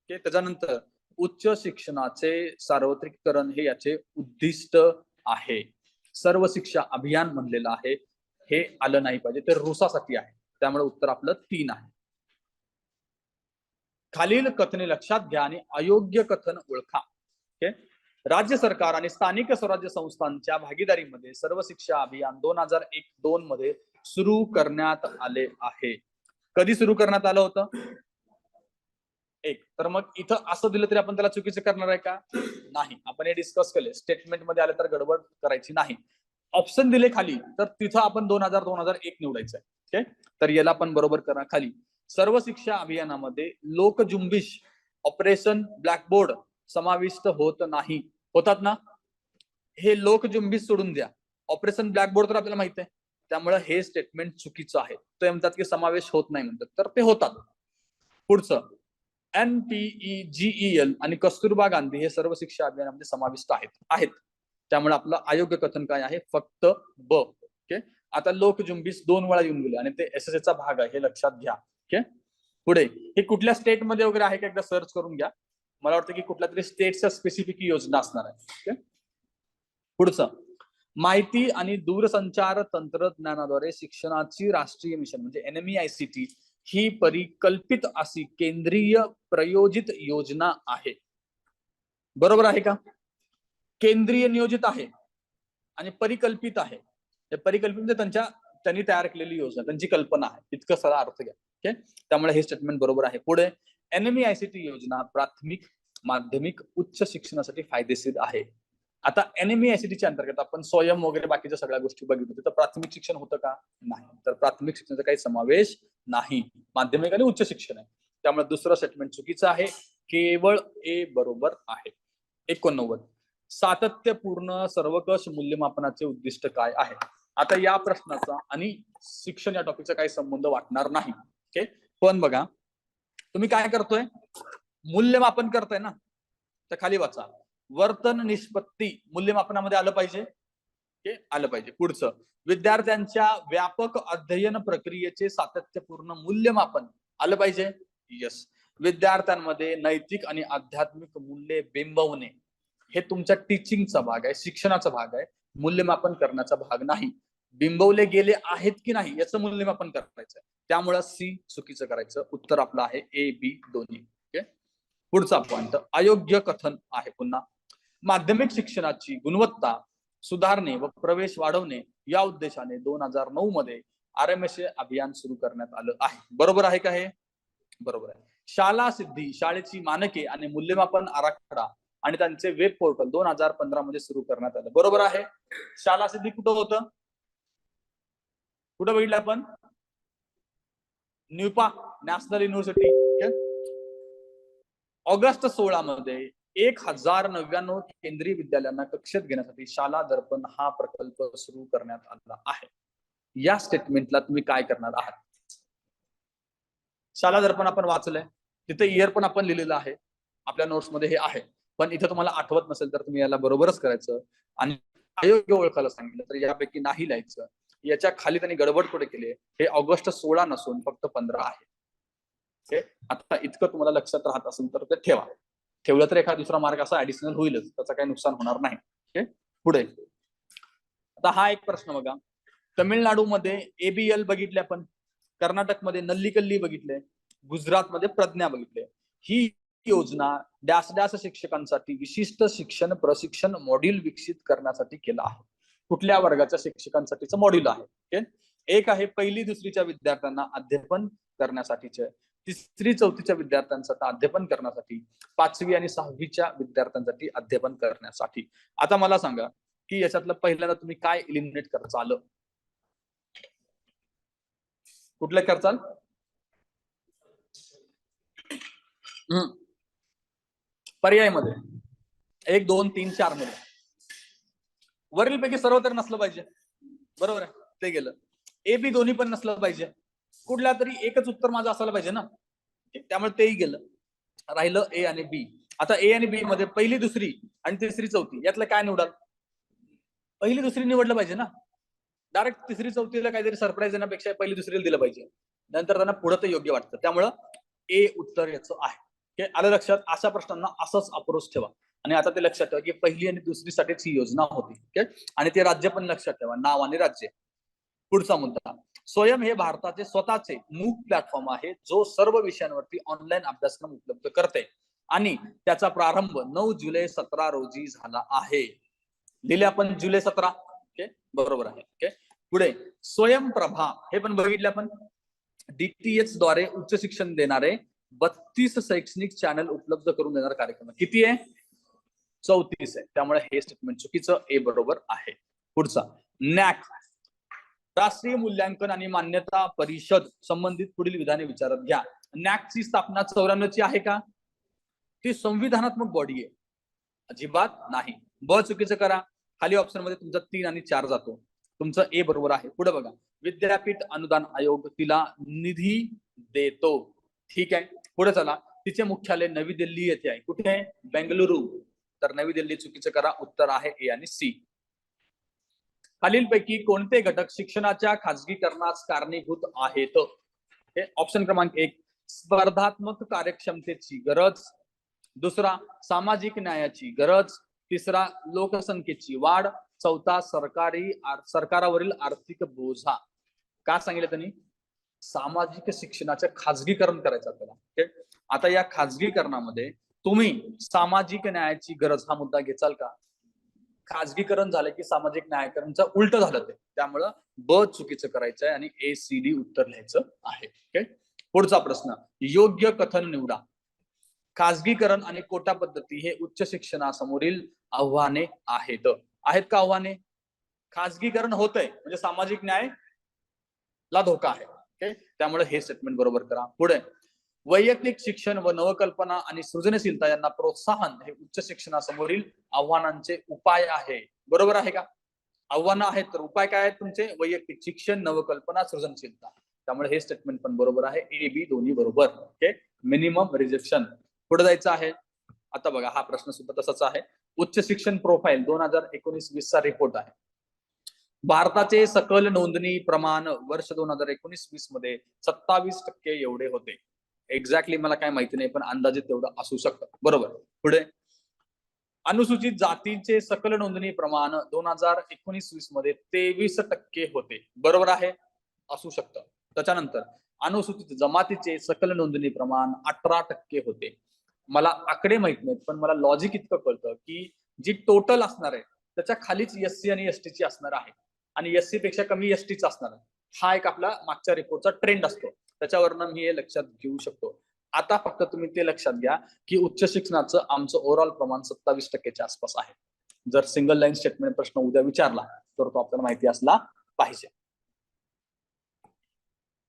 त्याच्यानंतर उच्च शिक्षणाचे सार्वत्रिकरण हे याचे उद्दिष्ट आहे. सर्व शिक्षा अभियान म्हणलेलं आहे, हे आलं नाही पाहिजे, ते रुसासाठी आहे. त्यामुळे उत्तर आपलं 3 आहे. खालील कथने लक्षात घ्या आणि अयोग्य कथन ओळखा. ओके, राज्य सरकार आणि स्थानिक स्वराज्य संस्थांच्या भागीदारीमध्ये सर्व शिक्षा अभियान 2001-2 मध्ये सुरू करण्यात आले आहे. कधी सुरू करण्यात आलं होतं? तर मग इथं असं दिलं तरी आपण त्याला चुकीचं करणार आहे का? नाही. आपण हे डिस्कस केले. स्टेटमेंट मध्ये आले तर गडबड करायची नाही. ऑप्शन दिले खाली तर तिथं आपण 2000-2001 निवडायचं आहे. ओके, तर याला पण बरोबर करा. खाली सर्व शिक्षा अभियानामध्ये लोकजुंबिश, ऑपरेशन ब्लॅकबोर्ड समाविष्ट होत नाही. होतात ना? हे लोकजुंबिश सोडून द्या, ऑपरेशन ब्लॅकबोर्ड तर आपल्याला माहित आहे. त्यामुळे हे स्टेटमेंट चुकीचं आहे. ते म्हणतात की समावेश होत नाही म्हणतात, तर ते होतात. पुढचं, NPTEL आणि कस्तुरबा गांधी हे सर्व शिक्षा अभियानामध्ये समाविष्ट आहेत. त्यामुळे आपलं अयोग्य कथन काय आहे? फक्त ब. ओके, आता लोकजुंबिश 2 वेळा येऊन गेले आणि ते SSA चा भाग आहे, हे लक्षात घ्या. ओके, पुढे, हे कुठल्या स्टेट मध्ये वगैरे आहे का एकदा सर्च करून घ्या. मला वाटतं की कुठल्या तरी स्टेटच्या स्पेसिफिक योजना असणार आहे. ओके, पुढचं, माहिती आणि दूरसंचार तंत्रज्ञानाद्वारे शिक्षणाची राष्ट्रीय मिशन म्हणजे NMEICT ही परिकल्पित अशी केंद्रीय प्रयोजित योजना आहे. बरोबर आहे का? केंद्रीय नियोजित आहे आणि परिकल्पित आहे. परिकल्पित म्हणजे त्यांनी तयार केलेली योजना, त्यांची कल्पना आहे, इतकं सारा अर्थ घ्या. ओके, त्यामुळे हे स्टेटमेंट बरोबर आहे. पुढे NME-ICT योजना प्राथमिक, माध्यमिक, उच्च शिक्षणासाठी फायदेशीर आहे. आता NME-ICTच्या अंतर्गत आपण स्वयं वगैरे बाकीच्या सगळ्या गोष्टी बघितल्या, तर प्राथमिक शिक्षण होतं का? नाही. तर प्राथमिक शिक्षणाचा काही समावेश नाही. माध्यमिक आणि उच्च शिक्षण आहे. त्यामुळे दुसरं स्टेटमेंट चुकीचं आहे. केवळ ए बरोबर आहे. 89. सातत्यपूर्ण सर्वकष मूल्यमापनाचे उद्दिष्ट काय आहे? आता या प्रश्नाचा आणि शिक्षण या टॉपिकचा काही संबंध वाटणार नाही. ओके, पण बघा तुम्ही काय करतोय, मूल्यमापन करताय ना, तर खाली वाचा, वर्तन निष्पत्ती मूल्यमापनामध्ये आलं पाहिजे. ओके, आलं पाहिजे. पुढचं, विद्यार्थ्यांच्या व्यापक अध्ययन प्रक्रियेचे सातत्यपूर्ण मूल्यमापन आलं पाहिजे. यस. विद्यार्थ्यांमध्ये नैतिक आणि आध्यात्मिक मूल्ये बिंबवणे हे तुमच्या टीचिंगचा भाग आहे, शिक्षणाचा भाग आहे, मूल्यमापन करण्याचा भाग नाही. बिंबवले गेले आहेत की नाही याचं मूल्यमापन करायचं. त्यामुळे सी चुकीचं करायचं. उत्तर आपलं आहे ए बी दोन्ही. ओके, पुढचा पॉइंट अयोग्य कथन आहे. पुन्हा माध्यमिक शिक्षणाची गुणवत्ता सुधारणे व प्रवेश वाढवणे या उद्देशाने 2009 मध्ये RMSA अभियान सुरू करण्यात आलं आहे. बरोबर आहे का? हे बरोबर आहे. शाला सिद्धी शाळेची मानके आणि मूल्यमापन आराखडा आणि त्यांचे वेब पोर्टल 2015 मध्ये सुरू करण्यात आलं. बरोबर आहे. शाला सिद्धी कुठं होतं? कुठं बघितलं आपण? NUEPA national university. ऑगस्ट 16 मध्ये 1099 केंद्रीय विद्यालयांना कक्षेत घेण्यासाठी शाला दर्पण हा प्रकल्प सुरू करण्यात आला आहे. या स्टेटमेंटला तुम्ही काय करणार आहात? शाला दर्पण आपण वाचलंय, तिथे इयर पण आपण लिहिलेलं आहे, आपल्या नोट्स मध्ये हे आहे. पण इथं तुम्हाला आठवत नसेल तर तुम्ही याला बरोबरच करायचं आणि अयोग्य ओळखायला सांगितलं तर यापैकी नाही लिहायचं. याच्या खाली त्यांनी गडबड कुठे केली? हे ऑगस्ट 16 नसून फक्त 15 आहे. आता इतकं तुम्हाला लक्षात राहत असेल तर ते ठेवा. ठेवलं तर एखादा दुसरा मार्क असा ऍडिशनल होईलच, त्याचं काही नुकसान होणार नाही. पुढे आता हा एक प्रश्न बघा. तमिळनाडूमध्ये ABL बघितले आपण, कर्नाटकमध्ये नल्लीकल्ली बघितले, गुजरातमध्ये प्रज्ञा बघितले. ही योजना डॅश डॅश शिक्षकांसाठी विशिष्ट शिक्षण प्रशिक्षण मॉड्यूल विकसित करण्यासाठी केलं आहे. कुठल्या वर्गाच्या शिक्षकांसाठीचं मॉड्यूल आहे? एक आहे पहिली दुसरीच्या विद्यार्थ्यांना अध्यापन करण्यासाठीचे, तिसरी चौथीच्या विद्यार्थ्यांसाठी अध्यापन करण्यासाठी, पाचवी आणि सहावीच्या विद्यार्थ्यांसाठी अध्यापन करण्यासाठी. आता मला सांगा की याच्यातलं पहिल्यांदा तुम्ही काय इलिमिनेट करचाल? कुठलं करचाल? पर्यायमध्ये 1 2 3 4 मध्ये वरील पैकी सर्व तर नसलं पाहिजे. बरोबर आहे, ते गेलं. ए बी दोन्ही पण नसलं पाहिजे. कुठल्या तरी एकच उत्तर माझं असायला पाहिजे ना, त्यामुळे तेही गेलं. राहिलं ए आणि बी. आता ए आणि बी मध्ये पहिली दुसरी आणि तिसरी चौथी यातलं काय निवडाल? पहिली दुसरी निवडलं पाहिजे ना. डायरेक्ट तिसरी चौथीला काहीतरी सरप्राईज देण्यापेक्षा पहिली दुसरीला दिलं पाहिजे, नंतर त्यांना पुढं ते योग्य वाटतं. त्यामुळं ए उत्तर याचं आहे. आलं लक्षात? अशा प्रश्नांना असंच अप्रोच ठेवा. आणि आता ते लक्षात ठेवा की पहिली आणि दुसरीसाठीच ही योजना होती. आणि ते राज्य पण लक्षात ठेवा, नाव आणि राज्य. पुढचा मुद्दा, स्वयं हे भारताचे स्वतःचे मूक प्लॅटफॉर्म आहे जो सर्व विषयांवरती ऑनलाईन अभ्यासक्रम उपलब्ध करते आणि त्याचा प्रारंभ 9 जुलै 17 रोजी झाला आहे. लिहिले आपण जुलै 17. बरोबर आहे. पुढे स्वयंप्रभा हे पण बघितलं आपण. DTH द्वारे उच्च शिक्षण देणारे 32 शैक्षणिक चॅनल उपलब्ध करून देणारा कार्यक्रम किती आहे? 34 आहे. त्यामुळे हे स्टेटमेंट चुकीचं. ए बरोबर आहे. पुढचा, नॅक राष्ट्रीय मूल्यांकन आणि मान्यता परिषद संबंधित पुढील विधाने विचारात घ्या. नॅकची स्थापना 94 ची आहे का? ती संविधानात्मक बॉडी आहे? अजिबात नाही. ब चुकीचं करा. खाली ऑप्शन मध्ये तुमचा 3 आणि 4 जातो. तुमचं ए बरोबर आहे. पुढे बघा, विद्यापीठ अनुदान आयोग तिला निधी देतो. ठीक आहे. पुढे चला, तिचे मुख्यालय नवी दिल्ली येथे आहे. कुठे आहे? बेंगलुरू. तर नवी दिल्ली चुकीचं करा. उत्तर आहे ए आणि सी. खालीलपैकी कोणते घटक शिक्षणाच्या खाजगीकरणास कारणीभूत आहेत? ऑप्शन क्रमांक 1 स्पर्धात्मक कार्यक्षमतेची गरज, दुसरा सामाजिक न्यायाची गरज, तिसरा लोकसंख्येची वाढ, चौथा सरकारावरील आर्थिक बोझा. का सांगितलं त्यांनी? सामाजिक शिक्षणाचं खाजगीकरण करायचं आपल्याला. आता या खाजगीकरणामध्ये तुम्ही सामाजिक न्यायाची गरज हा मुद्दा घेचाल का? खाजगीकरण झालं की सामाजिक न्यायकरणचं उलट झालं ते, त्यामुळं ब चुकीचं करायचंय आणि ACD उत्तर लिहायचं आहे. ओके, पुढचा प्रश्न, योग्य कथन निवडा. खाजगीकरण आणि कोटा पद्धती हे उच्च शिक्षणासमोरील आव्हाने आहेत. आहेत का आव्हाने? खाजगीकरण होतंय म्हणजे सामाजिक न्याय ला धोका आहे. ओके, त्यामुळे हे स्टेटमेंट बरोबर करा. पुढे, वैयक्तिक शिक्षण व नवकल्पना आणि सृजनशीलता यांना प्रोत्साहन हे उच्च शिक्षणासमोरील आव्हानांचे उपाय आहे. बरोबर आहे का? आव्हानं आहेत तर उपाय काय आहेत तुमचे? वैयक्तिक शिक्षण, नवकल्पना, सृजनशीलता. त्यामुळे हे स्टेटमेंट पण बरोबर आहे. A, B दोन्ही बरोबर. Okay, minimum rejection. पुढे जायचं आहे. आता बघा हा प्रश्न सुद्धा तसाच आहे. उच्च शिक्षण प्रोफाईल 2019-20 चा रिपोर्ट आहे. भारताचे सकल नोंदणी प्रमाण वर्ष 2019-20 मध्ये 27% एवढे होते. एक्झॅक्टली मला काय माहिती नाही, पण अंदाजे तेवढं असू शकतं. बरोबर. पुढे, अनुसूचित जातीचे सकल नोंदणी प्रमाण 2019-20 मध्ये 23% होते. बरोबर आहे, असू शकतं. त्याच्यानंतर अनुसूचित जमातीचे सकल नोंदणी प्रमाण 18% होते. मला आकडे माहित नाहीत, पण मला लॉजिक इतकं कळतं की जी टोटल असणार आहे त्याच्या खालीच SC आणि ST ची असणार आहे आणि SC पेक्षा कमी ST च असणार आहे. हा एक आपला मागच्या रिपोर्टचा ट्रेंड असतो, त्याच्यावरनं मी हे लक्षात घेऊ शकतो. आता फक्त तुम्ही ते लक्षात घ्या की उच्च शिक्षणाचं आमचं ओव्हरऑल प्रमाण 27%च्या आसपास आहे. जर सिंगल लाईन स्टेटमेंट प्रश्न उद्या विचारला तर तो आपल्याला माहिती असला पाहिजे.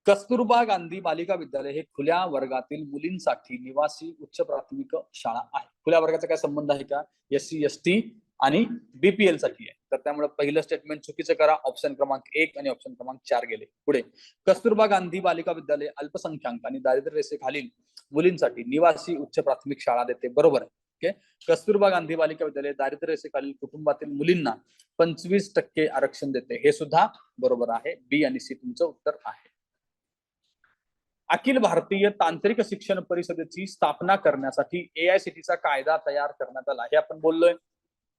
कस्तुरबा गांधी बालिका विद्यालय हे खुल्या वर्गातील मुलींसाठी निवासी उच्च प्राथमिक शाळा आहे. खुल्या वर्गाचा काय संबंध आहे का? SC ST आणि BPL साठी आहे. तर त्यामुळे पहिलं स्टेटमेंट चुकीचं करा. ऑप्शन क्रमांक 1 आणि ऑप्शन क्रमांक 4 गेले. पुढे, कस्तुरबा गांधी बालिका विद्यालय अल्पसंख्याक आणि दारिद्र्य रेषेखालील मुलींसाठी निवासी उच्च प्राथमिक शाळा देते. बरोबर आहे. ओके, कस्तुरबा गांधी बालिका विद्यालय दारिद्र्य रेषेखालील कुटुंबातील मुलींना 25% आरक्षण देते. हे सुद्धा बरोबर आहे. B आणि C तुमचं उत्तर आहे. अखिल भारतीय तांत्रिक शिक्षण परिषदेची स्थापना करण्यासाठी AICTE चा कायदा तयार करण्यात आला. हे आपण बोललोय,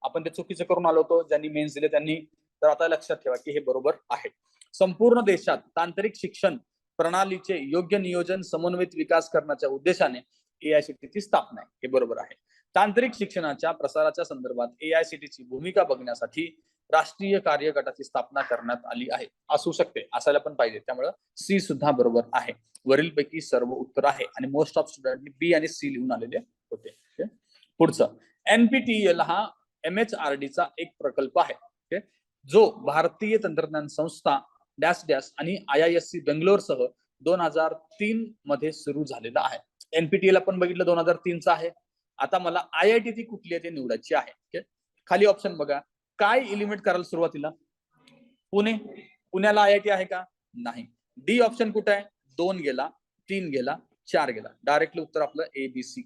आपण ते चुकीचं करून आलो होतो ज्यांनी मेन्स दिले त्यांनी. तर आता लक्षात ठेवा की हे बरोबर आहे. संपूर्ण देशात तांत्रिक शिक्षण प्रणालीचे योग्य नियोजन, समन्वित विकास करण्याच्या उद्देशाने AICTE ची स्थापना आहे. हे बरोबर आहे. तांत्रिक शिक्षणाच्या प्रसाराच्या संदर्भात AICTE ची भूमिका बघण्यासाठी राष्ट्रीय कार्य गटाची स्थापना करण्यात आली आहे. असू शकते, असायला पण पाहिजे. त्यामुळे C सुद्धा बरोबर आहे. वरीलपैकी सर्व उत्तर आहे आणि मोस्ट ऑफ स्टुडंटनी B आणि C लिहून आलेले होते. पुढचं, NPTEL हा MHRD चा एक प्रकल्प आहे जो भारतीय तंत्रज्ञान संस्था डॅश डॅश आणि IISc बेंगलोर सह 2003 मध्ये सुरू झालेला आहे. NPTEL आपण बघितलं 2003 चा आहे. आता मला IIT ती कुठली आहे ते निवडायची आहे. खाली ऑप्शन बघा. काय एलिमिनेट कराल सुरुवातीला? पुणे. पुण्याला IIT आहे का? नाही. D ऑप्शन कुठे आहे? 2 गेला, 3 गेला, 4 गेला. डायरेक्टली उत्तर आपलं ABC.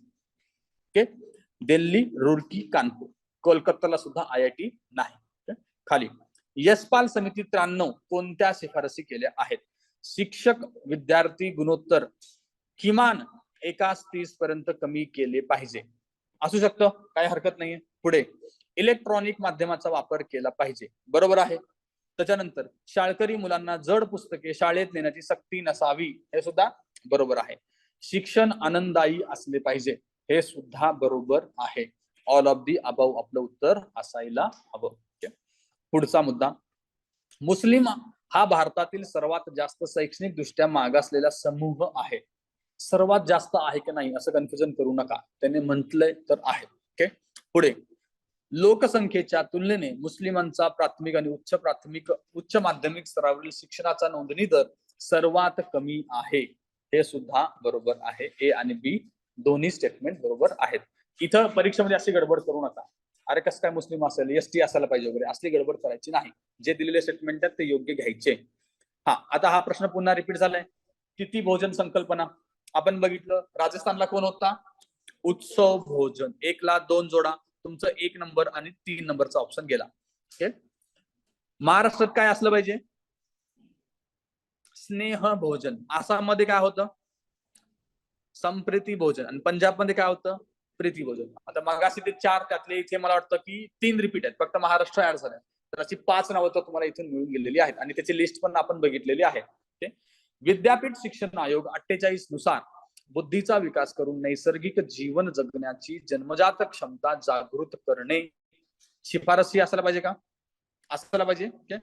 ओके, दिल्ली, रुड़की, कानपूर. कोलकाताला सुद्धा IIT नाही. खाली, यशपाल समिती 93 कोणत्या शिफारसी केल्या आहेत? शिक्षक विद्यार्थी गुणोत्तर किमान 1:30 पर्यंत कमी केले पाहिजे. असू शकतं, काही हरकत नाहीये. पुढे, इलेक्ट्रॉनिक माध्यमाचा वापर केला पाहिजे. बरोबर आहे. त्याच्यानंतर शाळकरी मुलांना जड पुस्तके शाळेत नेण्याची सक्ती नसावी. हे सुद्धा बरोबर आहे. शिक्षण आनंददायी असले पाहिजे. हे सुद्धा बरोबर आहे. ऑल ऑफ दी अबव आपलं उत्तर असायला हवं. पुढचा मुद्दा, मुस्लिम हा भारतातील सर्वात जास्त शैक्षणिक दृष्ट्या मागासलेला समूह आहे. सर्वात जास्त आहे की नाही असं कन्फ्युजन करू नका, त्याने म्हटलंय तर आहे. ओके, पुढे, लोकसंख्येच्या तुलनेने मुस्लिमांचा प्राथमिक आणि उच्च माध्यमिक स्तरावरील शिक्षणाचा नोंदणी दर सर्वात कमी आहे. हे सुद्धा बरोबर आहे. A आणि B दोन्ही स्टेटमेंट बरोबर आहेत. इथं परीक्षेमध्ये अशी गडबड करू नका. अरे कसं काय मुस्लिम असेल, ST असायला पाहिजे वगैरे, असली गडबड करायची नाही. जे दिलेले स्टेटमेंट आहेत ते योग्य घ्यायचे. आता हा प्रश्न पुन्हा रिपीट झालाय. किती भोजन संकल्पना आपण बघितलं. राजस्थानला कोण होता? उत्सव भोजन. 1 ला 2 जोडा, तुमचं 1 नंबर आणि 3 नंबरचा ऑप्शन गेला. ओके, महाराष्ट्रात काय असलं पाहिजे? स्नेह भोजन. आसाममध्ये काय होतं? संप्रीती भोजन. आणि पंजाब मध्ये काय होतं? प्रीती भोजन. आता मगाशी ते 4 त्यातले इथे मला वाटतं की 3 रिपीट आहेत, फक्त महाराष्ट्र ऍड झाले. तर अशी 5 नावं तर तुम्हाला इथून मिळून गेलेली आहेत आणि त्याची लिस्ट पण आपण बघितलेली आहे. विद्यापीठ शिक्षण आयोग 48 नुसार बुद्धीचा विकास करून नैसर्गिक जीवन जगण्याची जन्मजात क्षमता जागृत करणे. शिफारस ही असायला पाहिजे का? असायला पाहिजे. ओके,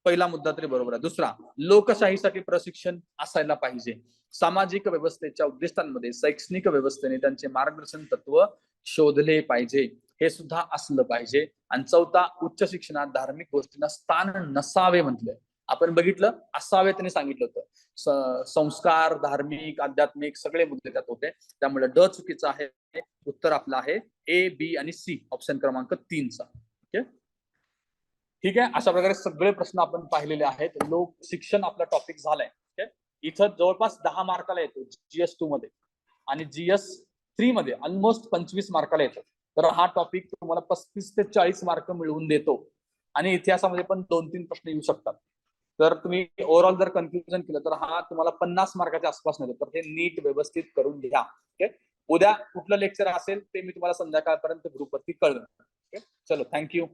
पहिला मुद्दा तरी बरोबर आहे. दुसरा, लोकशाहीसाठी प्रशिक्षण असायला पाहिजे. सामाजिक व्यवस्थेच्या उद्दिष्टांमध्ये शैक्षणिक व्यवस्थेने त्यांचे मार्गदर्शन तत्व शोधले पाहिजे, हे सुद्धा असलं पाहिजे. आणि चौथा, उच्च शिक्षणात धार्मिक गोष्टींना स्थान नसावे म्हटलंय. आपण बघितलं, असावे त्यांनी सांगितलं होतं. संस्कार, धार्मिक, आध्यात्मिक सगळे मुद्दे त्यात होते. त्यामुळे ड चुकीचं आहे. उत्तर आपलं आहे ए, बी आणि सी, ऑप्शन क्रमांक 3 चा. ओके, ठीक आहे. अशा प्रकारे सगळे प्रश्न आपण पाहिलेले आहेत. लोक शिक्षण आपला टॉपिक झालाय. इथं जवळपास 10 मार्काला येतो GS 2 मध्ये, आणि GS 3 मध्ये ऑलमोस्ट 25 मार्काला येतो. तर हा टॉपिक तुम्हाला 35 ते 40 मार्क मिळवून देतो. आणि इतिहासामध्ये पण 2-3 प्रश्न येऊ शकतात. तर तुम्ही ओव्हरऑल जर कन्फ्युजन केलं तर हा तुम्हाला 50 मार्काच्या आसपास मिळतो. तर हे नीट व्यवस्थित करून घ्या. ओके, उद्या कुठलं लेक्चर असेल ते मी तुम्हाला संध्याकाळपर्यंत ग्रुपवरती कळवेन. ओके, चलो, थँक्यू.